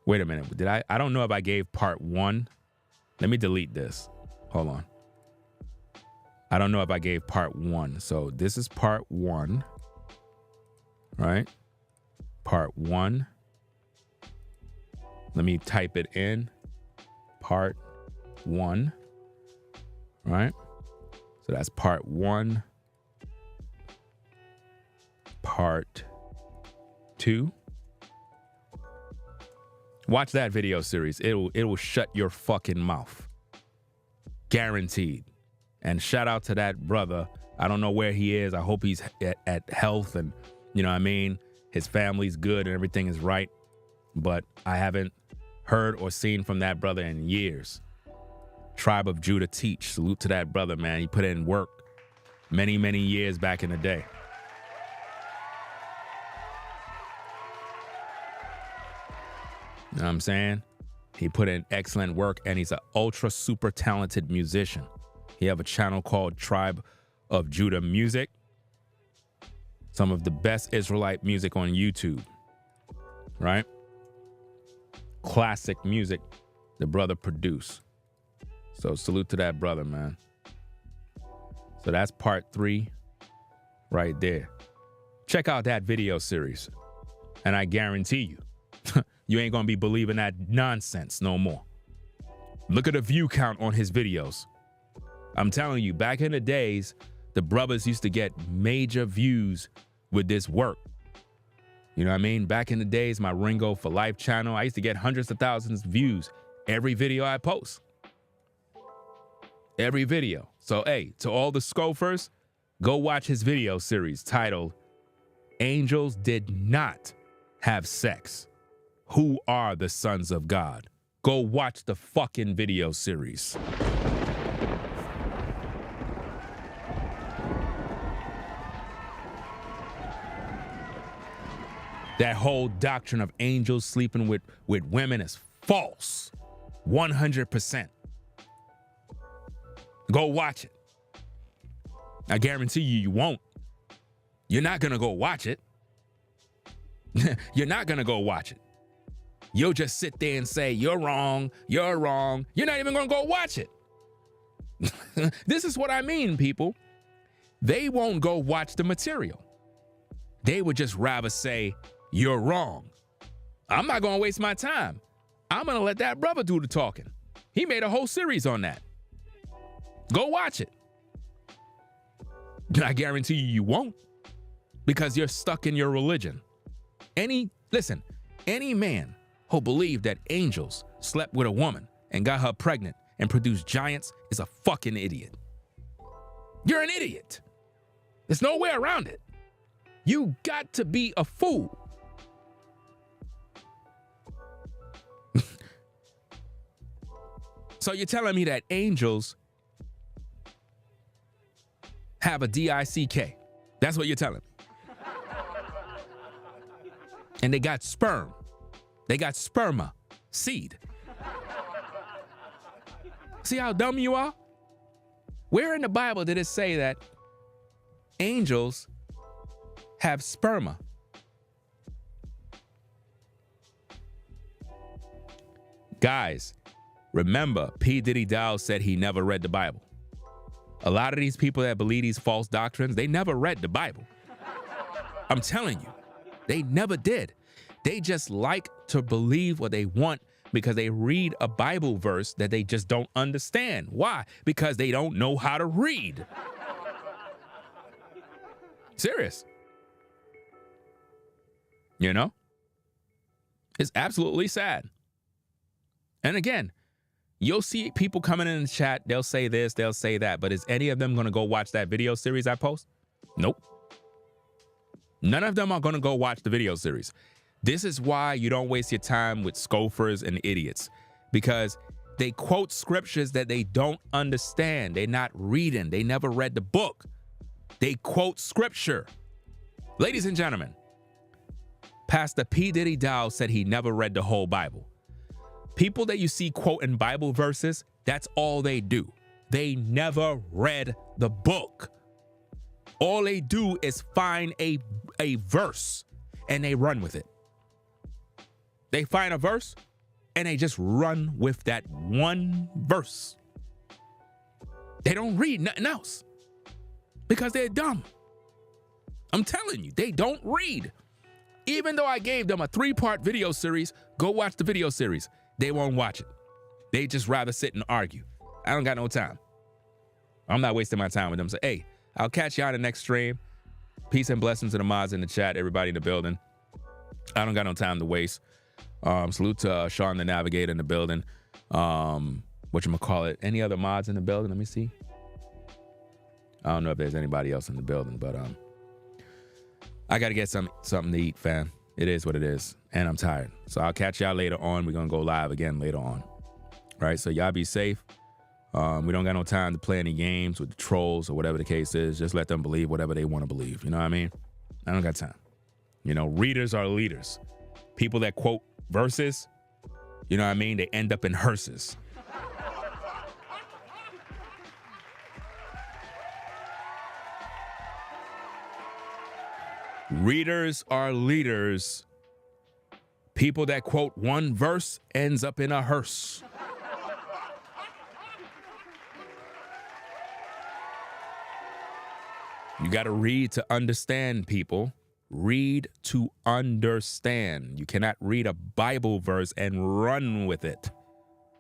Wait a minute. Did I don't know if I gave part 1. Let me delete this. Hold on. I don't know if I gave part 1. So this is part 1, right? Part 1. Let me type it in. Part 1, right? So that's part 1. Part 2. Watch that video series. It will shut your fucking mouth. Guaranteed. And shout out to that brother. I don't know where he is. I hope he's at health and, you know what I mean? His family's good and everything is right. But I haven't heard or seen from that brother in years. Tribe of Judah teach. Salute to that brother, man. He put in work many, many years back in the day. You know what I'm saying? He put in excellent work and he's an ultra super talented musician. He have a channel called Tribe of Judah Music. Some of the best Israelite music on YouTube, right? Classic music the brother produced. So salute to that brother, man. So that's part 3 right there. Check out that video series. And I guarantee you, you ain't gonna be believing that nonsense no more. Look at the view count on his videos. I'm telling you, back in the days, the brothers used to get major views with this work. You know what I mean? Back in the days, my Ringo for Life channel, I used to get hundreds of thousands of views every video I post. Every video. So, hey, to all the scoffers, go watch his video series titled, Angels Did Not Have Sex. Who are the sons of God? Go watch the fucking video series. That whole doctrine of angels sleeping with women is false. 100%. Go watch it. I guarantee you won't. You're not going to go watch it. You're not going to go watch it. You'll just sit there and say, you're wrong, you're wrong. You're not even going to go watch it. This is what I mean, people. They won't go watch the material. They would just rather say, you're wrong. I'm not going to waste my time. I'm going to let that brother do the talking. He made a whole series on that. Go watch it. I guarantee you won't, because you're stuck in your religion. Any man who believed that angels slept with a woman and got her pregnant and produced giants is a fucking idiot. You're an idiot. There's no way around it. You got to be a fool. So you're telling me that angels have a DICK. That's what you're telling me. And they got sperm. They got sperma, seed. See how dumb you are? Where in the Bible did it say that angels have sperma? Guys, remember, P.Diddy Dowell said he never read the Bible. A lot of these people that believe these false doctrines, they never read the Bible. I'm telling you, they never did. They just like to believe what they want because they read a Bible verse that they just don't understand. Why? Because they don't know how to read. Serious. You know? It's absolutely sad. And again, you'll see people coming in the chat, they'll say this, they'll say that, but is any of them going to go watch that video series I post? Nope. None of them are going to go watch the video series. This is why you don't waste your time with scoffers and idiots, because they quote scriptures that they don't understand. They're not reading. They never read the book. They quote scripture. Ladies and gentlemen, Pastor P.Diddy Dowell said he never read the whole Bible. People that you see quoting Bible verses, that's all they do. They never read the book. All they do is find a verse and they run with it. They find a verse and they just run with that one verse. They don't read nothing else because they're dumb. I'm telling you, they don't read. Even though I gave them a 3-part video series, go watch the video series. They won't watch it. They just rather sit and argue. I don't got no time. I'm not wasting my time with them. So, hey, I'll catch y'all in the next stream. Peace and blessings to the mods in the chat, everybody in the building. I don't got no time to waste. Salute to Sean the Navigator in the building. Whatchamacallit? Any other mods in the building? Let me see. I don't know if there's anybody else in the building, but I got to get something to eat, fam. It is what it is, and I'm tired. So I'll catch y'all later on. We're going to go live again later on. All right, so y'all be safe. We don't got no time to play any games with the trolls or whatever the case is. Just let them believe whatever they want to believe. You know what I mean? I don't got time. You know, readers are leaders. People that quote verses, you know what I mean? They end up in hearses. Readers are leaders. People that quote one verse ends up in a hearse. You got to read to understand, people. Read to understand. You cannot read a Bible verse and run with it.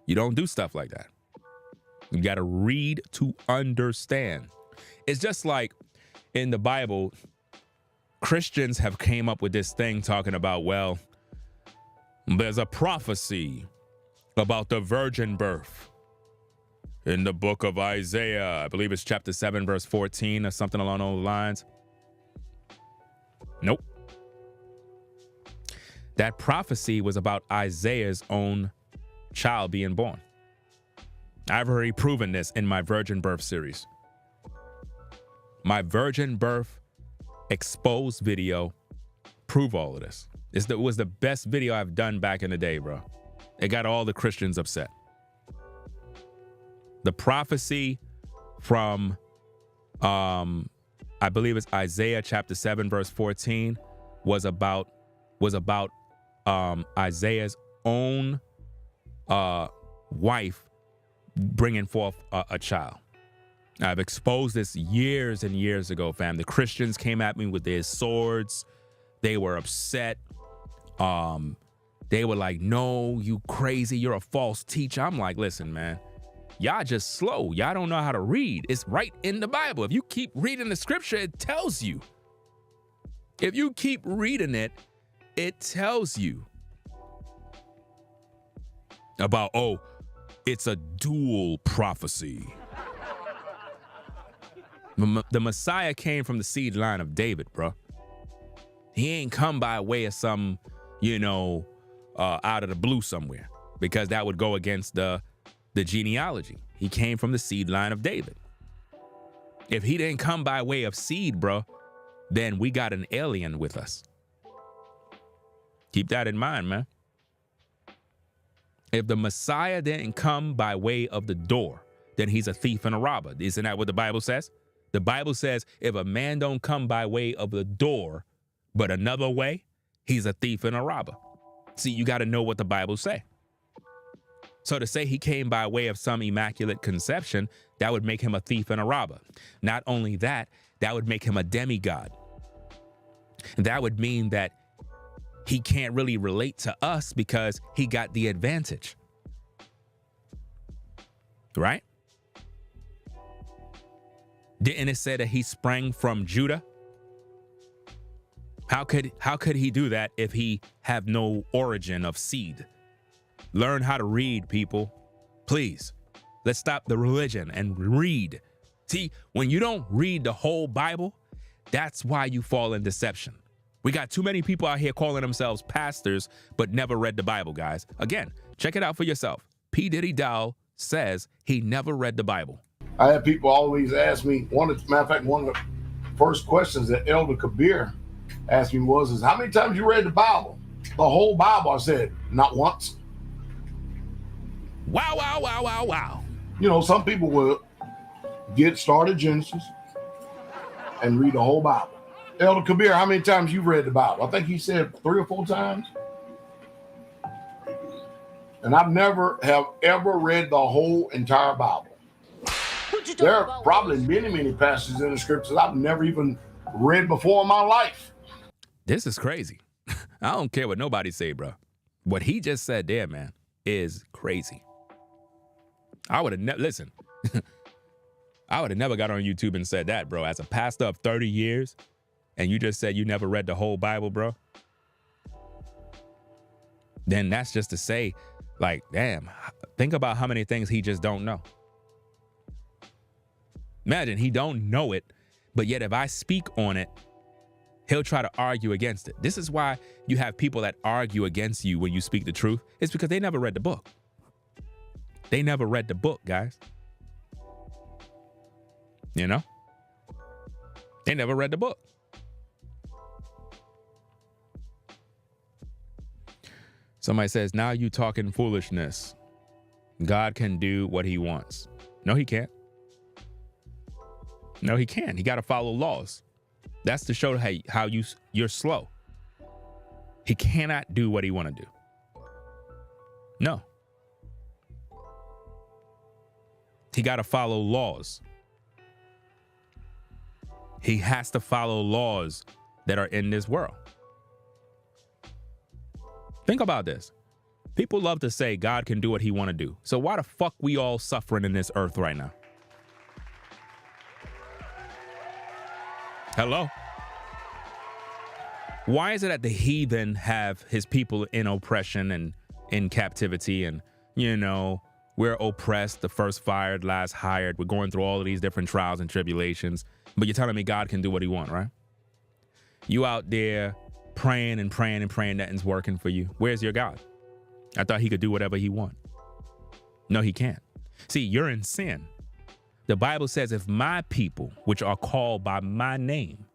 You don't do stuff like that. You got to read to understand. It's just like in the Bible, Christians have came up with this thing talking about, well, there's a prophecy about the virgin birth in the book of Isaiah. I believe it's chapter 7, verse 14 or something along those lines. Nope. That prophecy was about Isaiah's own child being born. I've already proven this in my virgin birth series. My virgin birth exposed video prove all of this. It was the best video I've done back in the day, bro. It got all the Christians upset. The prophecy from I believe it's Isaiah chapter 7 verse 14 was about Isaiah's own wife bringing forth a child. I've exposed this years and years ago, fam. The Christians came at me with their swords. They were upset. They were like, no, you crazy. You're a false teacher. I'm like, listen, man, y'all just slow. Y'all don't know how to read. It's right in the Bible. If you keep reading the scripture, it tells you. If you keep reading it, it tells you about, oh, it's a dual prophecy. The Messiah came from the seed line of David, bro. He ain't come by way of some, out of the blue somewhere, because that would go against the genealogy. He came from the seed line of David. If he didn't come by way of seed, bro, then we got an alien with us. Keep that in mind, man. If the Messiah didn't come by way of the door, then he's a thief and a robber. Isn't that what the Bible says? The Bible says if a man don't come by way of the door, but another way, he's a thief and a robber. See, you got to know what the Bible say. So to say he came by way of some immaculate conception, that would make him a thief and a robber. Not only that, that would make him a demigod. That would mean that he can't really relate to us because he got the advantage. Right? Didn't it say that he sprang from Judah? How could he do that if he have no origin of seed? Learn how to read, people. Please. Let's stop the religion and read. See, when you don't read the whole Bible, that's why you fall in deception. We got too many people out here calling themselves pastors, but never read the Bible, guys. Again, check it out for yourself. P.Diddy Dowell says he never read the Bible. I had people always ask me, one of the first questions that Elder Kabeer asked me was, how many times you read the Bible? The whole Bible. I said, not once. Wow, wow, wow, wow, wow. You know, some people will get started Genesis and read the whole Bible. Elder Kabeer, how many times you read the Bible? I think he said 3 or 4 times. And I've never have ever read the whole entire Bible. There are probably many passages in the scriptures I've never even read before in my life. This is crazy. I don't care what nobody say, bro. What he just said there, man, is crazy. I would have never, listen, I would have never got on YouTube and said that, bro. As a pastor of 30 years, and you just said you never read the whole Bible, bro. Then that's just to say, like, damn, think about how many things he just don't know. Imagine he don't know it, but yet if I speak on it, he'll try to argue against it. This is why you have people that argue against you when you speak the truth. It's because they never read the book. They never read the book, guys. You know? They never read the book. Somebody says, now you talking foolishness. God can do what he wants. No, he can't. No, he can't. He got to follow laws. That's to show how you're slow. He cannot do what he want to do. No. He got to follow laws. He has to follow laws that are in this world. Think about this. People love to say God can do what he want to do. So why the fuck we all suffering in this earth right now? Hello? Why is it that the heathen have his people in oppression and in captivity and, you know, we're oppressed, the first fired, last hired. We're going through all of these different trials and tribulations. But you're telling me God can do what he wants, right? You out there praying and praying and praying, nothing's working for you. Where's your God? I thought he could do whatever he wants. No, he can't. See, you're in sin. The Bible says if my people, which are called by my name,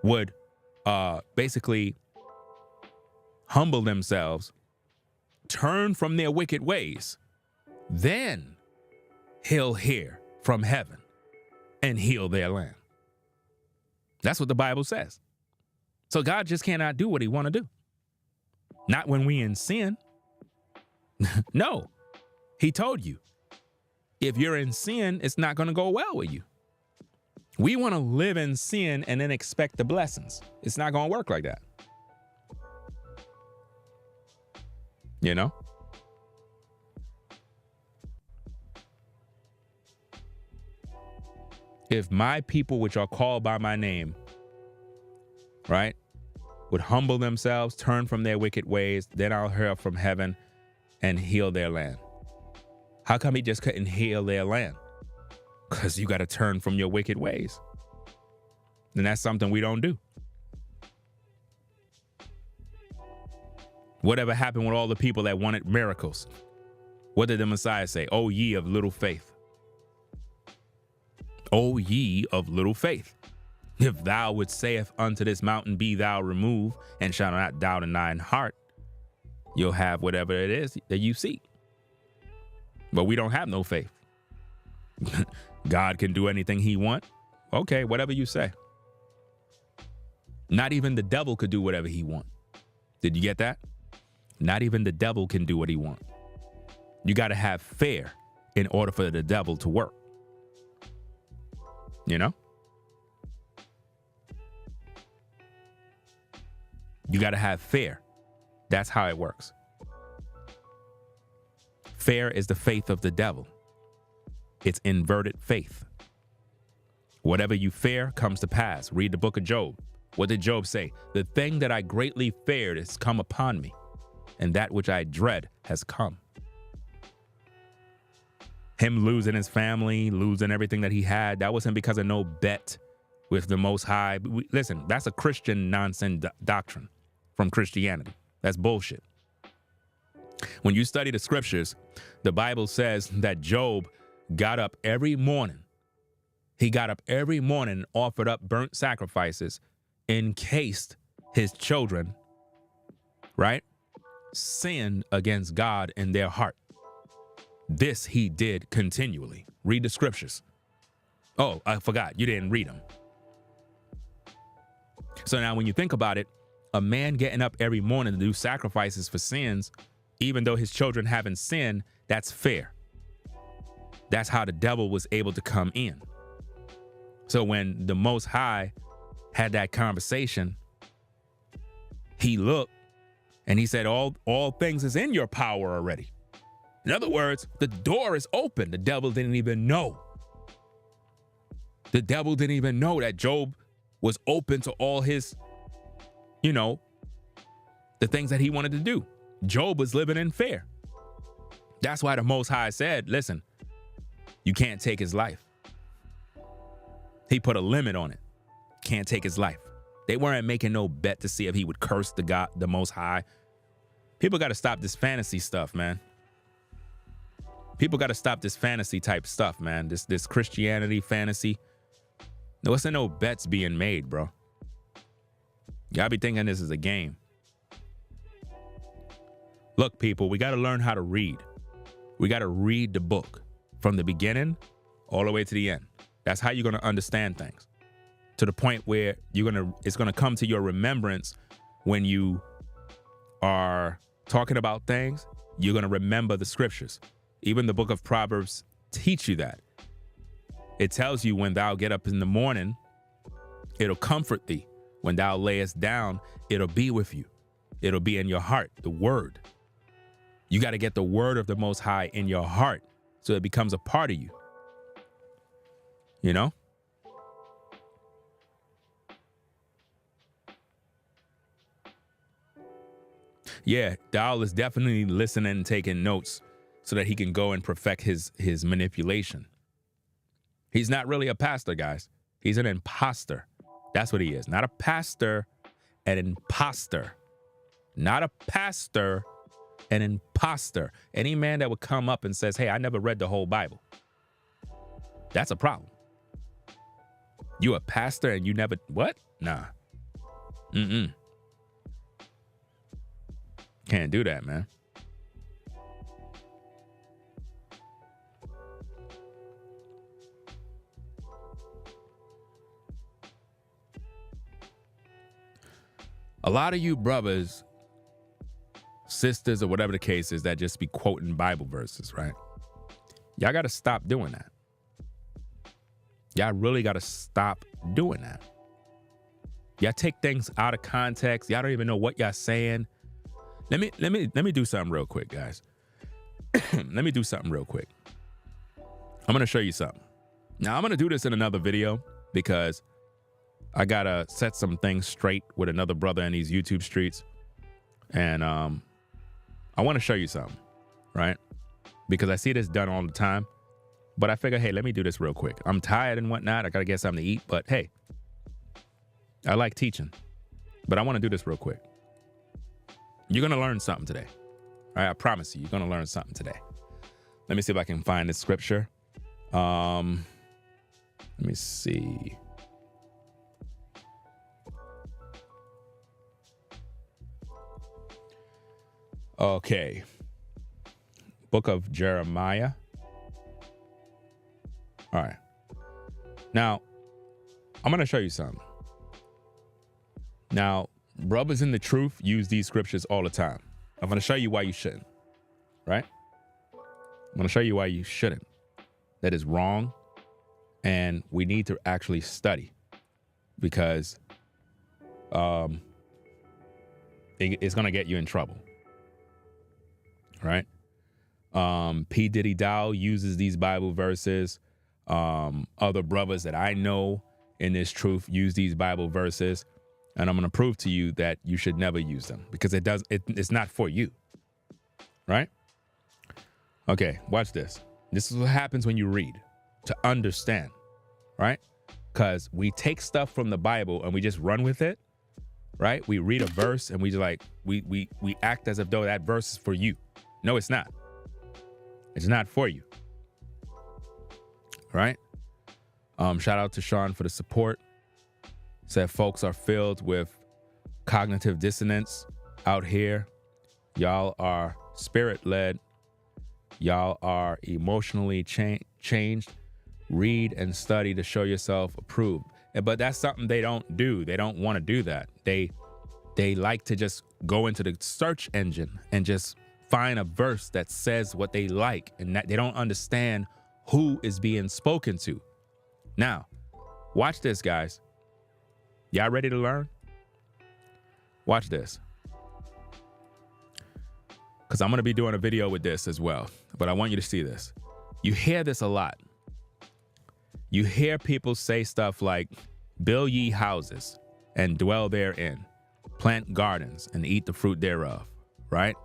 would basically humble themselves, turn from their wicked ways, then he'll hear from heaven and heal their land. That's what the Bible says. So God just cannot do what he want to do. Not when we in sin. No, he told you, if you're in sin, it's not going to go well with you. We want to live in sin and then expect the blessings. It's not going to work like that. You know? If my people, which are called by my name, right, would humble themselves, turn from their wicked ways, then I'll hear from heaven and heal their land. How come he just couldn't heal their land? Because you got to turn from your wicked ways. And that's something we don't do. Whatever happened with all the people that wanted miracles? What did the Messiah say? O ye of little faith. O ye of little faith. If thou would saith unto this mountain, be thou removed, and shall not doubt in thine heart, you'll have whatever it is that you seek. But we don't have no faith. God can do anything he wants. Okay, whatever you say. Not even the devil could do whatever he wants. Did you get that? Not even the devil can do what he wants. You got to have fair in order for the devil to work. You know? You got to have fair. That's how it works. Fair is the faith of the devil. It's inverted faith. Whatever you fear comes to pass. Read the book of Job. What did Job say? The thing that I greatly feared has come upon me, and that which I dread has come. Him losing his family, losing everything that he had, that wasn't because of no bet with the Most High. Listen, that's a Christian nonsense doctrine from Christianity. That's bullshit. When you study the scriptures, the Bible says that Job got up every morning. He got up every morning and offered up burnt sacrifices in case his children, right, sinned against God in their heart. This he did continually. Read the scriptures. Oh, I forgot. You didn't read them. So now when you think about it, a man getting up every morning to do sacrifices for sins, even though his children haven't sinned, that's fair. That's how the devil was able to come in. So when the Most High had that conversation, he looked and he said, all things is in your power already. In other words, the door is open. The devil didn't even know. The devil didn't even know that Job was open to all his, the things that he wanted to do. Job was living in fear. That's why the Most High said, listen, you can't take his life. He put a limit on it. Can't take his life. They weren't making no bet to see if he would curse the Most High. People got to stop this fantasy stuff, man. People got to stop this fantasy type stuff, man. This Christianity fantasy. No, it's no bets being made, bro. Y'all be thinking this is a game. Look, people, we got to learn how to read. We got to read the book from the beginning all the way to the end. That's how you're going to understand things, to the point where it's going to come to your remembrance when you are talking about things. You're going to remember the scriptures. Even the book of Proverbs teach you that. It tells you when thou get up in the morning, it'll comfort thee. When thou layest down, it'll be with you. It'll be in your heart, the word. You got to get the word of the Most High in your heart so it becomes a part of you. You know? Yeah, Dowell is definitely listening and taking notes so that he can go and perfect his manipulation. He's not really a pastor, guys. He's an imposter. That's what he is. Not a pastor, an imposter. Not a pastor, an imposter. Any man that would come up and says, hey, I never read the whole Bible. That's a problem. You a pastor and you never, what? Nah. Can't do that, man. A lot of you brothers, sisters, or whatever the case is, that just be quoting Bible verses, right? Y'all got to stop doing that. Y'all really got to stop doing that. Y'all take things out of context. Y'all don't even know what y'all saying. Let me do something real quick, guys. Let me do something real quick. I'm going to show you something. Now, I'm going to do this in another video because I got to set some things straight with another brother in these YouTube streets. And I want to show you something, right? Because I see this done all the time. But I figure, hey, let me do this real quick. I'm tired and whatnot. I got to get something to eat. But hey, I like teaching. But I want to do this real quick. You're going to learn something today. All right, I promise you, you're going to learn something today. Let me see if I can find this scripture. Let me see. Okay. Book of Jeremiah. All right. Now, I'm going to show you something. Now, brothers in the truth use these scriptures all the time. I'm going to show you why you shouldn't. Right? I'm going to show you why you shouldn't. That is wrong, and we need to actually study, because it's going to get you in trouble. Right? P.Diddy Dowell uses these Bible verses. Other brothers that I know in this truth use these Bible verses, and I'm going to prove to you that you should never use them, because it's not for you. Right? Okay, watch this. This is what happens when you read, to understand, right? Because we take stuff from the Bible and we just run with it, right? We read a verse and we just like, we act as if though that verse is for you. No, it's not. It's not for you, right? Shout out to Sean for the support. Said folks are filled with cognitive dissonance out here. Y'all are spirit-led. Y'all are emotionally changed. Read and study to show yourself approved. But that's something they don't do. They don't want to do that. They like to just go into the search engine and just find a verse that says what they like, and that they don't understand who is being spoken to. Now, watch this, guys. Y'all ready to learn? Watch this. Because I'm going to be doing a video with this as well. But I want you to see this. You hear this a lot. You hear people say stuff like, build ye houses and dwell therein, plant gardens and eat the fruit thereof, right?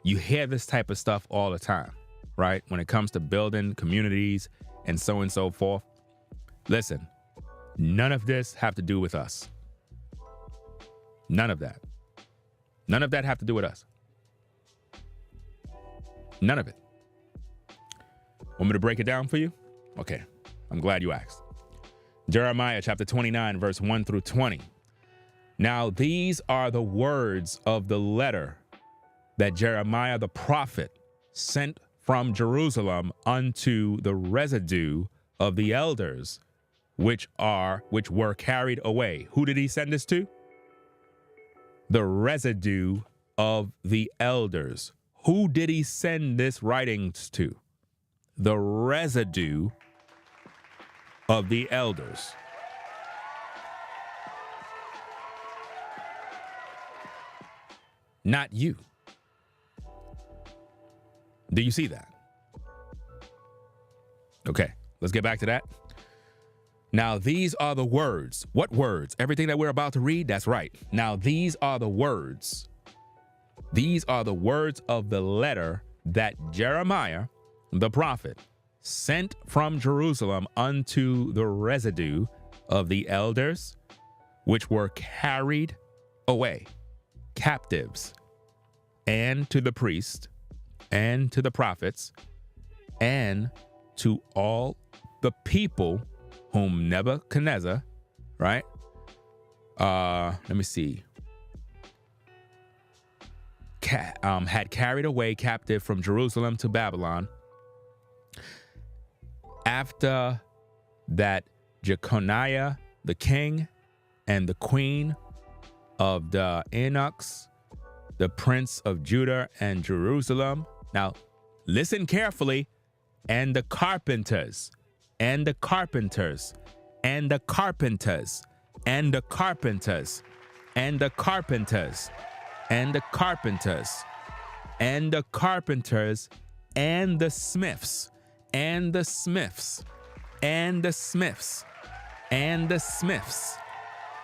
You hear this type of stuff all the time, right? When it comes to building communities and so forth. Listen, none of this have to do with us. None of that. None of that have to do with us. None of it. Want me to break it down for you? Okay, I'm glad you asked. Jeremiah chapter 29, verse 1 through 20. Now these are the words of the letter that Jeremiah the prophet sent from Jerusalem unto the residue of the elders, which were carried away. Who did he send this to? The residue of the elders. Who did he send this writings to? The residue of the elders. Not you. Do you see that? Okay, let's get back to that. Now, these are the words. What words? Everything that we're about to read, that's right. Now, these are the words. These are the words of the letter that Jeremiah, the prophet, sent from Jerusalem unto the residue of the elders, which were carried away, captives, and to the priest, and to the prophets, and to all the people whom Nebuchadnezzar, right? Let me see. Had carried away captive from Jerusalem to Babylon. After that, Jeconiah, the king, and the queen of the eunuchs, the prince of Judah and Jerusalem. Now, listen carefully. And the carpenters, and the carpenters, and the carpenters, and the carpenters, and the carpenters, and the carpenters, and the carpenters, and the smiths, and the smiths, and the smiths, and the smiths,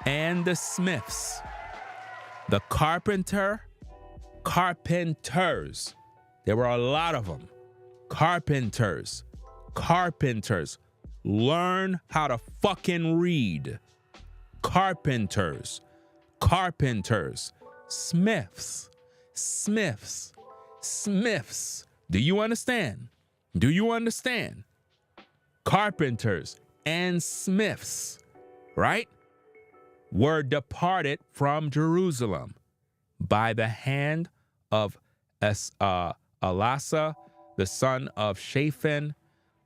and the smiths. The carpenters. There were a lot of them. Carpenters. Learn how to fucking read. Carpenters. Smiths. Do you understand? Carpenters and smiths, right? Were departed from Jerusalem by the hand of Elasah, the son of Shaphan,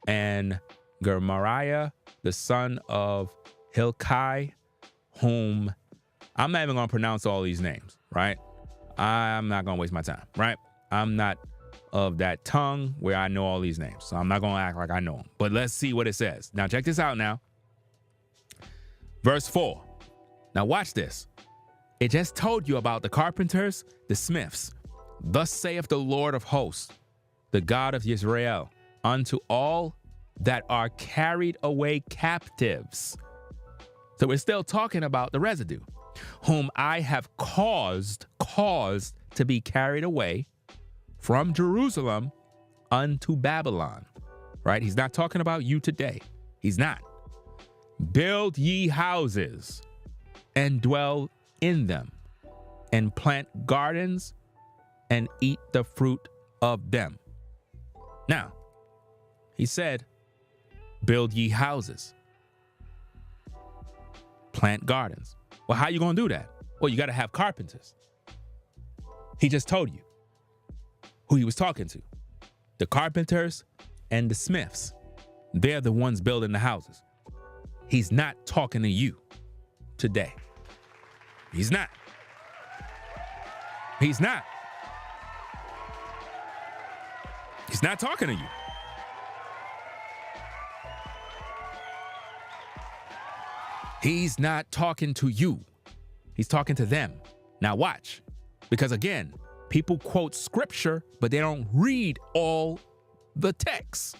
and Gemariah, the son of Hilkiah, whom I'm not even going to pronounce all these names, right? I'm not going to waste my time, right? I'm not of that tongue where I know all these names. So I'm not going to act like I know them. But let's see what it says. Now, check this out now. Verse 4. Now, watch this. It just told you about the carpenters, the smiths. Thus saith the Lord of hosts, the God of Israel, unto all that are carried away captives. So we're still talking about the residue, whom I have caused to be carried away from Jerusalem unto Babylon, right? He's not talking about you today. He's not. Build ye houses and dwell in them, and plant gardens and eat the fruit of them. Now, he said, build ye houses, plant gardens. Well, how you going to do that? Well, you got to have carpenters. He just told you who he was talking to. The carpenters and the smiths. They're the ones building the houses. He's not talking to you today. He's not. He's not. He's not talking to you. He's not talking to you. He's talking to them. Now watch. Because again, people quote scripture, but they don't read all the text.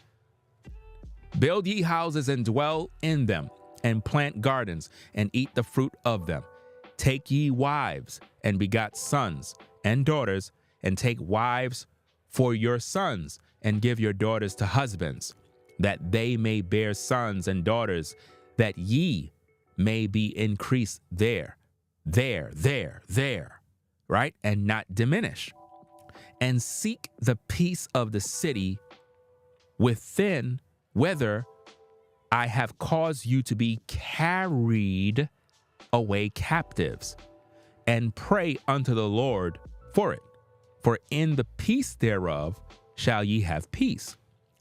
Build ye houses and dwell in them, and plant gardens and eat the fruit of them. Take ye wives and begot sons and daughters, and take wives for your sons, and give your daughters to husbands, that they may bear sons and daughters, that ye may be increased there, right? And not diminish. And seek the peace of the city within, whether I have caused you to be carried away captives, and pray unto the Lord for it. For in the peace thereof shall ye have peace.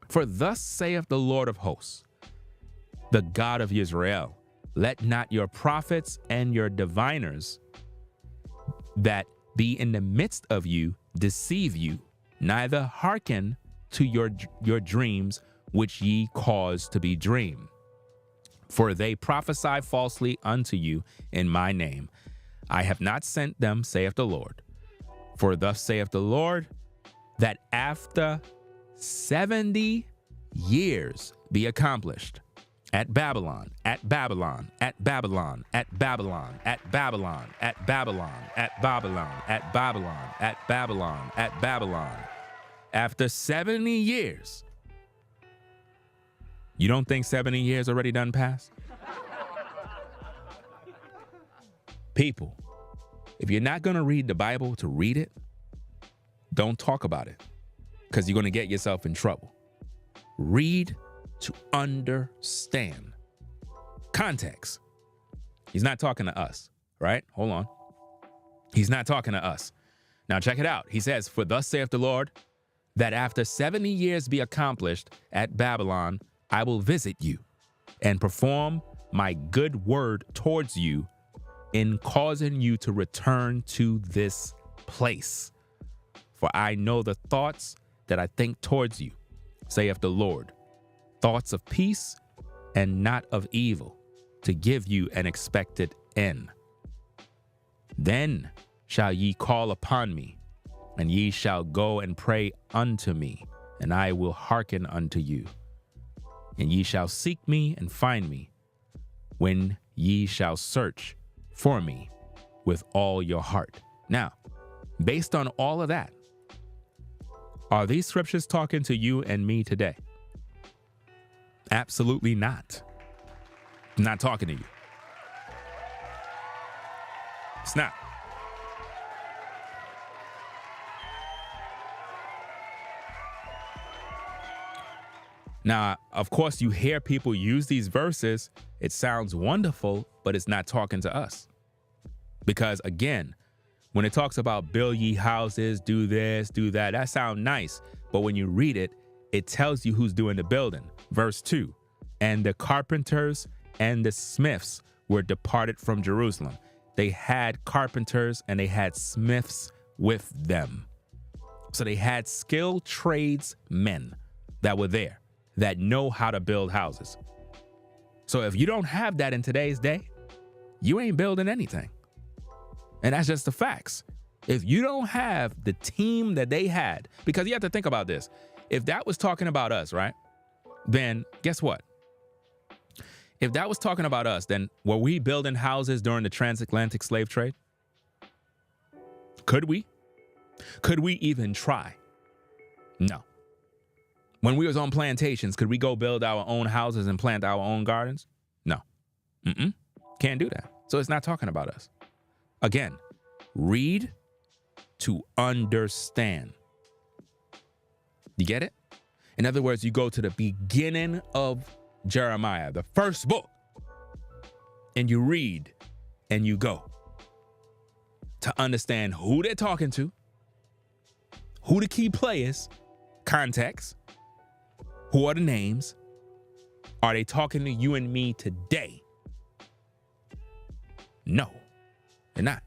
For thus saith the Lord of hosts, the God of Israel, let not your prophets and your diviners that be in the midst of you deceive you, neither hearken to your dreams which ye cause to be dreamed. For they prophesy falsely unto you in my name. I have not sent them, saith the Lord. For thus saith the Lord, that after 70 years be accomplished at Babylon, at Babylon, at Babylon, at Babylon, at Babylon, at Babylon, at Babylon, at Babylon, at Babylon, at Babylon. After 70 years. You don't think 70 years already done passed? People, if you're not going to read the Bible to read it, don't talk about it, because you're going to get yourself in trouble. Read to understand. Context. He's not talking to us, right? Hold on. He's not talking to us. Now check it out. He says, for thus saith the Lord, that after 70 years be accomplished at Babylon, I will visit you and perform my good word towards you in causing you to return to this place. For I know the thoughts that I think towards you, saith the Lord, thoughts of peace and not of evil, to give you an expected end. Then shall ye call upon me, and ye shall go and pray unto me, and I will hearken unto you. And ye shall seek me and find me, when ye shall search for me with all your heart. Now, based on all of that, are these scriptures talking to you and me today? Absolutely not. Not talking to you. It's not. Now, of course, you hear people use these verses. It sounds wonderful, but it's not talking to us. Because again, when it talks about build ye houses, do this, do that, that sounds nice. But when you read it, it tells you who's doing the building. Verse 2, and the carpenters and the smiths were departed from Jerusalem. They had carpenters and they had smiths with them. So they had skilled tradesmen that were there that know how to build houses. So if you don't have that in today's day, you ain't building anything. And that's just the facts. If you don't have the team that they had, because you have to think about this. If that was talking about us, right? Then guess what? If that was talking about us, then were we building houses during the transatlantic slave trade? Could we? Could we even try? No. When we was on plantations, could we go build our own houses and plant our own gardens? No. Can't do that. So it's not talking about us. Again, read to understand. You get it? In other words, you go to the beginning of Jeremiah, the first book, and you read and you go to understand who they're talking to, who the key players, context, who are the names, are they talking to you and me today? No, they're not.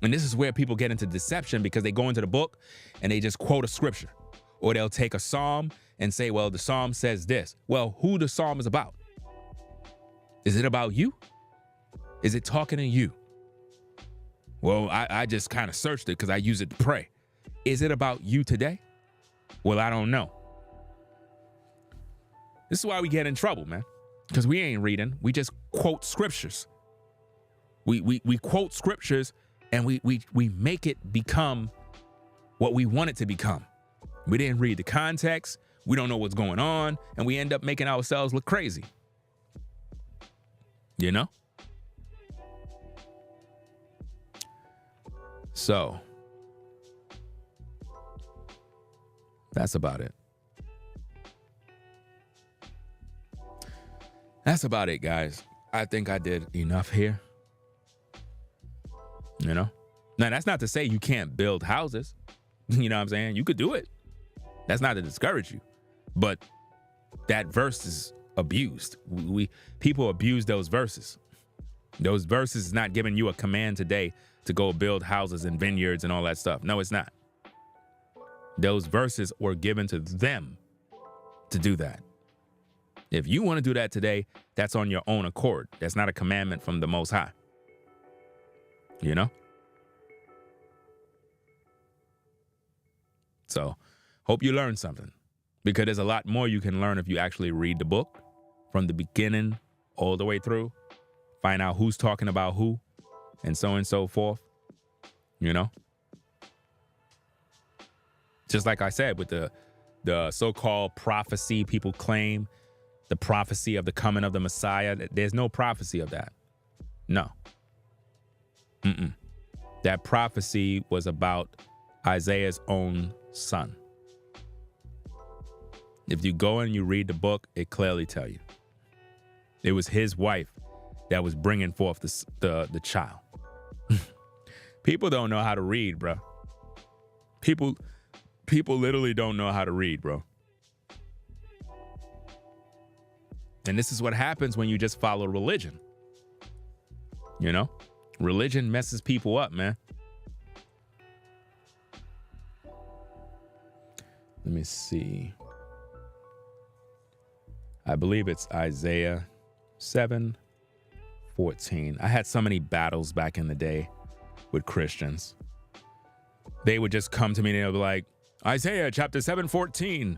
And this is where people get into deception, because they go into the book and they just quote a scripture, or they'll take a psalm and say, well, the psalm says this. Well, who the psalm is about? Is it about you? Is it talking to you? Well, I just kind of searched it because I use it to pray. Is it about you today? Well, I don't know. This is why we get in trouble, man, because we ain't reading. We just quote scriptures. We quote scriptures and we make it become what we want it to become. We didn't read the context. We don't know what's going on, and we end up making ourselves look crazy. You know? So, that's about it. That's about it, guys. I think I did enough here. You know? Now, that's not to say you can't build houses. You know what I'm saying? You could do it. That's not to discourage you. But that verse is abused. People abuse those verses. Those verses is not giving you a command today to go build houses and vineyards and all that stuff. No, it's not. Those verses were given to them to do that. If you want to do that today, that's on your own accord. That's not a commandment from the Most High. You know? So, hope you learned something, because there's a lot more you can learn if you actually read the book from the beginning all the way through, find out who's talking about who, and so forth, you know? Just like I said, with the so-called prophecy people claim, the prophecy of the coming of the Messiah, there's no prophecy of that. No. That prophecy was about Isaiah's own son. If you go and you read the book, it clearly tells you. It was his wife that was bringing forth the child. People don't know how to read, bro. People literally don't know how to read, bro. And this is what happens when you just follow religion. You know? Religion messes people up, man. Let me see. I believe it's Isaiah 7:14. I had so many battles back in the day with Christians. They would just come to me and they'll be like, Isaiah chapter 7:14.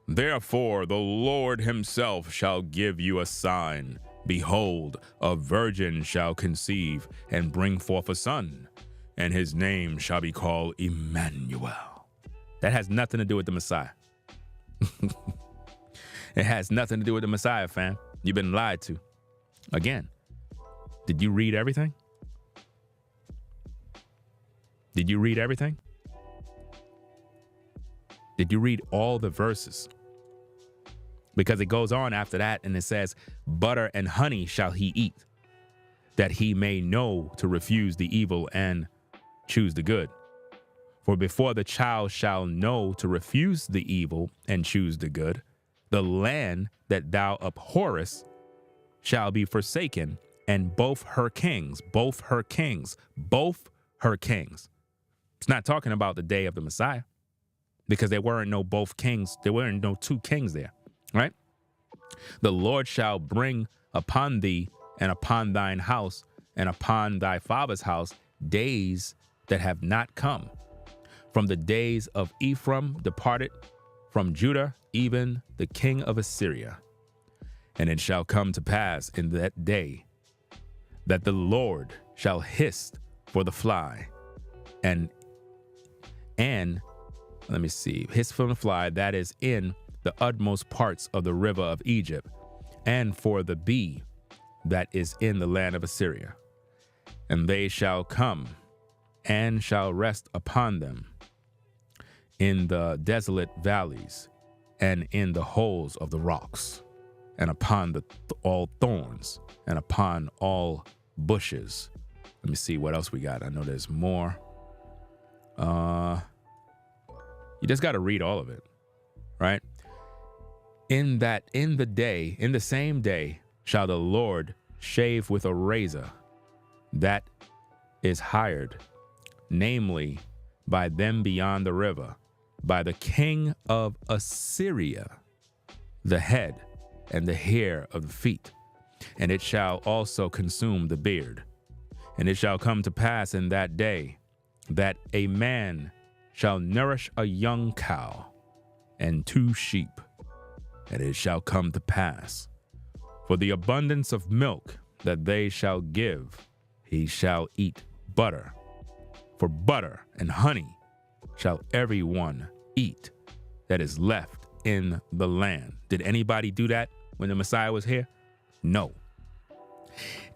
Therefore, the Lord himself shall give you a sign. Behold, a virgin shall conceive and bring forth a son, and his name shall be called Emmanuel. That has nothing to do with the Messiah. It has nothing to do with the Messiah, fam. You've been lied to. Again, did you read everything? Did you read everything? Did you read all the verses? Because it goes on after that and it says, butter and honey shall he eat, that he may know to refuse the evil and choose the good. For before the child shall know to refuse the evil and choose the good, the land that thou abhorrest shall be forsaken, and both her kings. It's not talking about the day of the Messiah, because there weren't no both kings. There weren't no two kings there, right? The Lord shall bring upon thee and upon thine house and upon thy father's house days that have not come. From the days of Ephraim departed from Judah, even the king of Assyria. And it shall come to pass in that day that the Lord shall hiss for the fly, and let me see, hiss from the fly that is in the utmost parts of the river of Egypt, and for the bee that is in the land of Assyria. And they shall come and shall rest upon them in the desolate valleys and in the holes of the rocks, and upon all thorns and upon all bushes. Let me see what else we got. I know there's more. You just got to read all of it, right? In the same day shall the Lord shave with a razor that is hired, namely by them beyond the river, by the king of Assyria, the head and the hair of the feet, and it shall also consume the beard. And it shall come to pass in that day that a man shall nourish a young cow and 2 sheep. And it shall come to pass, for the abundance of milk that they shall give, he shall eat butter. For butter and honey shall every one eat that is left in the land. Did anybody do that when the Messiah was here? No.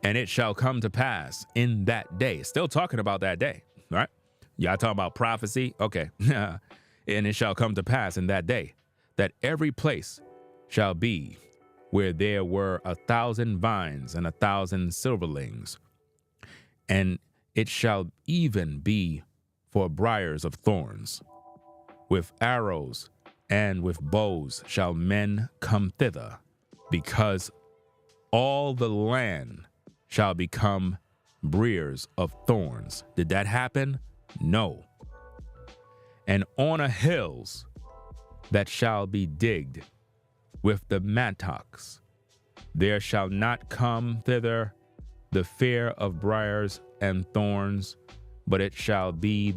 And it shall come to pass in that day. Still talking about that day, right? Y'all talking about prophecy? Okay. And it shall come to pass in that day that every place shall be where there were 1,000 vines and 1,000 silverlings. And it shall even be for briars of thorns. With arrows and with bows shall men come thither, because all the land shall become briars of thorns. Did that happen? No. And on a hills that shall be digged with the mattocks, there shall not come thither the fear of briars and thorns, but it shall be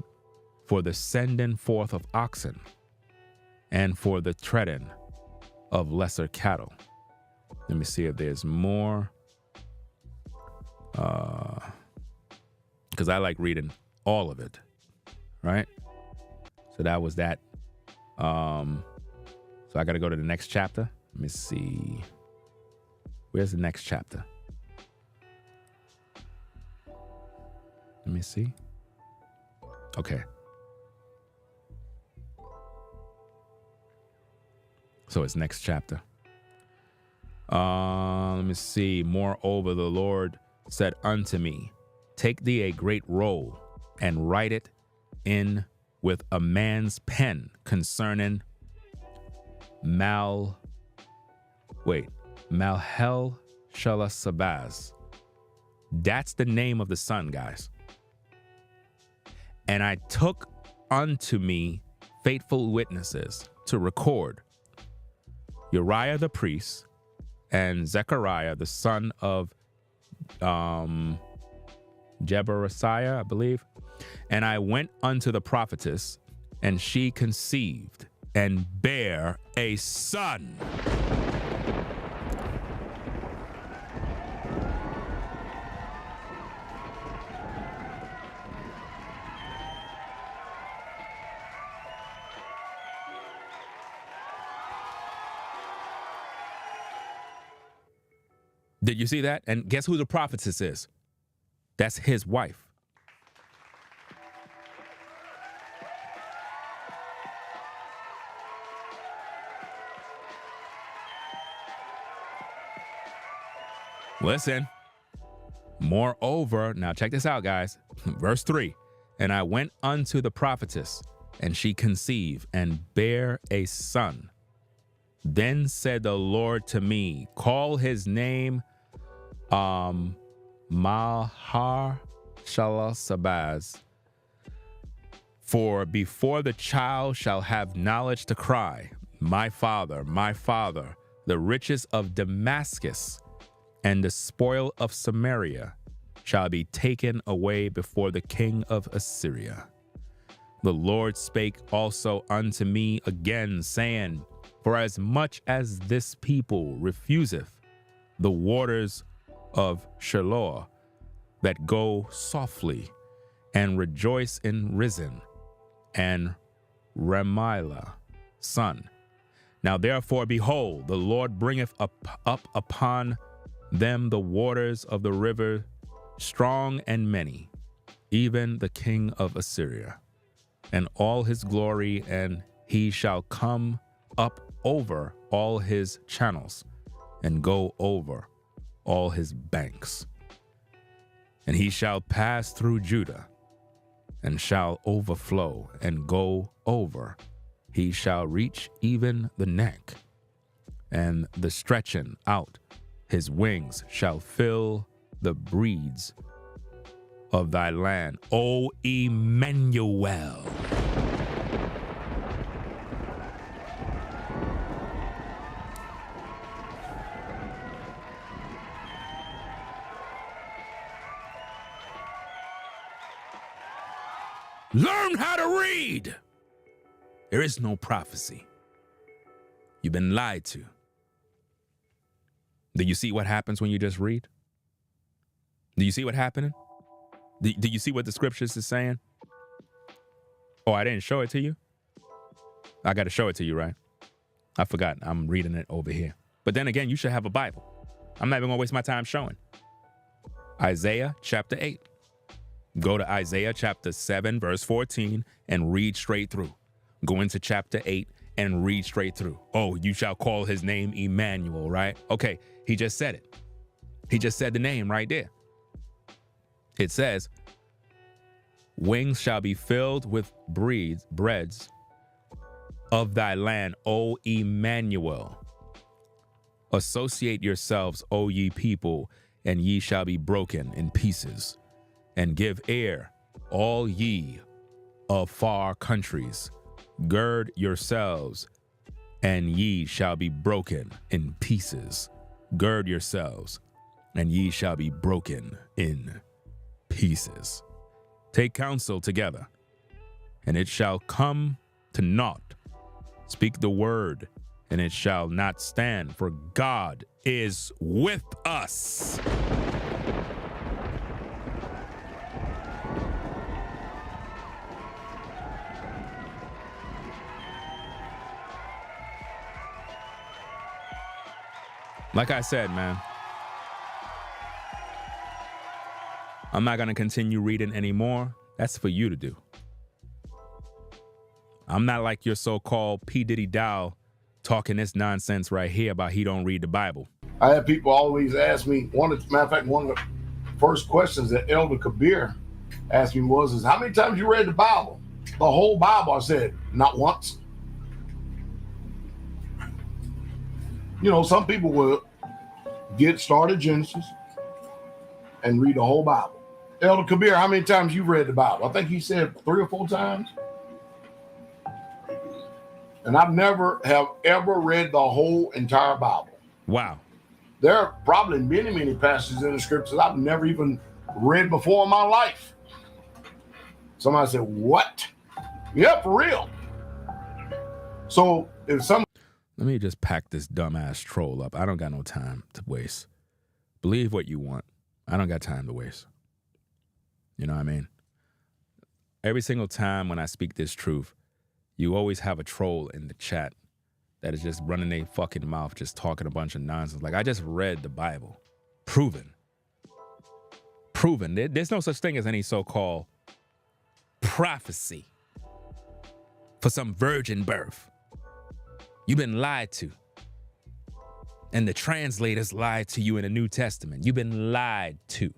for the sending forth of oxen and for the treading of lesser cattle. Let me see if there's more. Because I like reading all of it, right? So that was that. So I got to go to the next chapter. Let me see. Where's the next chapter? Let me see. Okay. So it's next chapter. Let me see. Moreover, the Lord said unto me, take thee a great roll and write it in with a man's pen concerning Malhel Shalasabaz. That's the name of the son, guys. And I took unto me faithful witnesses to record Uriah the priest and Zechariah the son of Jeberasiah, I believe. And I went unto the prophetess, and she conceived and bare a son. Did you see that? And guess who the prophetess is? That's his wife. Listen. Moreover, now check this out, guys. Verse 3. And I went unto the prophetess, and she conceived and bare a son. Then said the Lord to me, call his name Mahar Shalasabaz, For before the child shall have knowledge to cry, my father, the riches of Damascus and the spoil of Samaria shall be taken away before the king of Assyria. The Lord spake also unto me again, saying, For as much as this people refuseth the waters of Shiloah that go softly, and rejoice in Risen and Remaliah son. Now therefore, behold, the Lord bringeth up upon them the waters of the river, strong and many, even the king of Assyria, and all his glory, and he shall come up over all his channels, and go over all his banks. And he shall pass through Judah, and shall overflow and go over. He shall reach even the neck, and the stretching out his wings shall fill the breeds of thy land, O Emmanuel. Learn how to read. There is no prophecy. You've been lied to. Do you see what happens when you just read? Do you see what happening? Do you see what the scriptures is saying? Oh, I didn't show it to you? I got to show it to you, right? I forgot. I'm reading it over here. But then again, you should have a Bible. I'm not even going to waste my time showing. Isaiah chapter 8. Go to Isaiah chapter 7, verse 14, and read straight through. Go into chapter 8 and read straight through. Oh, you shall call his name Emmanuel, right? Okay, he just said it. He just said the name right there. It says, wings shall be filled with breads of thy land, O Emmanuel. Associate yourselves, O ye people, and ye shall be broken in pieces. And give ear, all ye of far countries. Gird yourselves, and ye shall be broken in pieces. Gird yourselves, and ye shall be broken in pieces. Take counsel together, and it shall come to naught. Speak the word, and it shall not stand, for God is with us. Like I said, man, I'm not going to continue reading anymore. That's for you to do. I'm not like your so-called P.Diddy Dowell talking this nonsense right here about he don't read the Bible. I have people always ask me, one of the first questions that Elder Kabeer asked me was, how many times you read the Bible? The whole Bible. I said, not once. You know, some people will get started Genesis and read the whole Bible. Elder Kabeer, how many times you read the Bible? I think he said 3 or 4 times. And I've never have ever read the whole entire Bible. Wow. There are probably many, many passages in the scriptures I've never even read before in my life. Somebody said, what? Yeah, for real. So if some Let me just pack this dumbass troll up. I don't got no time to waste. Believe what you want. I don't got time to waste. You know what I mean? Every single time when I speak this truth, you always have a troll in the chat that is just running their fucking mouth, just talking a bunch of nonsense. Like, I just read the Bible. Proven. There's no such thing as any so-called prophecy for some virgin birth. You've been lied to. And the translators lied to you in the New Testament. You've been lied to.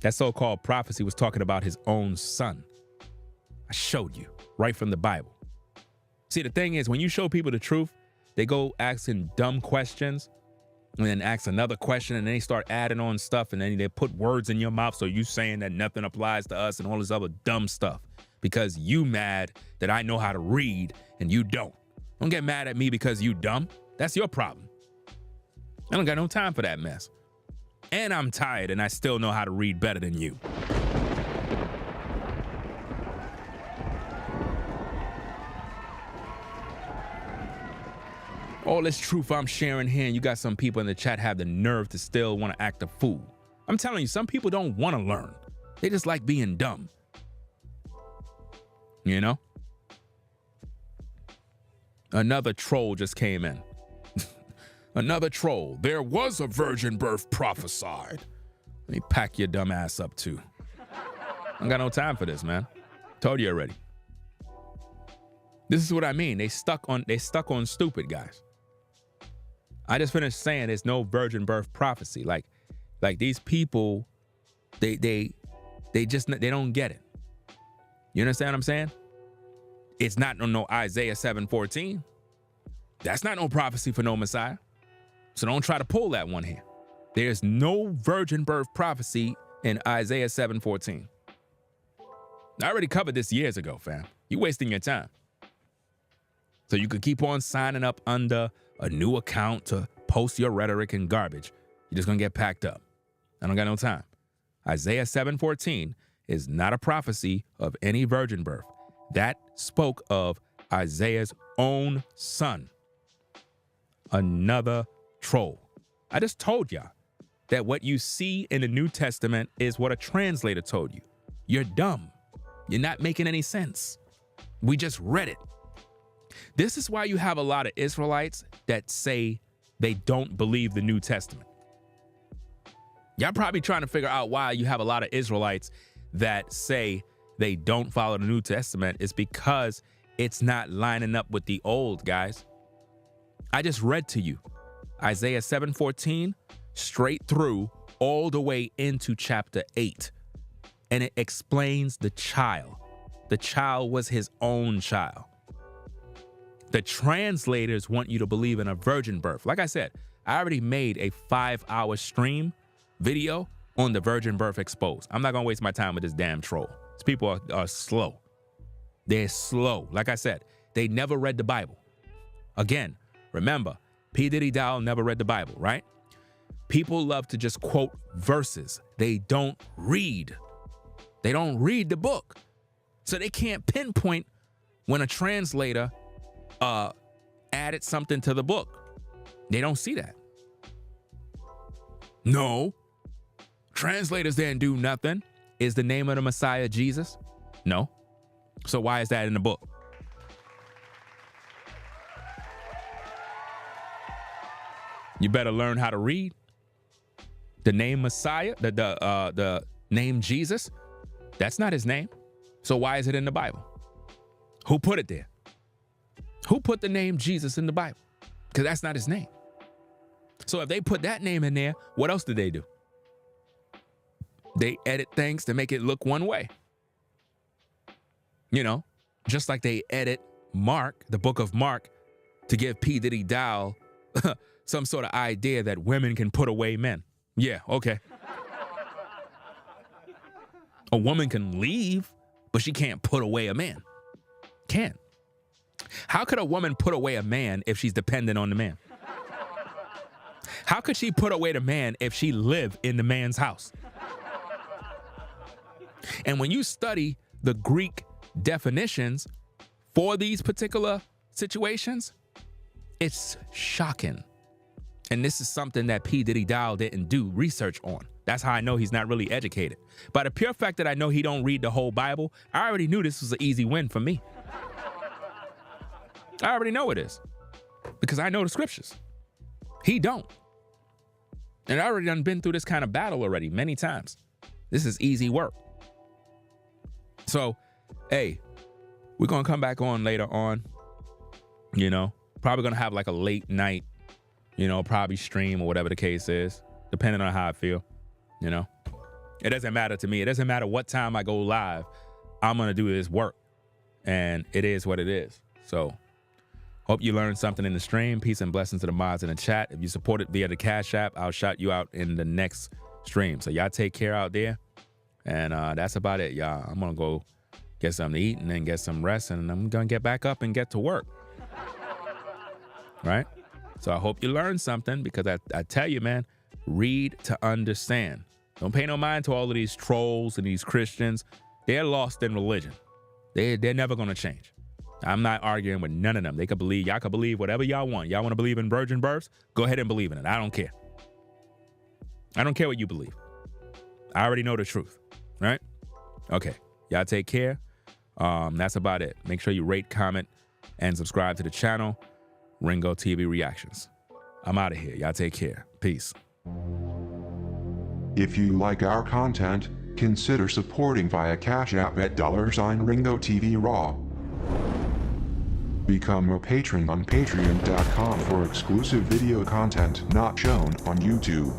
That so-called prophecy was talking about his own son. I showed you right from the Bible. See, the thing is, when you show people the truth, they go asking dumb questions and then ask another question, and then they start adding on stuff, and then they put words in your mouth, so you saying that nothing applies to us and all this other dumb stuff because you mad that I know how to read and you don't. Don't get mad at me because you dumb. That's your problem. I don't got no time for that mess. And I'm tired, and I still know how to read better than you. All this truth I'm sharing here, and you got some people in the chat have the nerve to still want to act a fool. I'm telling you, some people don't want to learn. They just like being dumb. You know? Another troll just came in. Another troll. There was a virgin birth prophesied. Let me pack your dumb ass up too. I don't got no time for this, man. Told you already. This is what I mean. They stuck on stupid, guys. I just finished saying there's no virgin birth prophecy. Like these people, they don't get it. You understand what I'm saying? It's not no Isaiah 7:14. That's not no prophecy for no Messiah. So don't try to pull that one here. There's no virgin birth prophecy in Isaiah 7:14. I already covered this years ago, fam. You wasting your time. So you could keep on signing up under a new account to post your rhetoric and garbage. You're just gonna get packed up. I don't got no time. Isaiah 7:14 is not a prophecy of any virgin birth. That spoke of Isaiah's own son. Another troll. I just told y'all that what you see in the New Testament is what a translator told you. You're dumb. You're not making any sense. We just read it. This is why you have a lot of Israelites that say they don't believe the New Testament. Y'all probably trying to figure out why you have a lot of Israelites that say they don't follow the New Testament. It's because it's not lining up with the old, guys. I just read to you Isaiah 7:14 straight through all the way into chapter 8. And it explains the child. The child was his own child. The translators want you to believe in a virgin birth. Like I said, I already made a 5-hour stream video on the virgin birth exposed. I'm not going to waste my time with this damn troll. These people are slow. They're slow. Like I said, they never read the Bible. Again, remember, P.Diddy Dowell never read the Bible, right? People love to just quote verses. They don't read. They don't read the book. So they can't pinpoint when a translator added something to the book. They don't see that. No. Translators didn't do nothing. Is the name of the Messiah Jesus? No. So why is that in the book? You better learn how to read. The name Messiah, the name Jesus, that's not his name. So why is it in the Bible? Who put it there? Who put the name Jesus in the Bible? Because that's not his name. So if they put that name in there, what else did they do? They edit things to make it look one way. You know, just like they edit Mark, the book of Mark, to give P.Diddy Dowell some sort of idea that women can put away men. Yeah, okay. A woman can leave, but she can't put away a man. Can't. How could a woman put away a man if she's dependent on the man? How could she put away the man if she lived in the man's house? And when you study the Greek definitions for these particular situations, it's shocking. And this is something that P.Diddy Dowell didn't do research on. That's how I know he's not really educated. By the pure fact that I know he don't read the whole Bible, I already knew this was an easy win for me. I already know it is. Because I know the scriptures. He don't. And I already done been through this kind of battle already many times. This is easy work. So, hey, we're going to come back on later on. You know, probably going to have like a late night, you know, probably stream or whatever the case is, depending on how I feel, you know. It doesn't matter to me. It doesn't matter what time I go live. I'm going to do this work. And it is what it is. So, Hope you learned something in the stream. Peace and blessings to the mods in the chat. If you support it via the Cash App, I'll shout you out in the next stream. So y'all take care out there. And that's about it, y'all. I'm going to go get something to eat and then get some rest. And I'm going to get back up and get to work. Right? So I hope you learned something because I tell you, man, read to understand. Don't pay no mind to all of these trolls and these Christians. They're lost in religion. They're never going to change. I'm not arguing with none of them. They could believe, y'all could believe whatever y'all want. Y'all want to believe in virgin births? Go ahead and believe in it. I don't care. I don't care what you believe. I already know the truth, right? Okay, y'all take care. That's about it. Make sure you rate, comment, and subscribe to the channel. Ringo TV Reactions. I'm out of here. Y'all take care. Peace. If you like our content, consider supporting via Cash App at $Ringo TV Raw. Become a patron on patreon.com for exclusive video content not shown on YouTube.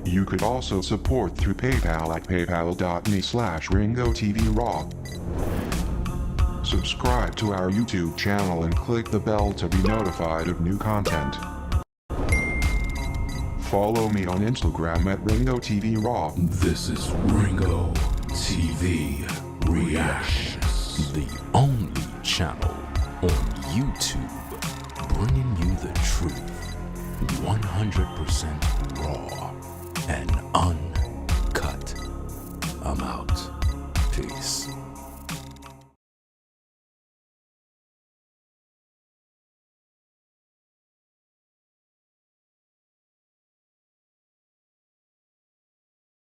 You could also support through PayPal at paypal.me/RingoTVRaw. Subscribe to our YouTube channel and click the bell to be notified of new content. Follow me on Instagram at RingoTVRaw. This is Ringo TV Reactions, the only channel on YouTube bringing you the truth 100% raw and uncut. I'm out. Peace.